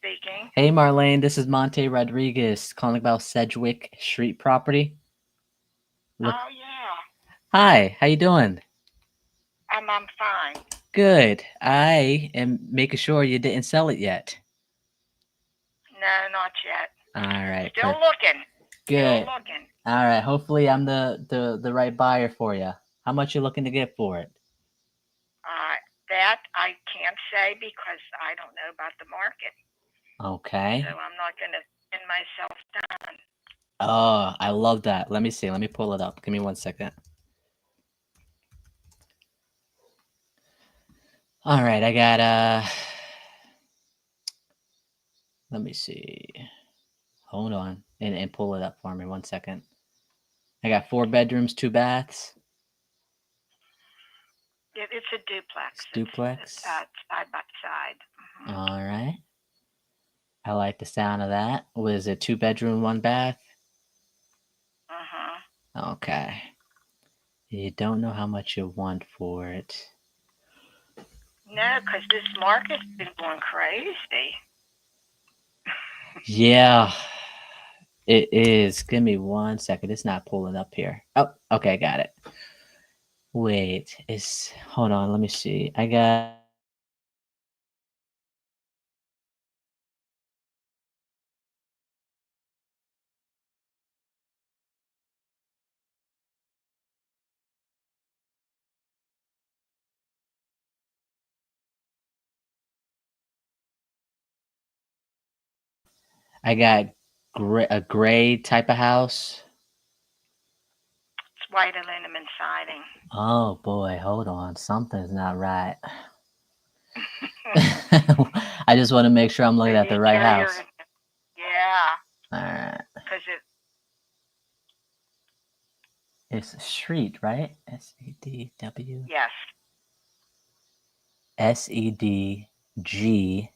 speaking. Hey, Marlene, this is Monte Rodriguez calling about Sedgwick Street property. Look. Oh yeah, Hi, how you doing? I'm fine. Good. I am making sure you didn't sell it yet. No, not yet. All right. Still looking. Good. Still looking. All right. Hopefully, I'm the right buyer for you. How much you looking to get for it? That I can't say because I don't know about the market. Okay. So I'm not going to pin myself down. Oh, I love that. Let me see. Let me pull it up. Give me 1 second. All right, I got let me see. Hold on and pull it up for me 1 second. I got 4 bedrooms, 2 baths. It's a duplex. Duplex. It's side by side. Mm-hmm. All right. I like the sound of that. Was it 2 bedroom, 1 bath? Uh-huh. Okay. You don't know how much you want for it. No, because this market's been going crazy. Yeah, it is. Give me 1 second. It's not pulling up here. Oh, okay, got it. Wait, hold on, let me see. I got a gray type of house. It's white aluminum siding. Oh boy, hold on. Something's not right. I just want to make sure I'm looking at the right house. Yeah. All right. Because It's a street, right? SEDW. Yes. SEDW. Okay.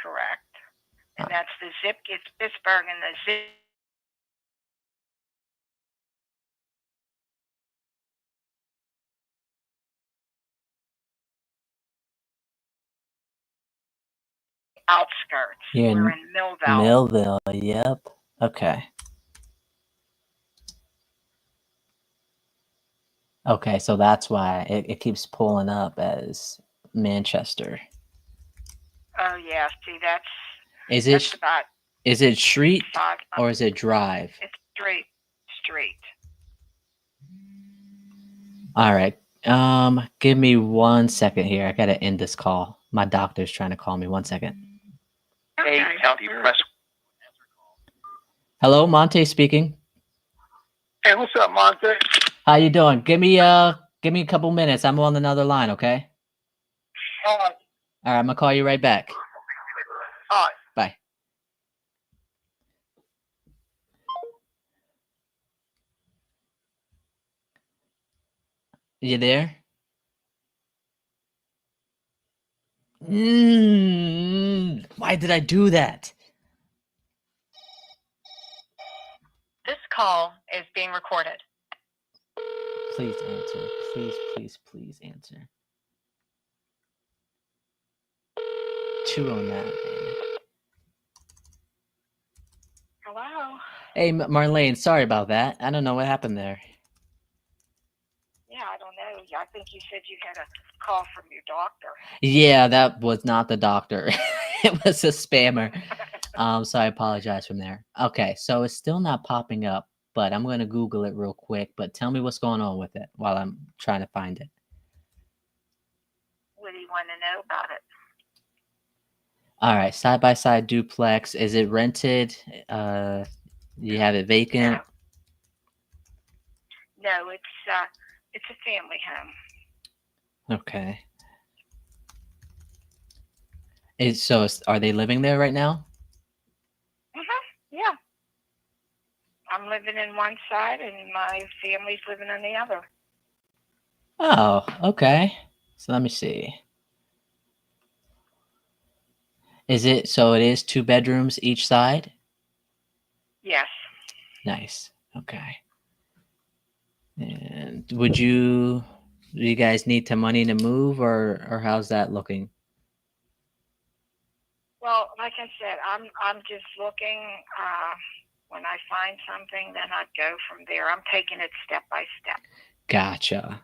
Correct. And that's the zip. It's Pittsburgh, and the zip outskirts. You're We're in Millville. Millville. Yep. Okay. Okay, so that's why it keeps pulling up as Manchester. Oh yeah. See, that's about is it street 5 miles. or is it drive? It's street. All right. Give me 1 second here. I gotta end this call. My doctor's trying to call me. 1 second. Okay. County Press. Hello, Monte speaking. Hey, what's up, Monte? How you doing? Give me a couple minutes. I'm on another line, okay? All right. All right, I'm gonna call you right back. All right. Bye. You there? Why did I do that? This call is being recorded. Please answer. Please answer. 209. Hello. Hey, Marlene, sorry about that. I don't know what happened there. Yeah, I don't know. I think you said you had a call from your doctor. Yeah, that was not the doctor. It was a spammer. So I apologize from there. Okay, so it's still not popping up, but I'm going to Google it real quick. But tell me what's going on with it while I'm trying to find it. What do you want to know about it? All right, side-by-side duplex. Is it rented? You have it vacant? No, it's a family home. Okay. Are they living there right now? Yeah. I'm living in one side, and my family's living on the other. Oh, okay. So let me see. It is 2 bedrooms each side? Yes. Nice. Okay. And do you guys need the money to move, or how's that looking? Well, like I said, I'm just looking. When I find something, then I'd go from there. I'm taking it step by step. Gotcha.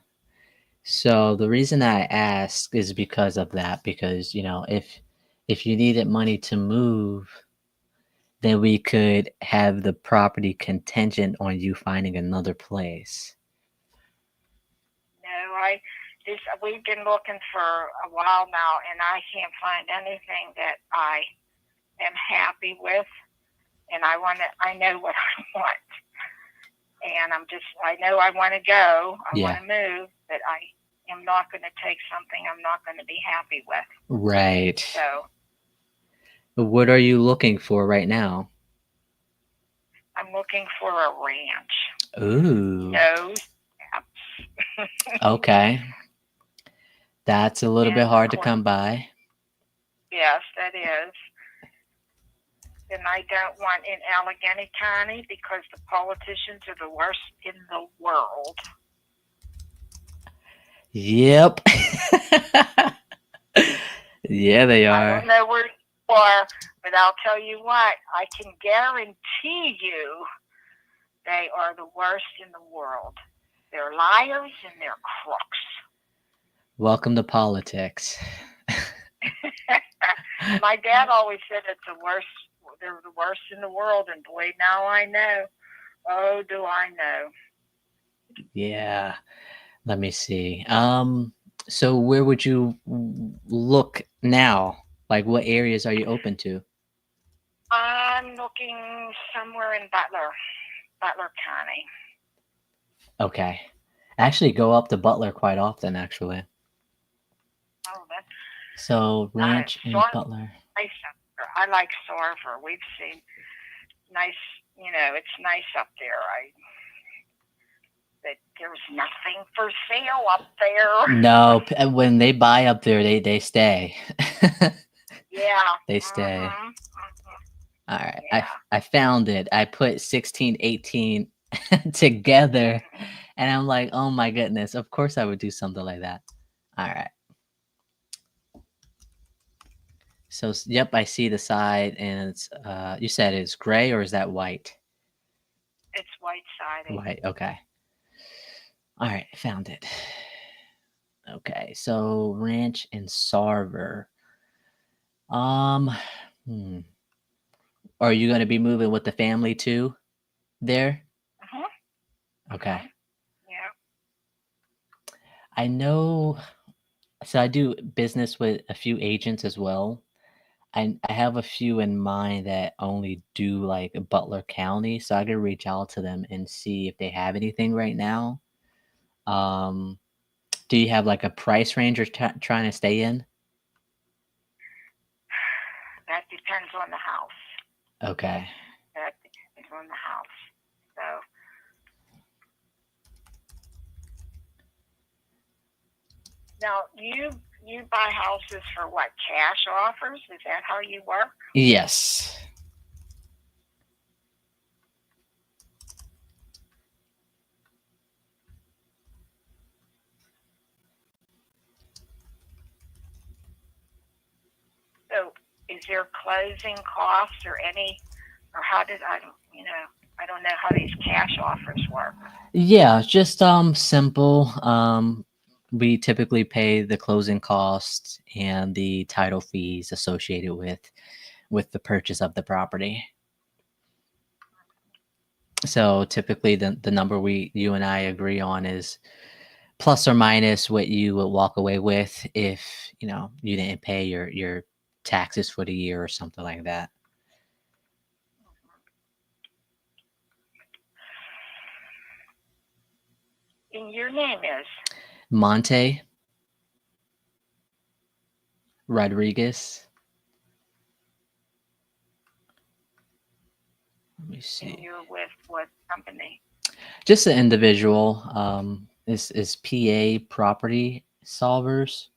So the reason I ask is because of that, because if you needed money to move, then we could have the property contingent on you finding another place. No, we've been looking for a while now, and I can't find anything that I am happy with, and I know what I want, and I know I want to go. I want to move, but I am not going to take something I'm not going to be happy with. Right. So, what are you looking for right now? I'm looking for a ranch. Ooh. No. Okay. That's a little bit hard to come by. Yes, that is. And I don't want in Allegheny County because the politicians are the worst in the world. Yep. Yeah, they are. I don't know where you are, but I'll tell you what, I can guarantee you they are the worst in the world. They're liars and they're crooks. Welcome to politics. My dad always said it's the worst. They're the worst in the world, and boy, now I know. Oh, do I know? Yeah. Let me see. So where would you look now? Like, what areas are you open to? I'm looking somewhere in Butler County. Okay. I actually go up to Butler quite often, actually. Oh, that's so ranch in Butler. I like Sarver. We've seen nice, it's nice up there. that there's nothing for sale up there. No, when they buy up there, they stay. Yeah. They stay. Mhm. All right, Yeah. I found it. I put 16, 18 together, and I'm like, oh my goodness! Of course, I would do something like that. All right. So, yep, I see the side, and it's you said it's gray, or is that white? It's white siding. White. Okay. All right, I found it. Okay, so Ranch and Sarver. Hmm. Are you going to be moving with the family too there? Okay. Yeah. I know. So I do business with a few agents as well. I have a few in mind that only do like Butler County, so I could reach out to them and see if they have anything right now. Do you have like a price range you're trying to stay in? That depends on the house. Okay. That depends on the house. So. Now, you buy houses for what? Cash offers? Is that how you work? Yes. So, is there closing costs or how did I don't know how these cash offers work. Yeah, just simple. We typically pay the closing costs and the title fees associated with the purchase of the property. So typically the number you and I agree on is plus or minus what you would walk away with if you didn't pay your taxes for the year or something like that. And your name is? Monte Rodriguez. Let me see. And you're with what company? Just an individual. Is PA Property Solvers.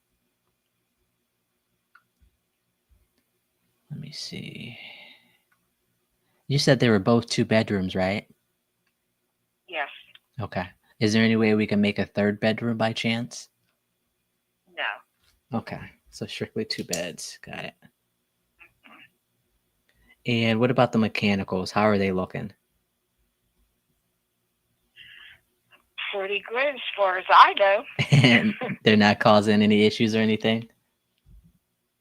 Let me see. You said they were both 2 bedrooms, right? Yes. Okay. Is there any way we can make a 3rd bedroom by chance? No. Okay. So strictly 2 beds. Got it. And what about the mechanicals? How are they looking? Pretty good as far as I know. And they're not causing any issues or anything?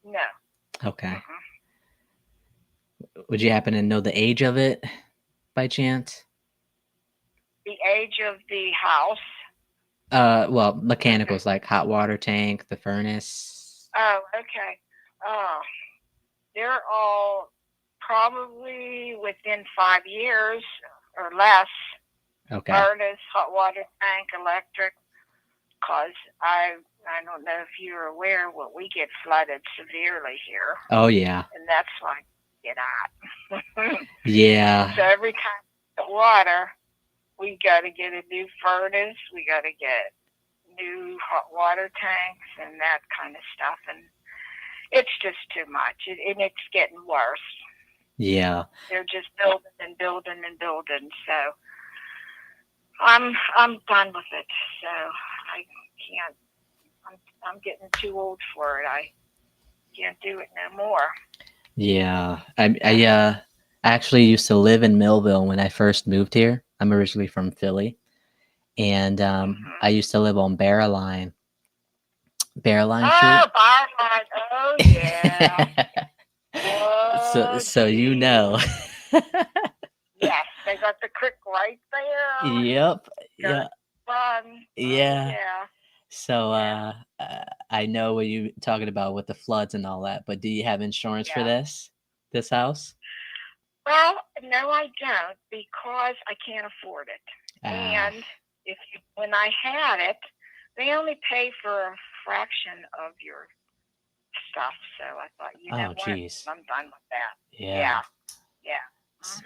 No. Okay. Would you happen to know the age of it by chance? The age of the house? Well, mechanicals like hot water tank, the furnace. Oh, okay. They're all probably within 5 years or less. Okay. Furnace, hot water tank, electric. Because I don't know if you're aware, but we get flooded severely here. Oh, yeah. And that's why I get out. Yeah. So every time the water, we got to get a new furnace. We got to get new hot water tanks and that kind of stuff. And it's just too much. And it's getting worse. Yeah. They're just building and building and building. So I'm done with it. So I can't. I'm getting too old for it. I can't do it no more. Yeah. I actually used to live in Millville when I first moved here. I'm originally from Philly. And I used to live on Barreline Street. Oh, Barline. Oh, yeah. Oh, so you know. Yes, they got the creek right there. Yep. Yeah. Fun. Yeah. Yeah. So I know what you're talking about with the floods and all that, but do you have insurance for this house? Well, no, I don't, because I can't afford it. And when I had it, they only pay for a fraction of your stuff. So I thought, what? I'm done with that. Yeah. Yeah.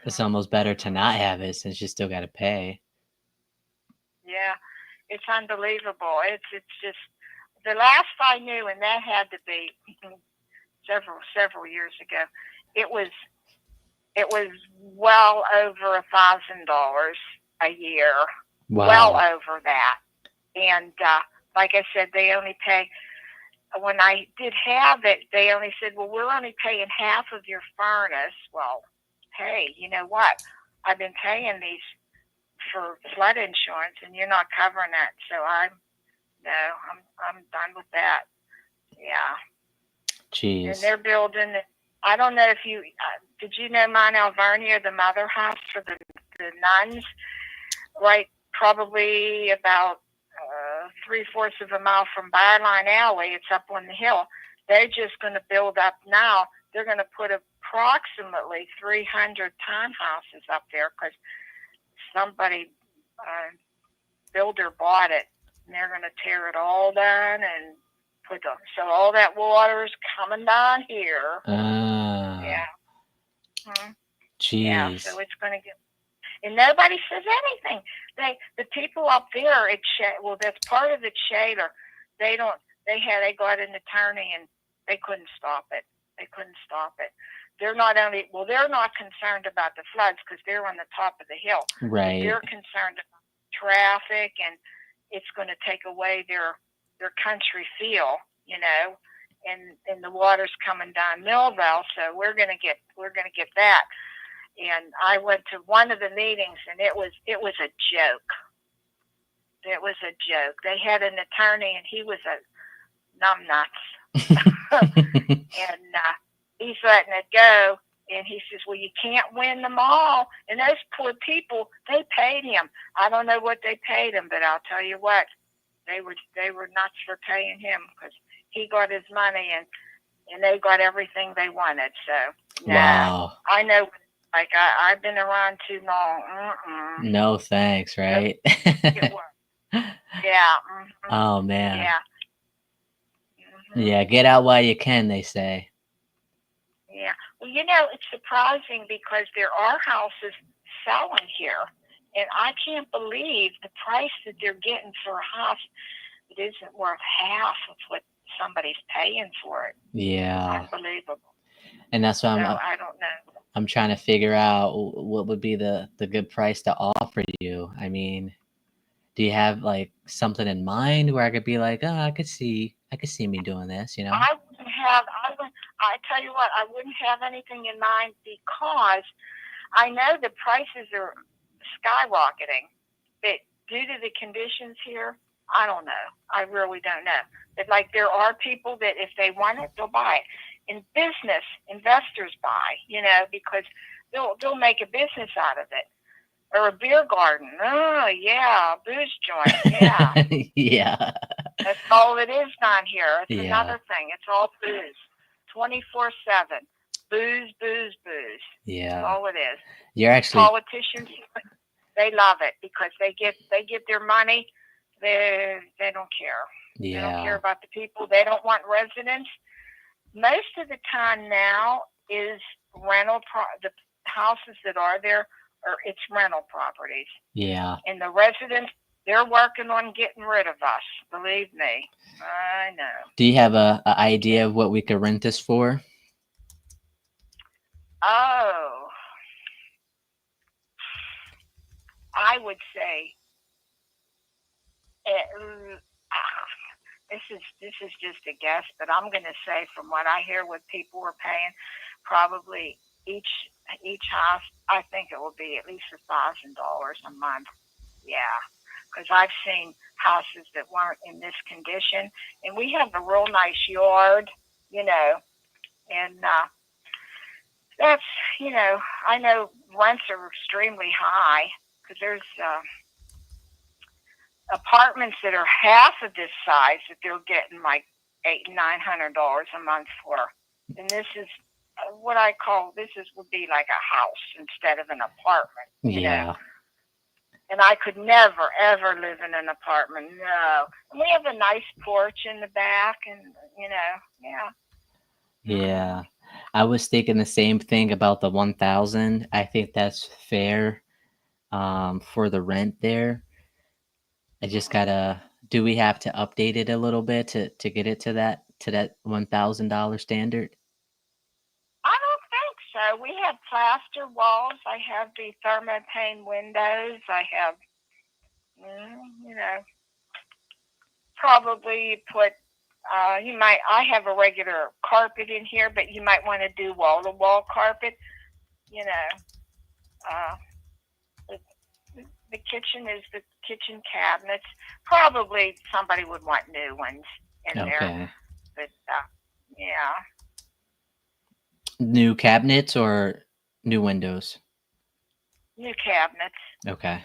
It's almost better to not have it since you still got to pay. Yeah, it's unbelievable. It's just the last I knew, and that had to be several years ago. It was well over $1,000 a year. Wow. Well over that. And like I said, they only pay. When I did have it, they only said, "Well, we're only paying half of your furnace." Well, hey, you know what? I've been paying these for flood insurance, and you're not covering that. So I'm done with that. Yeah. Jeez. And they're building. I don't know if you did. You know Mount Alvernia, the mother house for the nuns, right? Probably about 3/4 of a mile from Byline Alley. It's up on the hill. They're just going to build up now. They're going to put approximately 300 townhouses up there because somebody builder bought it, and they're going to tear it all down and put them. So all that water is coming down here. Yeah. Jeez. Yeah. So it's going to get. And nobody says anything. The people up there at that's part of the Shaler. They got an attorney and they couldn't stop it. They're not concerned about the floods because they're on the top of the hill. Right. They're concerned about traffic, and it's going to take away their country feel, and the water's coming down Millville, so we're going to get that. And I went to one of the meetings, and it was a joke. It was a joke. They had an attorney, and he was a numbnuts. And he's letting it go. And he says, "Well, you can't win them all." And those poor people, they paid him. I don't know what they paid him, but I'll tell you what, they were nuts for paying him because he got his money and they got everything they wanted. So, wow. I know. Like I've been around too long. No thanks, right? Yeah. Oh man. Yeah. Yeah, get out while you can, they say. Yeah. Well, it's surprising because there are houses selling here, and I can't believe the price that they're getting for a house that isn't worth half of what somebody's paying for it. Yeah. Unbelievable. And that's why I don't know. I'm trying to figure out what would be the good price to offer you. I mean, do you have like something in mind where I could be like, I could see me doing this, I tell you what, I wouldn't have anything in mind because I know the prices are skyrocketing. But due to the conditions here, I don't know. I really don't know. But like there are people that if they want it, they'll buy it. In business, investors buy, because they'll make a business out of it. Or a beer garden. Oh, yeah. A booze joint. Yeah. Yeah. That's all it is down here. It's another thing. It's all booze. 24/7. Booze, booze, booze. Yeah. That's all it is. You're actually politicians, they love it because they get their money. They don't care. Yeah. They don't care about the people. They don't want residents. Most of the time now is rental. The houses that are there it's rental properties. Yeah. And the residents, they're working on getting rid of us. Believe me, I know. Do you have a idea of what we could rent this for? Oh, I would say this is just a guess, but I'm going to say from what I hear, what people are paying, probably each house, I think it will be at least $1,000 a month. Yeah, because I've seen houses that weren't in this condition, and we have a real nice yard, and that's, I know rents are extremely high because there's apartments that are half of this size that they're getting like $800 and $900 a month for, and this is what I call would be like a house instead of an apartment. You know? And I could never ever live in an apartment. No, and we have a nice porch in the back, and Yeah, I was thinking the same thing about the 1,000. I think that's fair for the rent there. I just gotta. Do we have to update it a little bit to get it to that $1,000 standard? I don't think so. We have plaster walls. I have the thermopane windows. I have, you know, probably put. You might. I have a regular carpet in here, but you might want to do wall-to-wall carpet. You know, the kitchen is the kitchen cabinets. Probably somebody would want new ones in there. But yeah. New cabinets or new windows? New cabinets. Okay.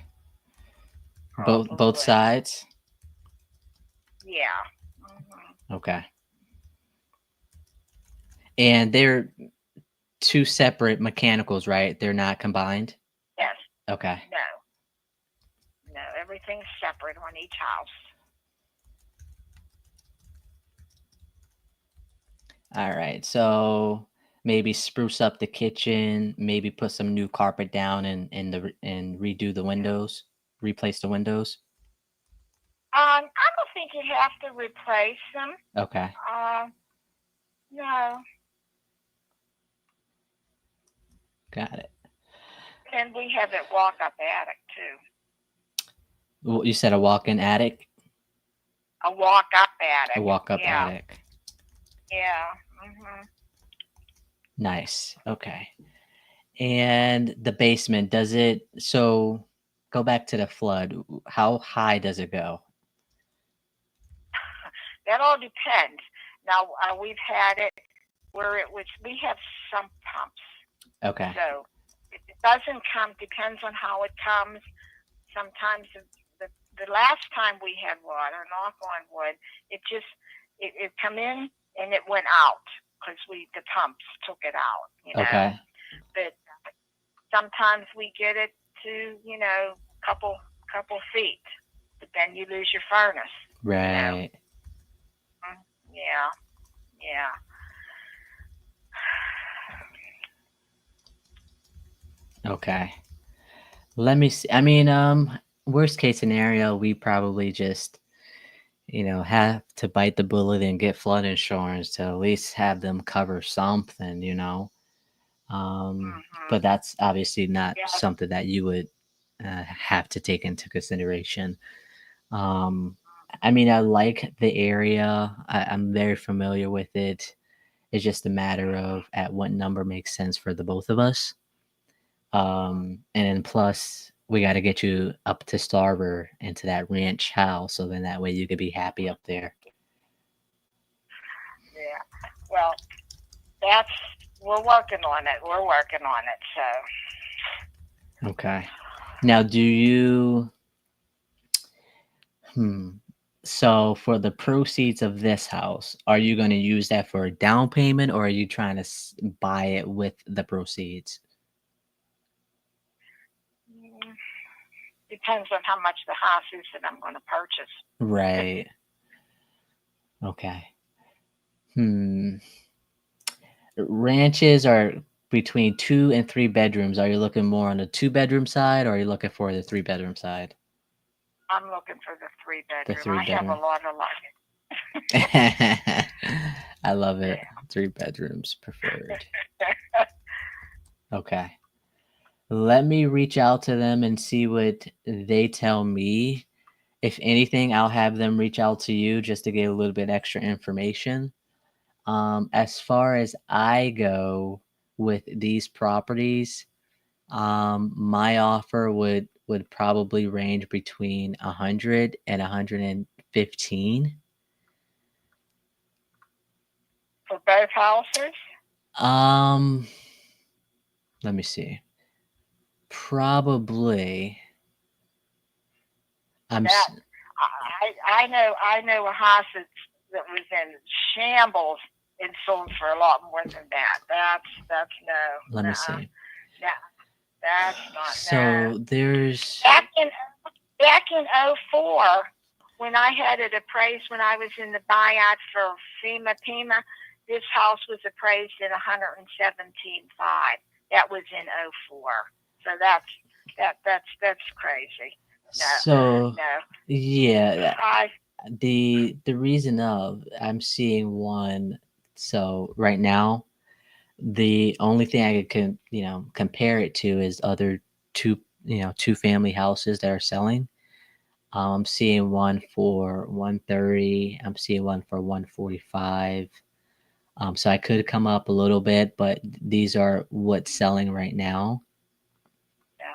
Probably. Both sides? Yeah. Mm-hmm. Okay. And they're two separate mechanicals, right? They're not combined? Yes. Okay. No, everything's separate on each house. All right. So maybe spruce up the kitchen, maybe put some new carpet down and redo the windows, replace the windows. I don't think you have to replace them. Okay. No. Got it. And we have a walk-up attic too. You said a walk-in attic? A walk-up attic. A walk-up attic. Yeah. Mm-hmm. Nice. Okay. And the basement, does it, so go back to the flood. How high does it go? That all depends. Now, we've had it where we have sump pumps. Okay. So if it doesn't come, depends on how it comes. Sometimes the last time we had water, knock on wood, it come in and it went out because the pumps took it out, you know. Okay. But sometimes we get it to, you know, couple feet, but then you lose your furnace. Right. You know? Yeah. Okay. Let me see. I mean, worst case scenario, we probably just, have to bite the bullet and get flood insurance to at least have them cover something, But that's obviously not something that you would have to take into consideration. I mean, I like the area. I'm very familiar with it. It's just a matter of at what number makes sense for the both of us. And then plus, we got to get you up to Starver into that ranch house, so then that way you could be happy up there. Yeah. Well, we're working on it. So. Okay. Now, do you? So for the proceeds of this house, are you going to use that for a down payment, or are you trying to buy it with the proceeds? Depends on how much the house is that I'm going to purchase. Right. Okay. Ranches are between 2 and 3 bedrooms. Are you looking more on the 2-bedroom side, or are you looking for the 3-bedroom side? I'm looking for the 3-bedroom. The 3-bedroom. I have a lot of luggage. I love it. 3 bedrooms preferred. Okay. Let me reach out to them and see what they tell me. If anything, I'll have them reach out to you just to get a little bit extra information. As far as I go with these properties, my offer would probably range between 100 and 115. For both houses? Let me see. Probably. I know a house that was in shambles and sold for a lot more than that. That's no. Let me see. Yeah, that's not. So there's back in 2004, when I had it appraised, when I was in the buyout for FEMA, this house was appraised at $117,500. That was in 2004. So that's crazy. So no. yeah, I the reason of I'm seeing one. So right now, the only thing I can compare it to is other two family houses that are selling. I'm seeing one for 130. I'm seeing one for 145. So I could come up a little bit, but these are what's selling right now. yeah.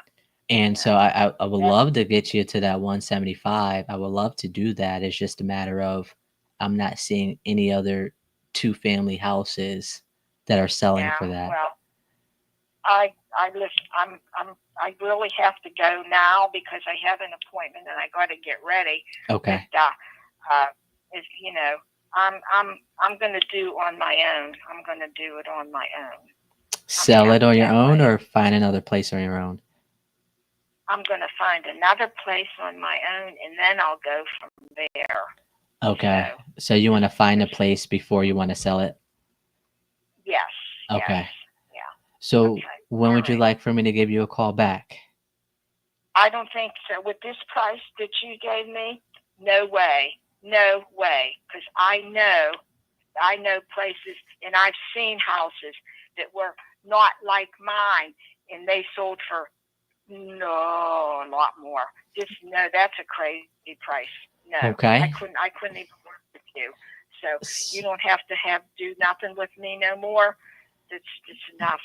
And so I would Yeah. love to get you to that 175. I would love to do that. It's just a matter of I'm not seeing any other two family houses that are selling for that. Well, I listen. I really have to go now because I have an appointment and I got to get ready. Okay. But, it's I'm going to do on my own. I'm going to do it on my own. Sell it on your that own way. or find another place on your own? I'm going to find another place on my own, and then I'll go from there. Okay. So you want to find a place before you want to sell it? Yes. Okay. Yes, yeah. So Okay. when would you All right. like for me to give you a call back? I don't think so. With this price that you gave me, no way. No way. Because I know places, and I've seen houses that were not like mine, and they sold for a lot more. No, that's a crazy price. No, Okay. I couldn't even work with you. So you don't have to do nothing with me no more. That's enough.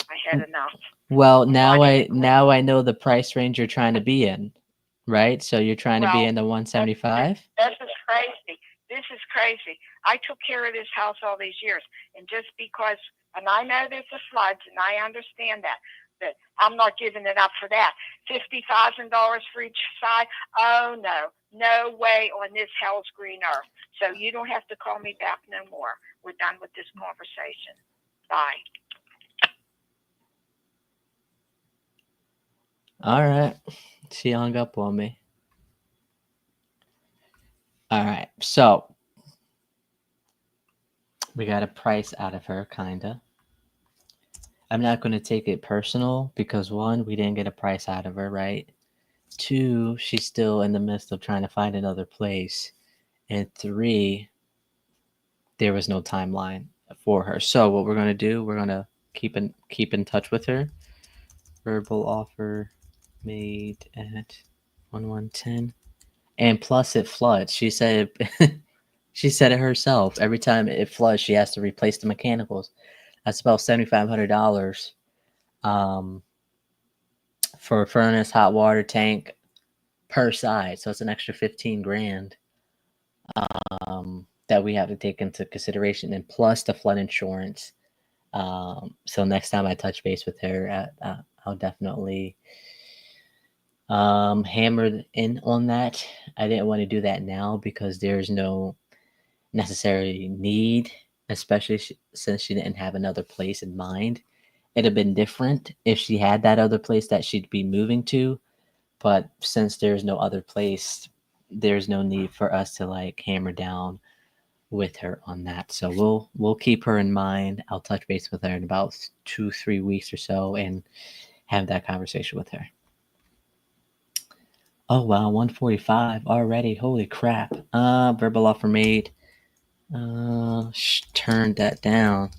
I had enough. Well, now I know the price range you're trying to be in, right? So you're trying to be in the 175? This is crazy. This is crazy. I took care of this house all these years, and just because, and I know there's the floods, and I understand that, but I'm not giving it up for that. $50,000 for each side? Oh no, no way on this hell's green earth. So you don't have to call me back no more. We're done with this conversation. Bye. All right. She hung up on me. All right. So we got a price out of her, kinda. I'm not going to take it personal because one, we didn't get a price out of her, right? Two, she's still in the midst of trying to find another place. And three, there was no timeline for her. So what we're going to do, we're going to keep in touch with her. Verbal offer made at 1110. And plus it floods. She said she said it herself. Every time it floods, she has to replace the mechanicals. That's about $7,500 for a furnace, hot water tank per side. So it's an extra 15 grand that we have to take into consideration, and plus the flood insurance. So next time I touch base with her, I'll definitely hammer in on that. I didn't want to do that now because there's no necessary need, especially since she didn't have another place in mind. It'd have been different if she had that other place that she'd be moving to, but since there's no other place, there's no need for us to like hammer down with her on that. So we'll keep her in mind. I'll touch base with her in about 2-3 weeks or so and have that conversation with her. Oh wow, 145 already. Holy crap. Verbal offer made. Turned that down.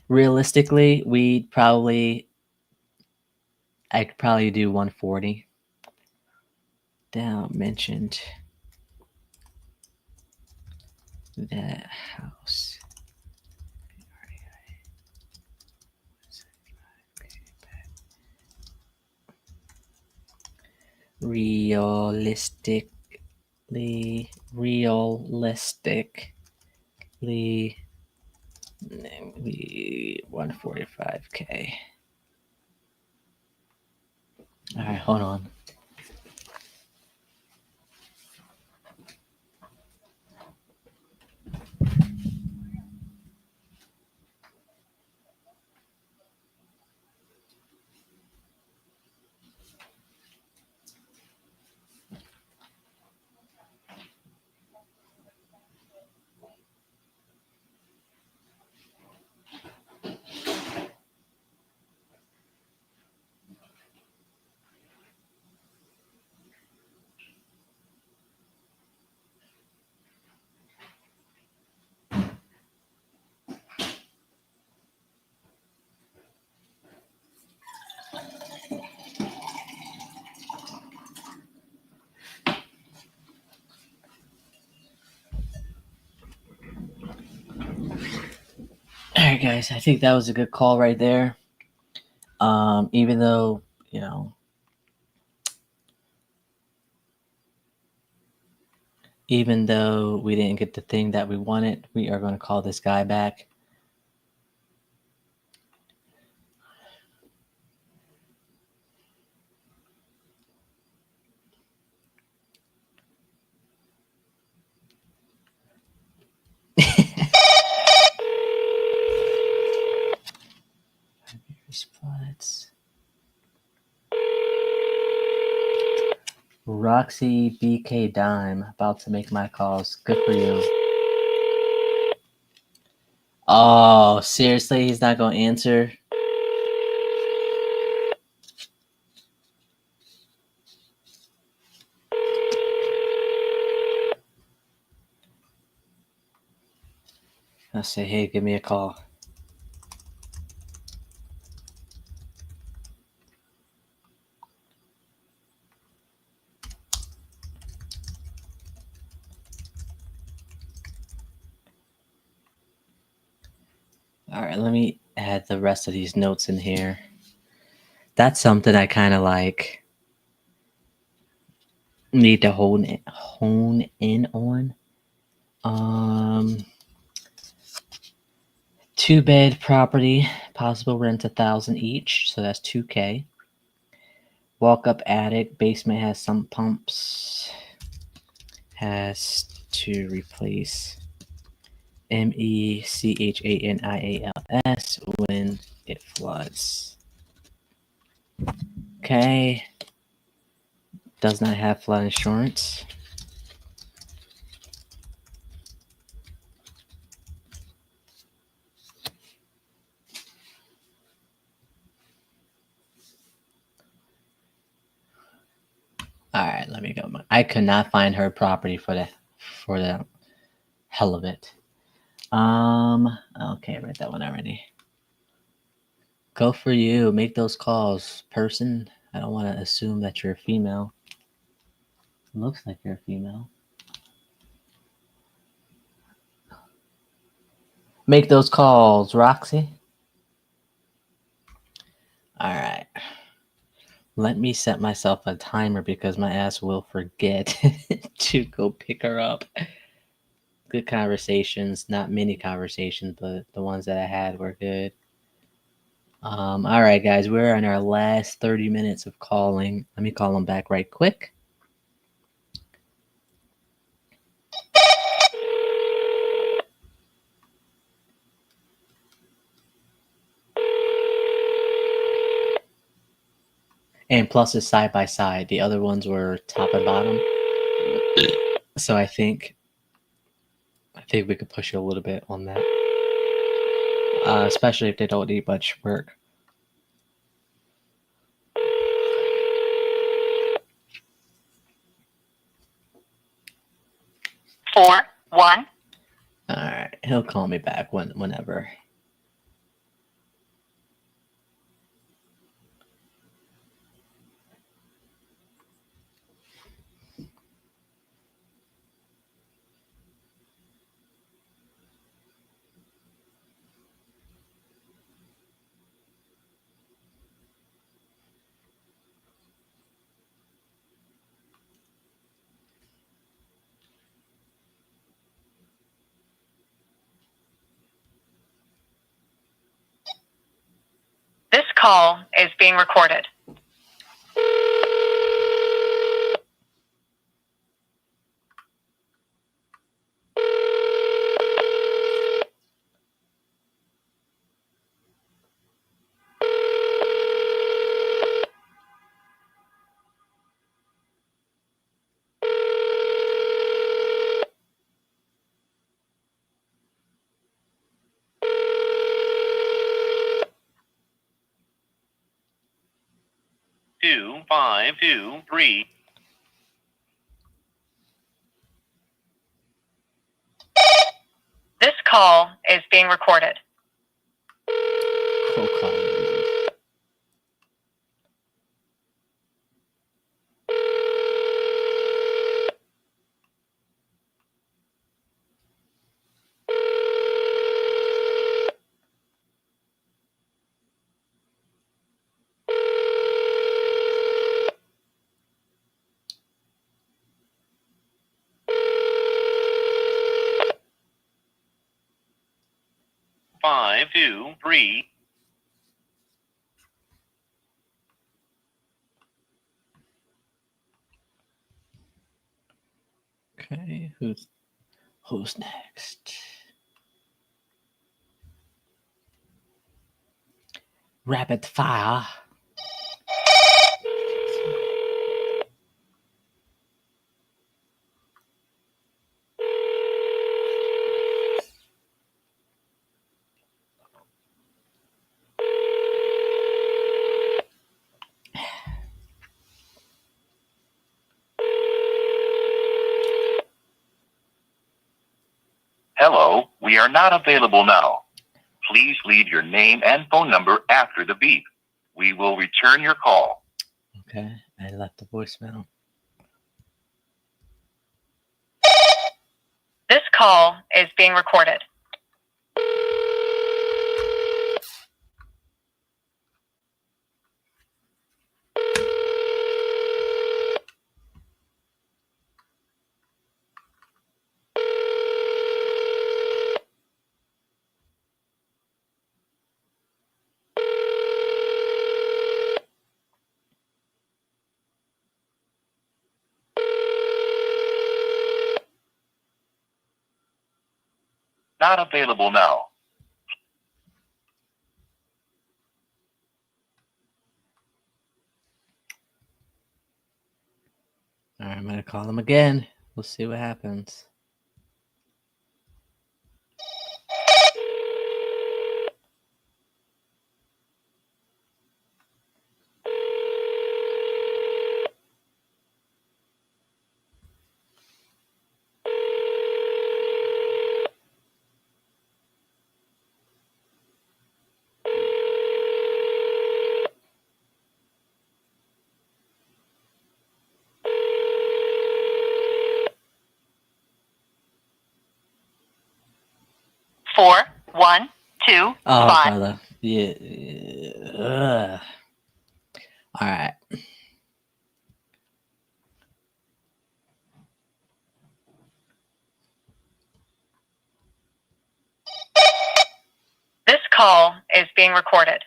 Realistically, I could probably do 140. Down mentioned that house. Realistically 145K. All right, hold on. All right, guys. I think that was a good call right there. Even though even though we didn't get the thing that we wanted, we are going to call this guy back. Spots. Roxy BK Dime, about to make my calls. Good for you. Oh, seriously? He's not going to answer? I'll say, hey, give me a call. All right, let me add the rest of these notes in here. That's something I kind of like need to hone in on. 2-bed property, possible rent 1,000 each, so that's $2K. Walk-up attic, basement has some pumps. Has to replace MECHANIALS when it floods. Okay. Does not have flood insurance. All right, let me go. I could not find her property for the hell of it. Okay, I read that one already. Go for you. Make those calls, person. I don't want to assume that you're a female. Looks like you're a female. Make those calls, Roxy. All right. Let me set myself a timer because my ass will forget to go pick her up. Good conversations, not many conversations, but the ones that I had were good. All right, guys, we're in our last 30 minutes of calling. Let me call them back right quick. And plus it's side by side. The other ones were top and bottom. So I think we could push you a little bit on that. Especially if they don't need much work. Four, one. All right, he'll call me back whenever. This call is being recorded. Two, 5, 2, 3. This call is being recorded. Cold call. 5, 2, 3. Okay, who's next? Rapid fire. Hello, we are not available now. Please leave your name and phone number after the beep. We will return your call. Okay, I left a voicemail. This call is being recorded. Not available now. All right, I'm gonna call him again. We'll see what happens. Four, one, two, Oh, five. brother. Yeah. Ugh. All right. This call is being recorded.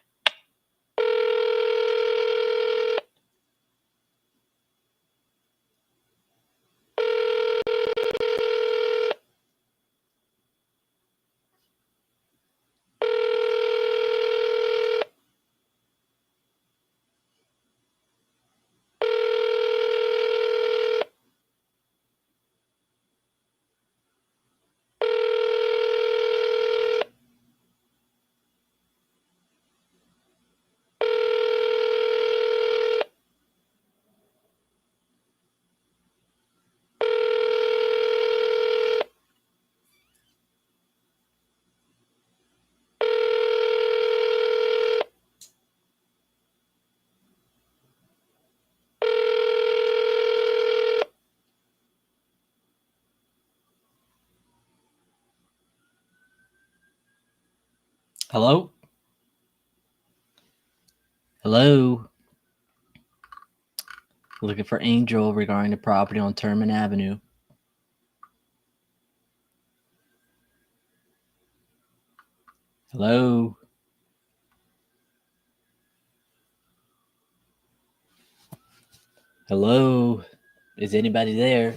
Hello? Hello? Looking for Angel regarding the property on Terman Avenue. Hello? Hello? Is anybody there?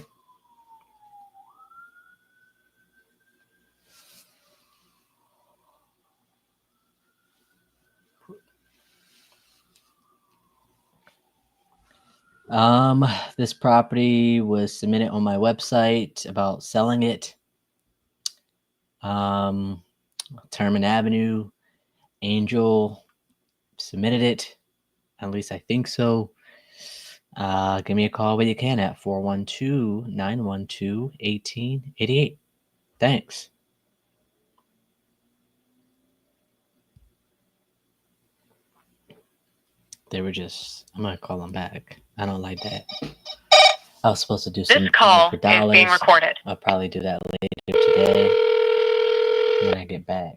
This property was submitted on my website about selling it. Terman Avenue. Angel submitted it. At least I think so. Give me a call when you can at 412-912-1888. Thanks. They were just, I'm going to call them back. I don't like that. I was supposed to do some This call for is dollars. being recorded. I'll probably do that later today when I get back.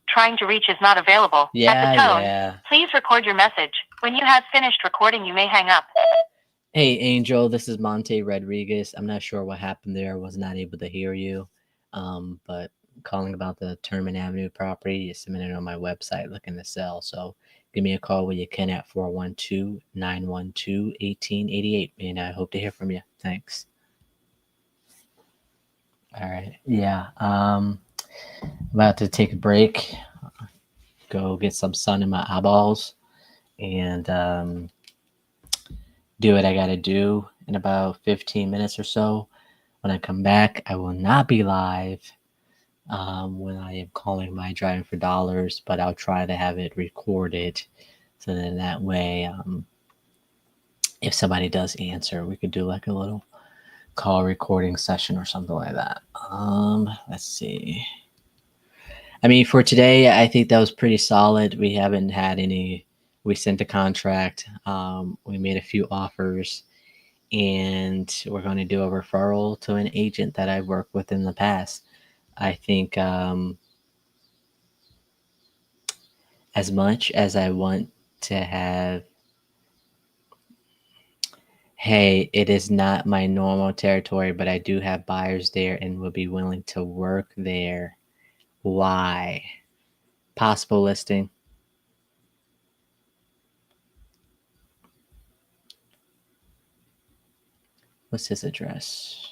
Trying to reach is not available. At the tone, please record your message. When you have finished recording, you may hang up. Hey, Angel, this is Monte Rodriguez. I'm not sure what happened there. I was not able to hear you. But calling about the Terman Avenue property, you submitted on my website looking to sell. So give me a call when you can at 412-912-1888. And I hope to hear from you. Thanks. All right. Yeah. About to take a break, go get some sun in my eyeballs, and do what I got to do in about 15 minutes or so. When I come back, I will not be live when I am calling my driving for dollars, but I'll try to have it recorded. So then that way, if somebody does answer, we could do like a little call recording session or something like that. Let's see. I mean, for today, I think that was pretty solid. We haven't had any. We sent a contract. We made a few offers, and we're going to do a referral to an agent that I've worked with in the past. I think as much as I want to have, hey, it is not my normal territory, but I do have buyers there and will be willing to work there. Why? Possible listing. What's his address?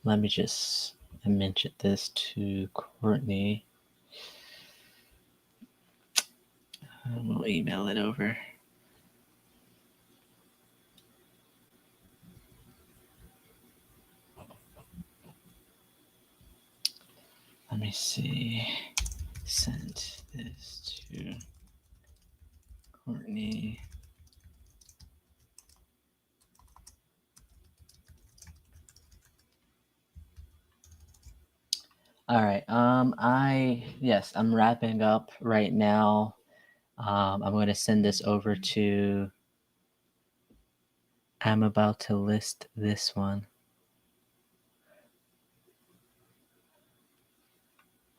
Let me just mention this to Courtney. We'll email it over. Let me see. Send this to Courtney. All right. I'm wrapping up right now. I'm going to send this over to. I'm about to list this one.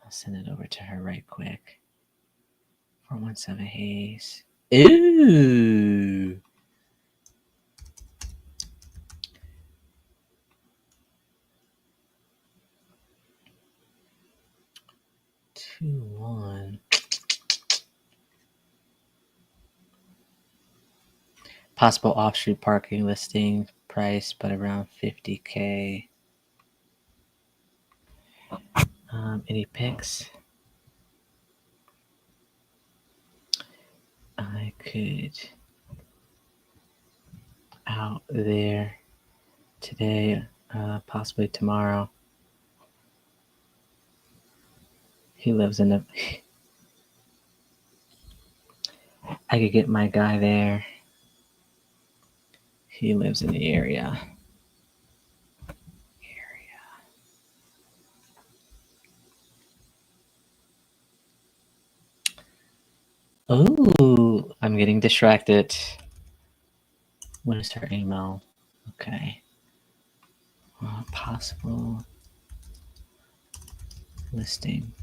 I'll send it over to her right quick. 417 Hayes. Ooh. Two one. Possible off-street parking listing price, but around $50K. Any picks? I could out there today, possibly tomorrow. He lives in the. I could get my guy there. He lives in the area. Oh, I'm getting distracted. What is her email? Okay. Possible listing.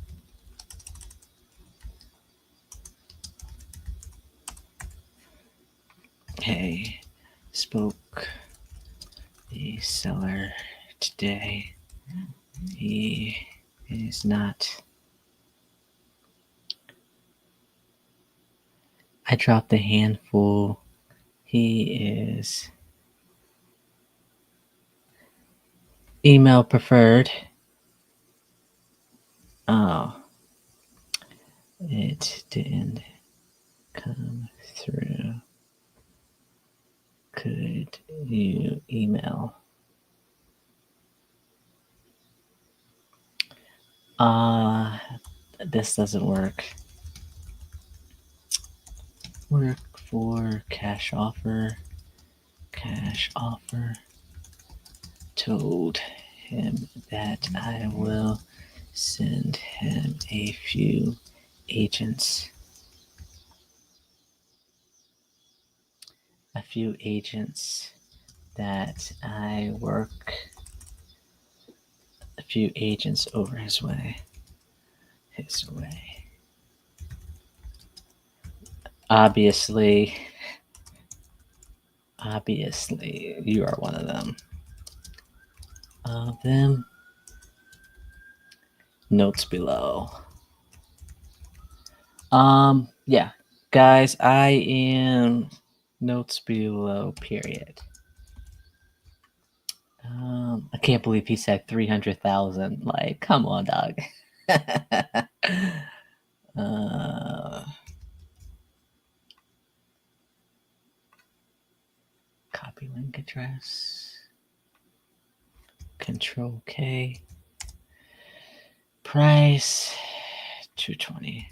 Hey, spoke the seller today. He is not. I dropped a handful. He is email preferred. Oh, it didn't come through. Could you email? This doesn't work. Work for cash offer. Cash offer. Told him that I will send him a few agents. A few agents that I work. A few agents over his way. His way. Obviously, you are one of them. Of them. Notes below. Yeah, guys, I am notes below, period. I can't believe he said 300,000. Like, come on, dog. Copy link address. Control K. Price $220.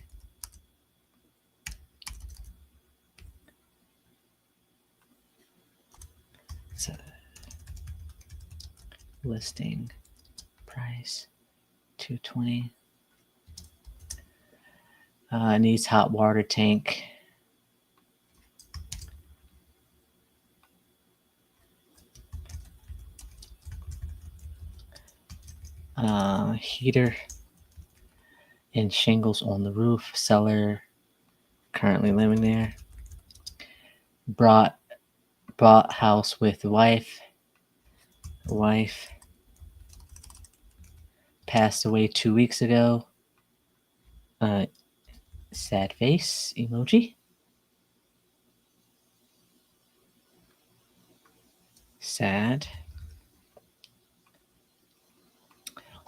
So, listing price $220. Needs hot water tank. Heater and shingles on the roof. Seller currently living there. Bought house with wife. Wife passed away 2 weeks ago. Sad face emoji. Sad.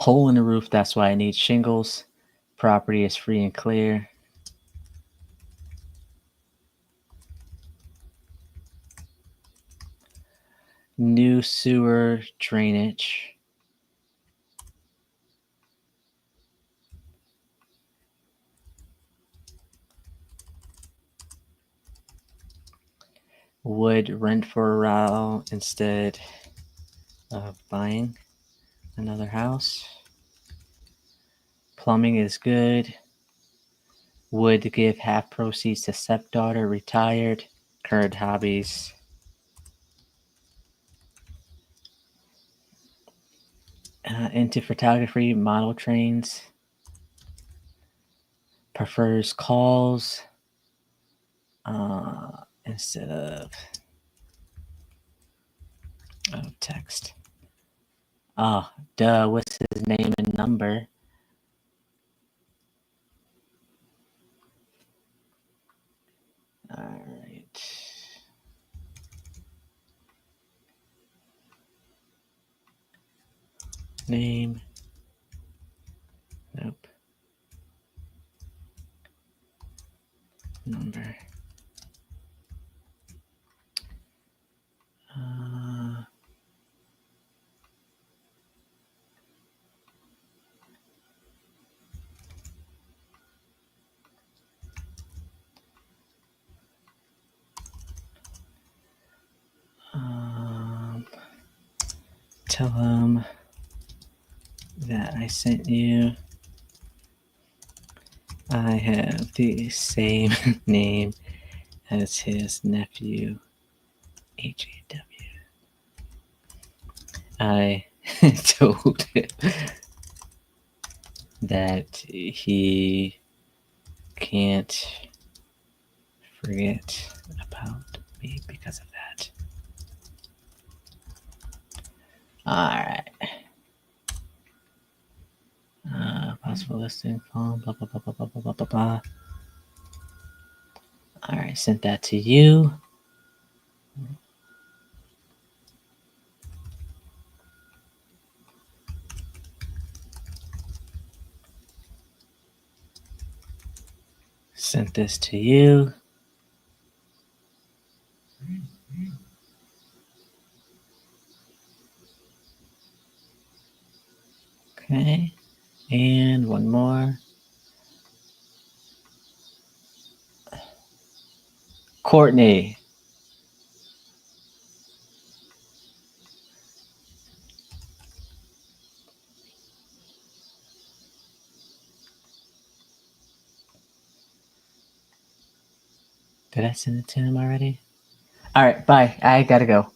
Hole in the roof, that's why I need shingles. Property is free and clear. New sewer drainage. Would rent for a while instead of buying another house. Plumbing is good. Would give half proceeds to stepdaughter, retired. Current hobbies. Into photography, model trains. Prefers calls instead of text. Oh, duh. What's his name and number? All right. Name. Nope. Number. Tell him that I sent you. I have the same name as his nephew, HAW. I told him that he can't forget about me because of that. Alright. Possible listing phone, blah, blah, blah, blah, blah, blah, blah, blah. Alright, sent that to you. Sent this to you. Okay. And one more. Courtney. Did I send it to him already? All right, bye. I gotta go.